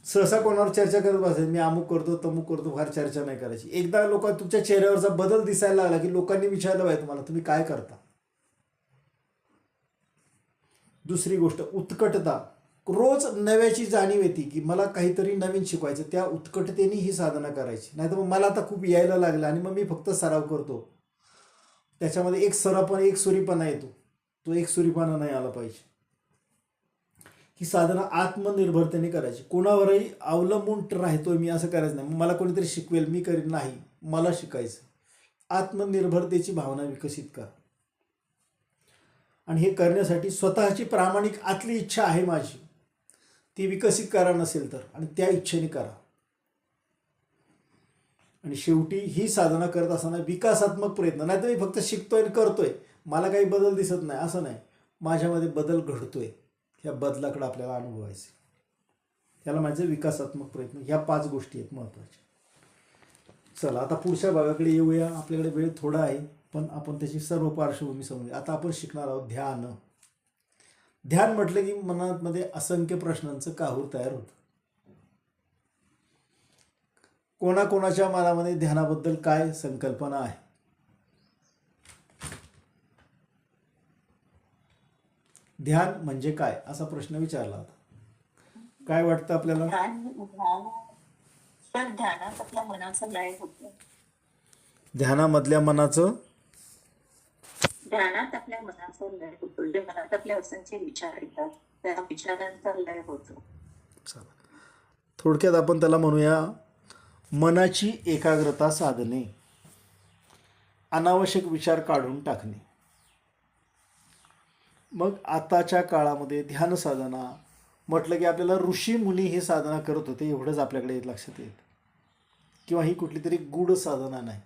सहसा कोणावर चर्चा करत बसायची, मी अमुक करतो, तमुक करतो, फार चर्चा नाही करायची. एकदा लोक तुमच्या चेहऱ्यावरचा बदल दिसायला लागला की लोकांनी विचारलं पाहिजे तुम्हाला, तुम्ही काय करता. दुसरी गोष्ट, उत्कटता. रोज नव्याची जाणीव येते की मला काहीतरी नवीन शिकवायचं, त्या उत्कटतेने ही साधना करायची. नाही तर मग मला आता खूप यायला लागलं आणि मग मी फक्त सराव करतो, त्याच्यामध्ये एक सुरीपणा येतो. तो एक सुरीपणा नाही आला पाहिजे. ही साधना आत्मनिर्भरतेने करायची. कोणावरही अवलंबून राहतोय मी असं करायचं नाही, मला कोणीतरी शिकवेल मी करीन, नाही, मला शिकायचं. आत्मनिर्भरतेची भावना विकसित करा. आणि हे करण्यासाठी स्वतःची प्रामाणिक आतली इच्छा आहे माझी, ती विकसित करा नसेल तर, आणि त्या इच्छेने करा. आणि शेवटी ही साधना करत असताना विकासात्मक प्रयत्न. नाही तर मी फक्त शिकतोय आणि करतोय, मला काही बदल दिसत नाही, असं नाही. माझ्यामध्ये बदल घडतोय, ह्या बदलाकडे आपल्याला अनुभवायचे. त्याला माझे विकासात्मक प्रयत्न. ह्या 5 गोष्टी आहेत महत्त्वाच्या. चला आता पुढच्या भागाकडे येऊया. आपल्याकडे वेळ थोडा आहे पण आपण त्याची सर्व पार्श्वभूमी समजूया. आता आपण शिकणार आहोत ध्यान. ध्यान म्हटलं की मनामध्ये असंख्य प्रश्नांचं काहूर तयार होतं. कोणाकोणाच्या मनामध्ये ध्यानाबद्दल काय संकल्पना आहे? ध्यान म्हणजे काय असा प्रश्न विचारला होता. काय वाटतं आपल्याला? ध्यानात आपल्या मनाचा लय होतो. ध्यानामधल्या मनाचं, ध्यानात आपल्या मनाचा लय होतो. जे मनात आपले असंख्य विचार येतात त्या विचारांचा लय होतो. थोडक्यात आपण त्याला म्हणूया मनाची एकाग्रता साधणे, अनावश्यक विचार काढून टाकणे. मग आताच्या काळामध्ये ध्यान साधना म्हटलं की आपल्याला ऋषी मुनी हे साधना करत होते एवढंच आपल्याकडे लक्षात येतं, किंवा ही कुठली तरी गूढ साधना नाही.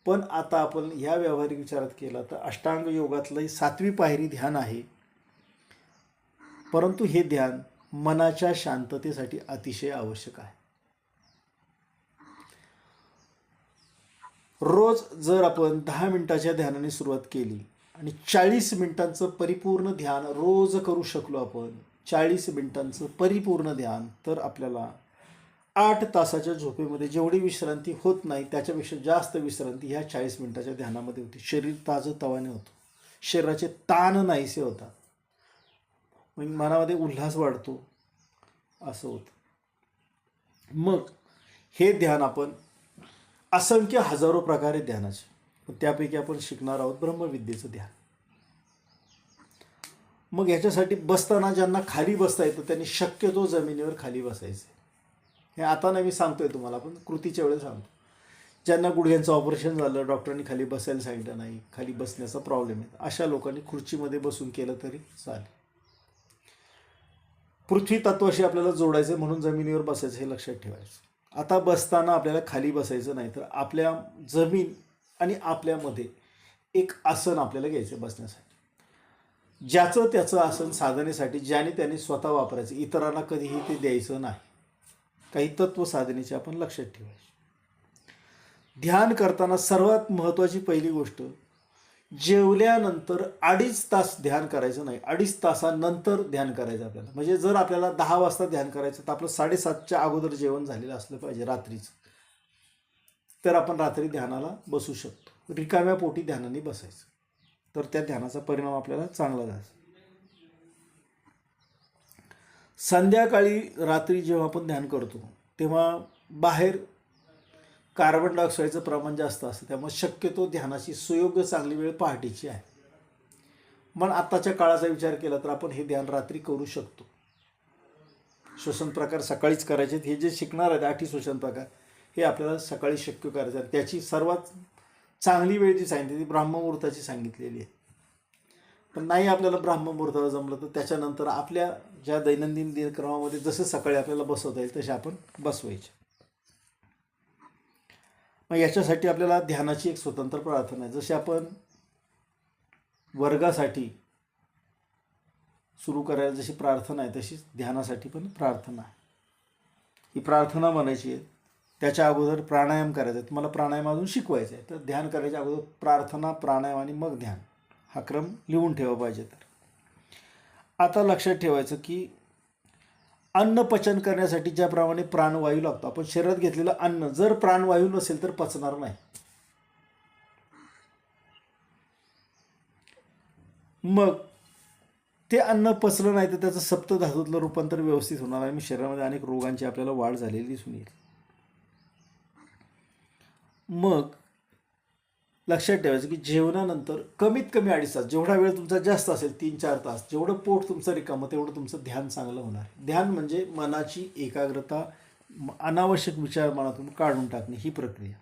पण आता आपण ह्या व्यावहारिक विचारात केला तर अष्टांग योगातलं 7वी पायरी ध्यान आहे. परंतु हे ध्यान मनाच्या शांततेसाठी अतिशय आवश्यक आहे. रोज जर आपण 10 मिनिटाच्या ध्यानाने सुरुवात केली आणि 40 मिनिटांचं परिपूर्ण ध्यान रोज करू शकलो आपण, 40 मिनिटांचं परिपूर्ण ध्यान, तर आपल्याला 8 तासाच्या झोपेमध्ये जेवढी विश्रांती होत नाही त्याच्यापेक्षा जास्त विश्रांती ह्या 40 मिनिटाच्या ध्यानामध्ये होती. शरीर ताजंतवाने होतं, शरीराचे ताण नाहीसे होतात, मग मनामध्ये उल्हास वाढतो, असं होतं. मग हे ध्यान आपण असंख्य हजारो प्रकारे ध्यानाचे, त्यापैकी आपण शिकणार आहोत ब्रह्मविद्येचं ध्यान. मग याच्यासाठी बसताना ज्यांना खाली बसता येतं त्यांनी शक्यतो जमिनीवर खाली बसायचं. हे आता नाही मी सांगतोय तुम्हाला, पण कृतीच्या वेळेस सांगतो. ज्यांना गुडघ्यांचं ऑपरेशन झालं, डॉक्टरांनी खाली बसायला सांगितलं नाही, खाली बसण्याचा प्रॉब्लेम आहे, अशा लोकांनी खुर्चीमध्ये बसून केलं तरी चालेल. पृथ्वी तत्वाशी आपल्याला जोडायचं म्हणून जमिनीवर बसायचं हे लक्षात ठेवायचं. आता बसताना आपल्याला खाली बसायचं नाही, तर आपल्या जमीन आणि आपल्यामध्ये एक आसन आपल्याला घ्यायचं बसण्यासाठी. ज्याचं त्याचं आसन साधनेसाठी ज्याने त्याने स्वतः वापरायचं, इतरांना कधीही ते द्यायचं नाही. काही तत्व साधनेचे आपण लक्षात ठेवायचे. ध्यान करताना सर्वात महत्त्वाची पहिली गोष्ट, जेवल्यानंतर 2.5 तास ध्यान करायचं नाही, 2.5 तासानंतर ध्यान करायचं आपल्याला. म्हणजे जर आपल्याला 10 वाजता ध्यान करायचं तर आपलं 7:30च्या अगोदर जेवण झालेलं असलं पाहिजे रात्रीचं, तर आपण रात्री ध्यानाला बसू शकतो. रिकाम्या पोटी ध्यानाने बसायचं, तर त्या ध्यानाचा परिणाम आपल्याला चांगला झाला. संध्याकाळी रात्री जेव्हा आपण ध्यान करतो तेव्हा बाहेर कार्बन डायऑक्साईडचं प्रमाण जास्त असतं, त्यामुळे शक्यतो ध्यानाची सुयोग्य चांगली वेळ पहाटेची आहे. पण आत्ताच्या काळाचा विचार केला तर आपण हे ध्यान रात्री करू शकतो. श्वसन प्रकार सकाळीच करायचे. हे जे शिकणार आहेत 8 श्वसन प्रकार हे आपल्याला सकाळी शक्य करायचं आहे. त्याची सर्वात चांगली वेळ जी सांगितली ती ब्राह्ममुहूर्ताची सांगितलेली आहे. पण नाही आपल्याला ब्राह्ममुहूर्ताला जमलं तर त्याच्यानंतर आपल्या ज्या दैनंदिन दिनक्रमामध्ये जसं सकाळी आपल्याला बसवता येईल तसे आपण बसवायचे. मग याच्यासाठी आपल्याला ध्यानाची एक स्वतंत्र प्रार्थना आहे. जशी आपण वर्गासाठी सुरू करायला जशी प्रार्थना आहे तशीच ध्यानासाठी पण प्रार्थना आहे. ही प्रार्थना म्हणायची आहे. त्याच्या अगोदर प्राणायाम करायचा आहे. तुम्हाला प्राणायाम अजून शिकवायचं आहे, तर ध्यान करायच्या अगोदर प्रार्थना, प्राणायाम आणि मग ध्यान हा क्रम लिहून ठेवा पाहिजे. तर आता लक्षात ठेवायचं की अन्न पचन करण्यासाठी ज्याप्रमाणे प्राणवायू लागतो, आपण शरीरात घेतलेलं अन्न जर प्राणवायू नसेल तर पचणार नाही. मग ते अन्न पचलं नाही तर त्याचं सप्तधातूतलं रूपांतर व्यवस्थित होणार आणि शरीरामध्ये अनेक रोगांची आपल्याला वाढ झालेली दिसून येईल. मग लक्षात ठेवायचं की जेवणानंतर कमीत कमी 2.5 तास, जेवढा वेळ तुमचा जास्त असेल 3-4 तास, जेवढं पोट तुमचं रिकामं तेवढं तुमचं ध्यान चांगलं होणार. ध्यान म्हणजे मनाची एकाग्रता, अनावश्यक विचार मनातून काढून टाकणे ही प्रक्रिया.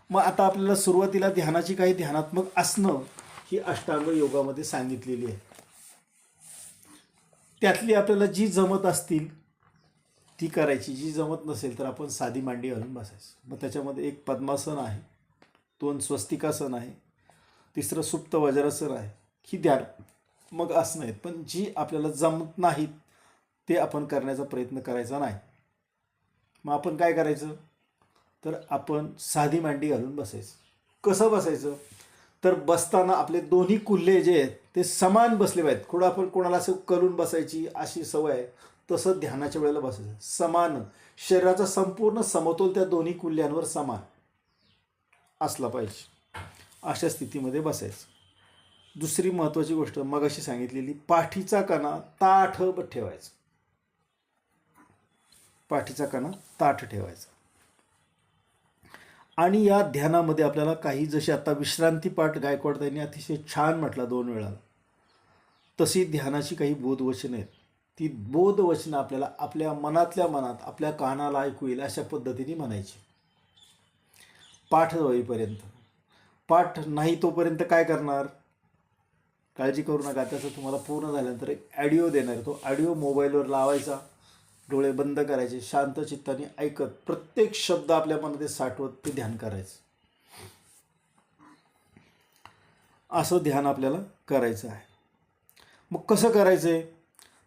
मग आता आपल्याला सुरुवातीला ध्यानाची काही ध्यानात्मक आसनं ही अष्टांग योगामध्ये सांगितलेली आहे. त्यातली आपल्याला जी जमत असतील ती करायची, जी जमत नसेल तर आपण साधी मांडी घालून बसायचं. मग त्याच्यामध्ये एक पद्मासन आहे, 2 स्वस्तिकासन आहे, 3रं सुप्त वज्रासन आहे. ही ध्यान मग आसनं आहेत, पण जी आपल्याला जमत नाहीत ते आपण करण्याचा प्रयत्न करायचा नाही. मग आपण काय करायचं, तर आपण साधी मांडी घालून बसायचं. कसं बसायचं, तर बसताना आपले दोन्ही कुल्हे जे आहेत ते समान बसले पाहिजेत. थोडं आपण कोणाला असं करून बसायची अशी सवय आहे, तसं ध्यानाच्या वेळेला बसायचं. समान शरीराचा संपूर्ण समतोल त्या दोन्ही कुल्ह्यांवर समान असला पाहिजे, अशा स्थितीमध्ये बसायचं. दुसरी महत्त्वाची गोष्ट मगाशी सांगितलेली, पाठीचा कणा ताठ ठेवायचा. पाठीचा कणा ताठ ठेवायचा. आणि या ध्यानामध्ये आपल्याला काही, जशी आता विश्रांती पाठ गायकवाड यांनी अतिशय छान म्हटला 2 वेळा, तशी ध्यानाची काही बोधवचनं आहेत. ती बोधवचनं आपल्याला आपल्या मनातल्या मनात आपल्या कानाला ऐकू येईल अशा पद्धतीने म्हणायची पाठ होईपर्यंत. पाठ नाही तोपर्यंत काय करणार, काळजी करू नका. त्याचं तुम्हाला पूर्ण झाल्यानंतर एक ऑडिओ देणार. तो ऑडिओ मोबाईलवर लावायचा, डोळे बंद करायचे, शांत चित्ताने ऐकत प्रत्येक शब्द आपल्या मनात साठवत ते ध्यान करायचं. असं ध्यान आपल्याला करायचं आहे. मग कसं करायचं आहे,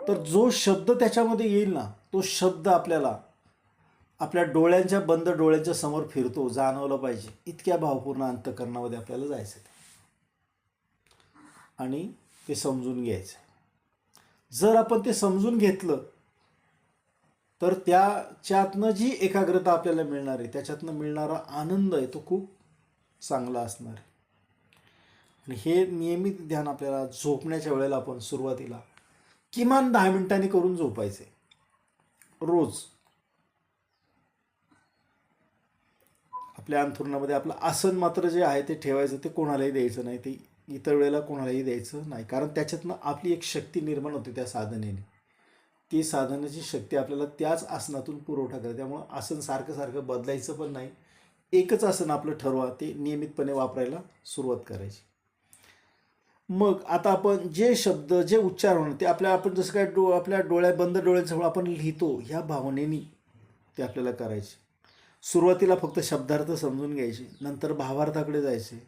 तर जो शब्द त्याच्यामध्ये येईल ना, तो शब्द आपल्याला आपल्या डोळ्यांच्या बंद डोळ्यांच्या समोर फिरतो, जाणवलं पाहिजे. इतक्या भावपूर्ण अंतःकरणामध्ये आपल्याला जायचं आणि ते समजून घ्यायचं. जर आपण ते समजून घेतलं तर त्याच्यातनं जी एकाग्रता आपल्याला मिळणार आहे, त्याच्यातनं मिळणारा आनंद आहे तो खूप चांगला असणार आहे. आणि हे नियमित ध्यान आपल्याला झोपण्याच्या वेळेला आपण सुरुवातीला किमान 10 मिनिटांनी करून झोपायचे रोज. आपल्या अंथरुणामध्ये आपलं आसन मात्र जे आहे ते ठेवायचं, ते कोणालाही द्यायचं नाही, ते इतर वेळेला कोणालाही द्यायचं नाही. कारण त्याच्यातनं आपली एक शक्ती निर्माण होते त्या साधनेने. ती साधनाची शक्ती आपल्याला त्याच आसनातून पुरवठा करते. त्यामुळं आसन सारखं सारखं बदलायचं पण नाही, एकच आसन आपलं ठरवा, ते नियमितपणे वापरायला सुरुवात करायची. मग आता आपण जे शब्द जे उच्चार होणं ते आपण जसं काय आपल्या बंद डोळ्यांजवळ आपण लिहितो ह्या भावनेनी ते आपल्याला करायचे. सुरुवातीला फक्त शब्दार्थ समजून घ्यायचे, नंतर भावार्थाकडे जायचे,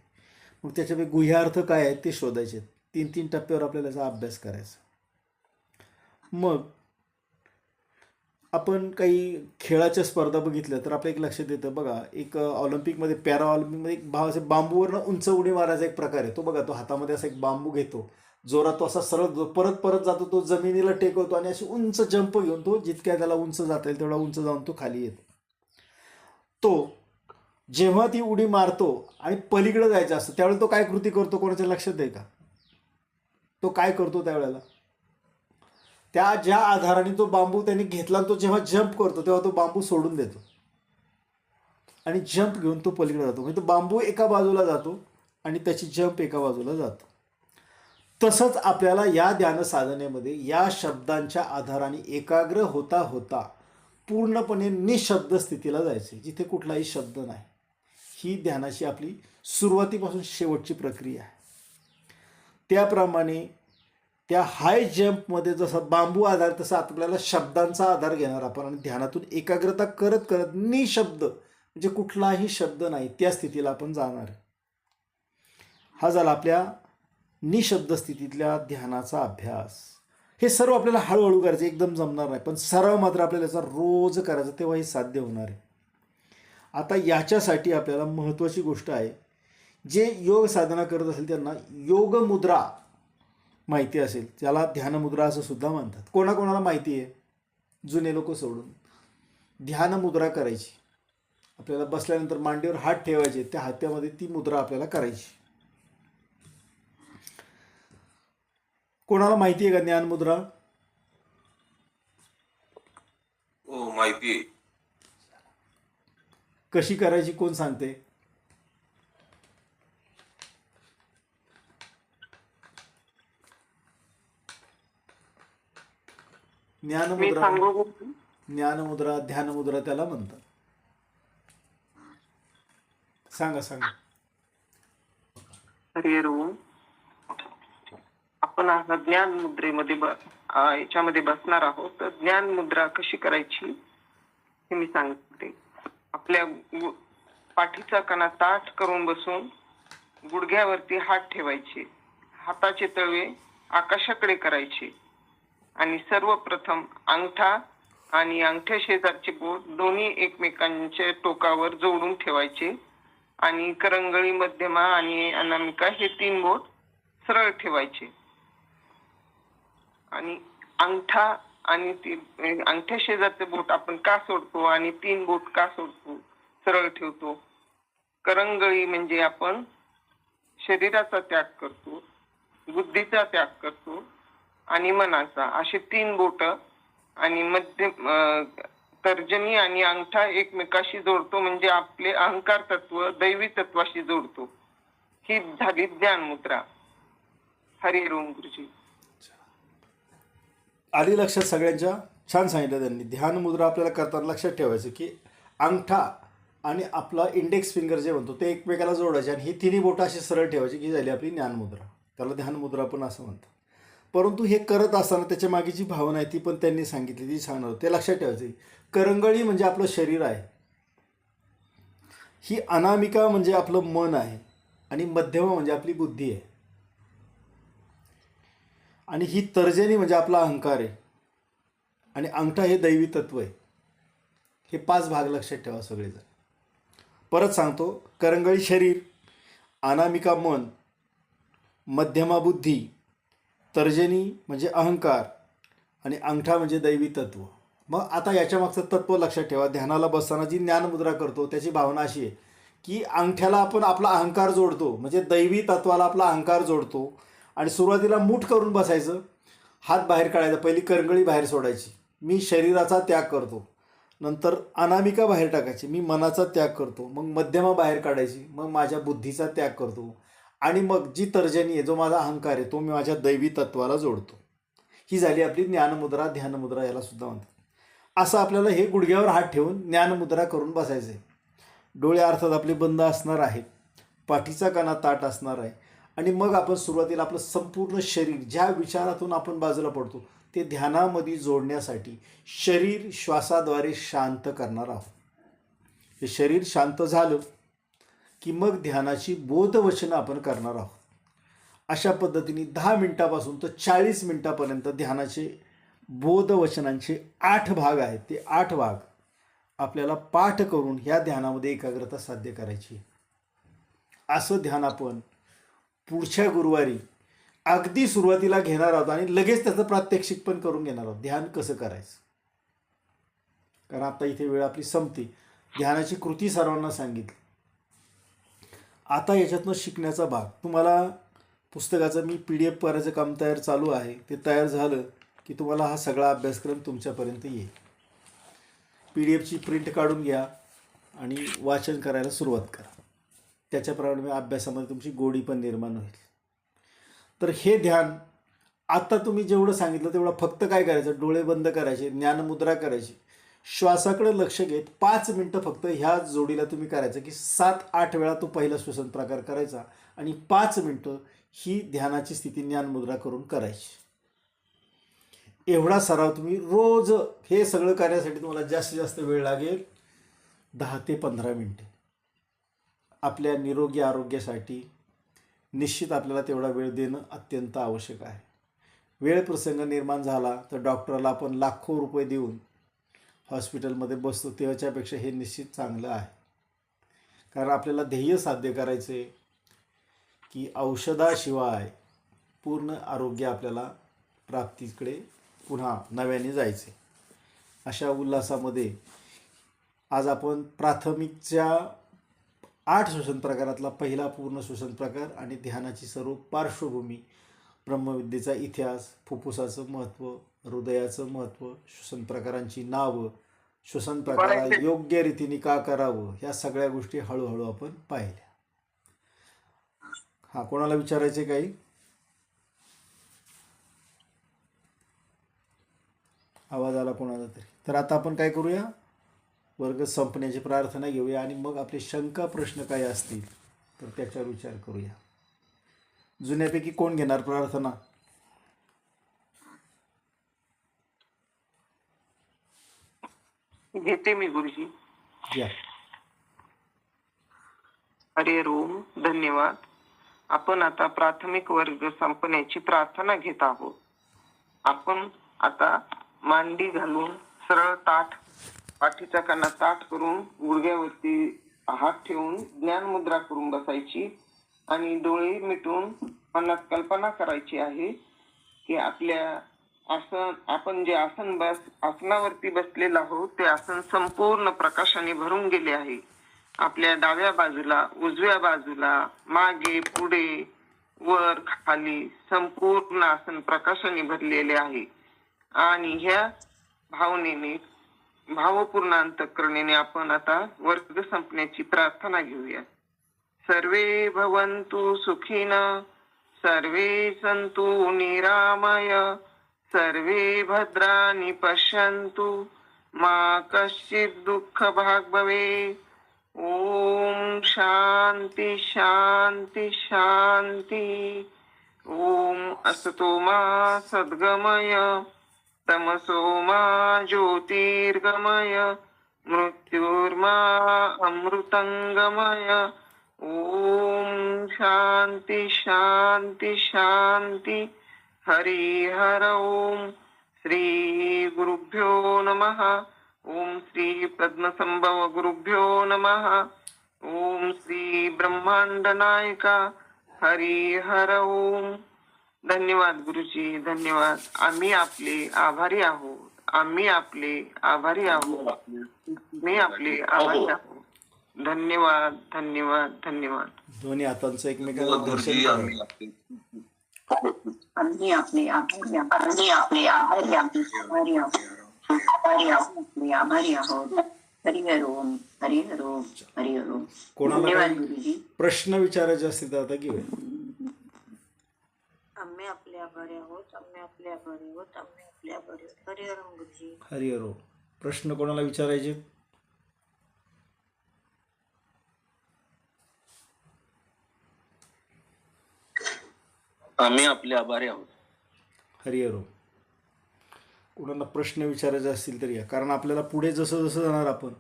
मग त्याच्यामध्ये गुह्यार्थ काय आहेत ते शोधायचे. 3-3 टप्प्यावर आपल्याला याचा अभ्यास करायचा. मग आपण काही खेळाच्या स्पर्धा बघितल्या तर आपल्या एक लक्षात येतं बघा, एक ऑलिम्पिकमध्ये पॅरा ऑलिम्पिकमध्ये एक असं बांबूवरनं उंच उडी मारायचा एक प्रकार आहे. तो बघा, तो हातामध्ये असा एक बांबू घेतो, जोरात तो असा सरळ परत परत जातो, तो जमिनीला टेकवतो आणि अशी उंच जंप घेऊन तो जितक्या त्याला उंच जाता येईल तेवढा उंच जाऊन तो खाली येतो. तो जेव्हा ती उडी मारतो आणि पलीकडे जायचं असतं त्यावेळेला तो काय कृती करतो कोणाच्या लक्षात आहे का? तो काय करतो त्यावेळेला? त्या ज्या आधाराने तो बांबू त्याने घेतला आणि तो जेव्हा जंप करतो तेव्हा तो बांबू सोडून देतो आणि जंप घेऊन तो पलीकडे जातो. म्हणजे तो बांबू एका बाजूला जातो आणि त्याची जंप एका बाजूला जातो. तसंच आपल्याला या ध्यान साधनेमध्ये या शब्दांच्या आधाराने एकाग्र होता होता पूर्णपणे निशब्द स्थितीला जायचे, जिथे कुठलाही शब्द नाही. ही ध्यानाची आपली सुरुवातीपासून शेवटची प्रक्रिया आहे. त्याप्रमाणे त्या हाय जंपमध्ये जसा बांबू आधार तसा आपल्याला शब्दांचा आधार घेणार आपण आणि ध्यानातून एकाग्रता करत करत निशब्द म्हणजे कुठलाही शब्द नाही त्या स्थितीला आपण जाणार आहे. हा झाला आपल्या निशब्द स्थितीतल्या ध्यानाचा अभ्यास. हे सर्व आपल्याला हळूहळू करायचं, एकदम जमणार नाही, पण सराव मात्र आपल्याला याचा रोज करायचा, तेव्हा हे साध्य होणार आहे. आता याच्यासाठी आपल्याला महत्त्वाची गोष्ट आहे, जे योग साधना करत असेल त्यांना योग मुद्रा माहिती असेल, त्याला ध्यानमुद्रा असं सुद्धा म्हणतात. कोणाकोणाला माहिती आहे? जुने लोक सोडून. ध्यानमुद्रा करायची आपल्याला, बसल्यानंतर मांडीवर हात ठेवायचे, त्या हातामध्ये ती मुद्रा आपल्याला करायची. कोणाला माहिती आहे का ज्ञानमुद्रा? हो, माहिती आहे. कशी करायची कोण सांगते? ज्ञानमुद्रा, ज्ञानमुद्रा, ध्यानमुद्रा त्याला म्हणतात. सांगा सांगा. हरी ओम. आपण आता ज्ञान मुद्रेमध्ये याच्यामध्ये बसणार आहोत. तर ज्ञान मुद्रा कशी करायची हे मी सांगते. आपल्या पाठीचा कणा ताठ करून बसून गुडघ्यावरती हात ठेवायचे, हाताचे तळवे आकाशाकडे करायचे आणि सर्वप्रथम अंगठा आणि अंगठ्या शेजारचे बोट दोन्ही एकमेकांच्या टोकावर जोडून ठेवायचे आणि करंगळी, मध्यमा आणि अनामिका हे 3 बोट सरळ ठेवायचे आणि अंगठा आणि अंगठ्या शेजारचे बोट आपण का सोडतो आणि 3 बोट का सोडतो, सरळ ठेवतो? करंगळी म्हणजे आपण शरीराचा त्याग करतो, बुद्धीचा त्याग करतो आणि मनाचा, असे 3 बोट आणि तर्जनी आणि अंगठा एकमेकाशी जोडतो, म्हणजे आपले अहंकार तत्व दैवी तत्वाशी जोडतो. ही झाली ध्यान मुद्रा. हरी ओम गुरुजी. आली लक्षात सगळ्यांच्या? छान सांगितलं त्यांनी. ध्यान मुद्रा आपल्याला करताना लक्षात ठेवायचं की अंगठा आणि आपला इंडेक्स फिंगर जे म्हणतो ते एकमेकाला जोडायचे आणि ही 3 बोटं अशी सरळ ठेवायची की झाली आपली ज्ञानमुद्रा. त्याला ध्यानमुद्रा पण असं म्हणतात. परंतु हे करत असताना त्याच्या मागे जी भावना आहे ती पण त्यांनी सांगितली, ती सांगणार ते लक्षात ठेवायचं. करंगळी म्हणजे आपलं शरीर आहे, ही अनामिका म्हणजे आपलं मन आहे आणि मध्यमा म्हणजे आपली बुद्धी आहे आणि ही तर्जनी म्हणजे आपला अहंकार आहे आणि अंगठा हे दैवी तत्व आहे. हे 5 भाग लक्षात ठेवा सगळेजण. परत सांगतो. करंगळी शरीर, अनामिका मन, मध्यमा बुद्धी, तर्जनी म्हणजे अहंकार आणि अंगठा म्हणजे दैवी तत्व. मग आता याच्या मागचं तत्व लक्षात ठेवा. ध्यानाला बसताना जी ज्ञानमुद्रा करतो त्याची भावना अशी आहे की अंगठ्याला आपण आपला अहंकार जोडतो, म्हणजे दैवी तत्वाला आपला अहंकार जोडतो आणि सुरुवातीला मूठ करून बसायचं, हात बाहेर काढायचा, पहिली करंगळी बाहेर सोडायची, मी शरीराचा त्याग करतो. नंतर अनामिका बाहेर टाकायची, मी मनाचा त्याग करतो. मग मध्यमा बाहेर काढायची, मग माझ्या बुद्धीचा त्याग करतो आणि मग जी तर्जनी आहे, जो माझा अहंकार आहे, तो मी माझ्या दैवी तत्वाला जोडतो. ही झाली आपली ज्ञानमुद्रा, ध्यानमुद्रा याला सुद्धा म्हणतात. असं आपल्याला हे गुडघ्यावर हात ठेवून ज्ञानमुद्रा करून बसायचं आहे. डोळे अर्थात आपले बंद असणार आहेत, पाठीचा कणा ताठ असणार आहे आणि मग आपण सुरुवातीला आपलं संपूर्ण शरीर ज्या विचारातून आपण बाजूला पडतो ते ध्यानामध्ये जोडण्यासाठी शरीर श्वासाद्वारे शांत करणार आहोत. हे शरीर शांत झालं की मग ध्यानाची बोधवचनं आपण करणार आहोत. अशा पद्धतीने 10 मिनिटापासून तर 40 मिनिटापर्यंत ध्यानाचे बोधवचनांचे 8 भाग आहेत. ते 8 भाग आपल्याला पाठ करून ह्या ध्यानामध्ये एकाग्रता साध्य करायची आहे. असं ध्यान आपण पुढच्या गुरुवारी अगदी सुरुवातीला घेणार आहोत आणि लगेच त्याचं प्रात्यक्षिक पण करून घेणार आहोत. ध्यान कसं करायचं, कारण आता इथे वेळ आपली संपते. ध्यानाची कृती सर्वांना सांगितली. आता याच्यातनं शिकण्याचा भाग, तुम्हाला पुस्तकाचं मी PDF करायचं काम तयार चालू आहे. ते तयार झालं की तुम्हाला हा सगळा अभ्यासक्रम तुमच्यापर्यंत येईल. PDF प्रिंट काढून घ्या आणि वाचन करायला सुरुवात करा. त्याच्याप्रमाणे अभ्यासामध्ये तुमची गोडी पण निर्माण होईल. तर हे ध्यान आता तुम्ही जेवढं सांगितलं तेवढं फक्त काय करायचं, डोळे बंद करायचे, ज्ञानमुद्रा करायची, श्वासाकडे लक्ष घेत 5 मिनटं फक्त ह्या जोडीला तुम्ही करायचं की 7-8 वेळा तो पहिला श्वसन प्रकार करायचा आणि 5 मिनटं ही ध्यानाची स्थिती ज्ञानमुद्रा करून करायची. एवढा सराव तुम्ही रोज, हे सगळं करण्यासाठी तुम्हाला जास्तीत जास्त वेळ लागेल 10 ते 15 मिनटे. आपल्या निरोगी आरोग्यासाठी निश्चित आपल्याला तेवढा वेळ देणं अत्यंत आवश्यक आहे. वेळ प्रसंग निर्माण झाला तर डॉक्टरला आपण लाखो रुपये देऊन हॉस्पिटलमध्ये बसतो, त्याच्यापेक्षा हे निश्चित चांगलं आहे. कारण आपल्याला ध्येय साध्य करायचं आहे की औषधाशिवाय पूर्ण आरोग्य आपल्याला प्राप्तीकडे पुन्हा नव्याने जायचे. अशा उल्हासामध्ये आज आपण प्राथमिकच्या 8 श्वसन प्रकारातला पहिला पूर्ण श्वसन प्रकार आणि ध्यानाची सर्व पार्श्वभूमी, ब्रह्मविद्येचा इतिहास, फुफ्फुसाचं महत्त्व, हृदयाचं महत्त्व, श्वसन प्रकारांची नावं, श्वसन प्रकाराला योग्य रीतीने का करावं, ह्या सगळ्या गोष्टी हळूहळू आपण पाहिल्या. हा, कोणाला विचारायचे काही? आवाज आला कोणाला तरी? तर आता आपण काय करूया, वर्ग संपण्याची प्रार्थना घेऊया आणि मग आपले शंका प्रश्न काय असतील तर त्याच्यावर विचार करूया. जुन्यापैकी कोण घेणार प्रार्थना? घेते मी गुरुजी. या. हरे ओम. धन्यवाद. आपण आता प्राथमिक वर्ग संपण्याची प्रार्थना घेत आहोत. आपण आता मांडी घालून सरळ ताठ, पाठीचा कणा ताठ करून गुडघ्यावरती हात ठेवून ज्ञान मुद्रा करून बसायची आणि डोळे मिटून मनात कल्पना करायची आहे की आपल्या आपण जे आसनावरती बसलेलो आहोत ते आसन संपूर्ण प्रकाशाने भरून गेले आहे. आपल्या डाव्या बाजूला, उजव्या बाजूला, मागे, पुढे, वर, खाली संपूर्ण आसन प्रकाशाने भरलेले आहे. आणि ह्या भावनेने, भावपूर्ण अंतःकरणेने आपण आता वर्ग संपण्याची प्रार्थना घेऊया. सर्वे भवन्तु सुखिनः, सर्वे सन्तु निरामय, सर्वे भद्राणि पश्यन्तु, मा कश्चित् दुःख भाग् भवेत्. ओम शांती शांती शांती. ओम असतो मा सद्गमय, तमसो मा ज्योतिर्गमय, मृत्युर्मा अमृतंगमय. ओम शांती शांती शांती. हरि हर ओम. श्री गुरुभ्यो नमः. ओम श्री पद्मसंभव गुरुभ्यो नमः. ओम श्री ब्रह्मांड नायका. हरि हर ओम. धन्यवाद गुरुजी, धन्यवाद. आम्ही आपले आभारी आहोत. आम्ही आपले आभारी आहोत. मी आपले आभारी आहोत. धन्यवाद धन्यवाद धन्यवाद. दोन्ही हातांचं एकमेकांना दर्शन गुरुजी, करा. आम्ही आपले आभारी आहोत. आम्ही आपले आभारी आहोत. आपले आभारी आहोत. हरि हर ओम. हरि हर ओम. हरि हर ओम. कोणाला धन्यवाद काही गुरुजी. प्रश्न विचारायचे असतील तर आता घेऊया. आम्ही आपले आभारी आहोत. आम्ही आपले आभारी आहोत. आम्ही आपले आभारी आहोत. हरी हर गुरुजी. हरि हर ओम. प्रश्न कोणाला विचारायचे? आम्ही आपले आभारी आहोत. हरिहरो. कोणाला प्रश्न विचारायचे असतील तर या, कारण आपल्याला पुढे जसं जसं जाणार आपण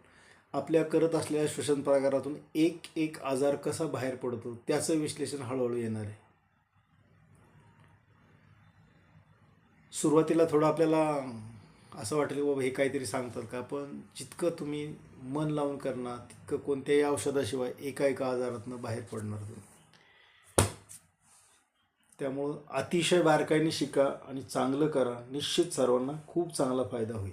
आपल्या करत असलेल्या श्वसन प्रकारातून एक एक आजार कसा बाहेर पडतो त्याचं विश्लेषण हळूहळू येणार आहे. सुरुवातीला थोडं आपल्याला असं वाटेल की बाबा हे काहीतरी सांगतात का, पण जितकं तुम्ही मन लावून करणार तितकं कोणत्याही औषधाशिवाय एका एका आजारातनं बाहेर पडणार तुम्ही. त्यामुळं अतिशय बारकाईने शिका आणि चांगलं करा. निश्चित सर्वांना खूप चांगला फायदा होईल.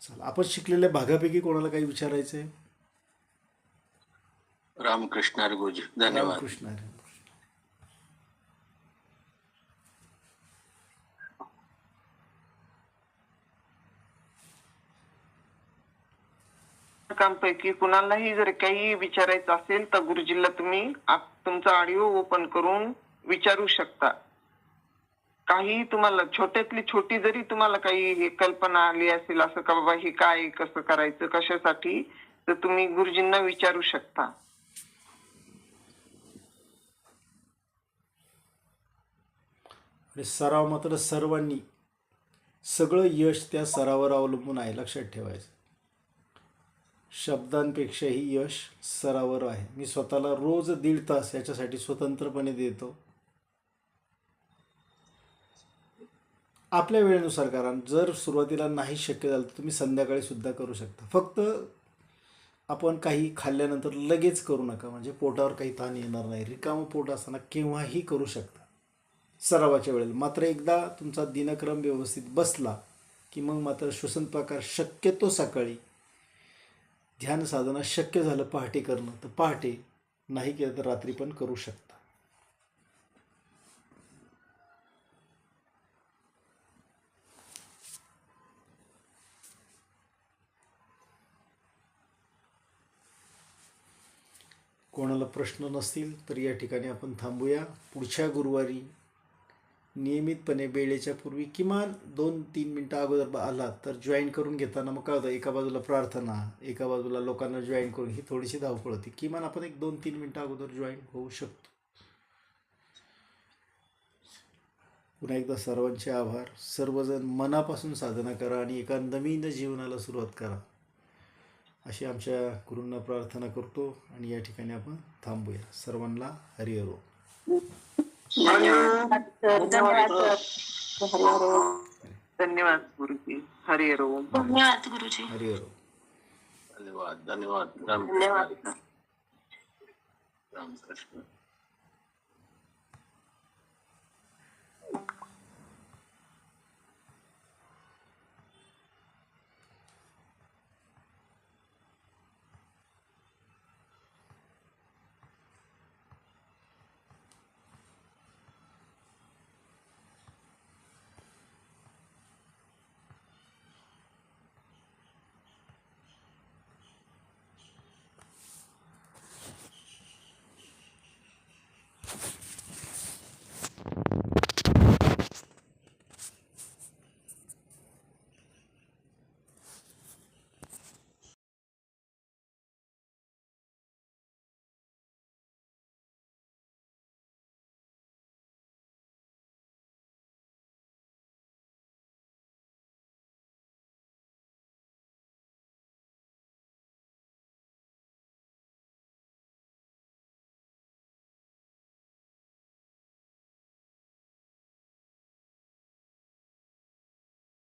चला, आपण शिकलेल्या भागापैकी कोणाला काही विचारायचं आहे? रामकृष्ण हरी गुरुजी. धन्यवाद. रामकृष्ण हरी. पैकी कुणालाही जर काही विचारायचं असेल तर गुरुजीला तुम्ही तुमचा ऑडिओ ओपन करून विचारू शकता. काही तुम्हाला छोट्यातली छोटी जरी तुम्हाला काही कल्पना आली असेल असं का बाबा हे काय कसं करायचं कशासाठी, तर तुम्ही गुरुजींना विचारू शकता. आणि सराव मात्र सर्वांनी, सगळं यश त्या सरावावर अवलंबून आहे, लक्षात ठेवायचं. शब्दांपेक्षाही यश सरावर आहे. मी स्वतःला रोज 1.5 तास याच्यासाठी स्वतंत्रपणे देतो. आपल्या वेळेनुसार करा. जर सुरुवातीला नाही शक्य झालं तर तुम्ही संध्याकाळी सुद्धा करू शकता. फक्त आपण काही खाल्ल्यानंतर लगेच करू नका, म्हणजे पोटावर काही ताण येणार नाही. रिकामं पोट असताना केव्हाही करू शकता सरावाच्या वेळेला. मात्र एकदा तुमचा दिनक्रम व्यवस्थित बसला की मग मात्र श्वसन प्रकार शक्यतो सकाळी, ध्यान साधना शक्य झालं पहाटे करणं तर पहाटे, नाही केलं तर रात्री पण करू शकता. कोणाला प्रश्न नसतील तर या ठिकाणी आपण थांबूया. पुढच्या गुरुवारी नियमितपणे वेळेच्या पूर्वी किमान 2-3 मिनटं अगोदर आला तर जॉईन करून घेताना मग काय होतं, एका बाजूला प्रार्थना, एका बाजूला लोकांना जॉईन करून ही थोडीशी धावपळ होती. किमान आपण एक 2-3 मिनटं अगोदर जॉईन होऊ शकतो. पुन्हा एकदा सर्वांचे आभार. सर्वजण मनापासून साधना करा आणि एका नवीन जीवनाला सुरुवात करा अशी आमच्या गुरूंना प्रार्थना करतो आणि या ठिकाणी आपण थांबूया. सर्वांना हरिहरो. धन्यवाद गुरुजी. हरिहरो. धन्यवाद गुरुजी. हरिहरो. धन्यवाद. धन्यवाद. रामकृष्ण.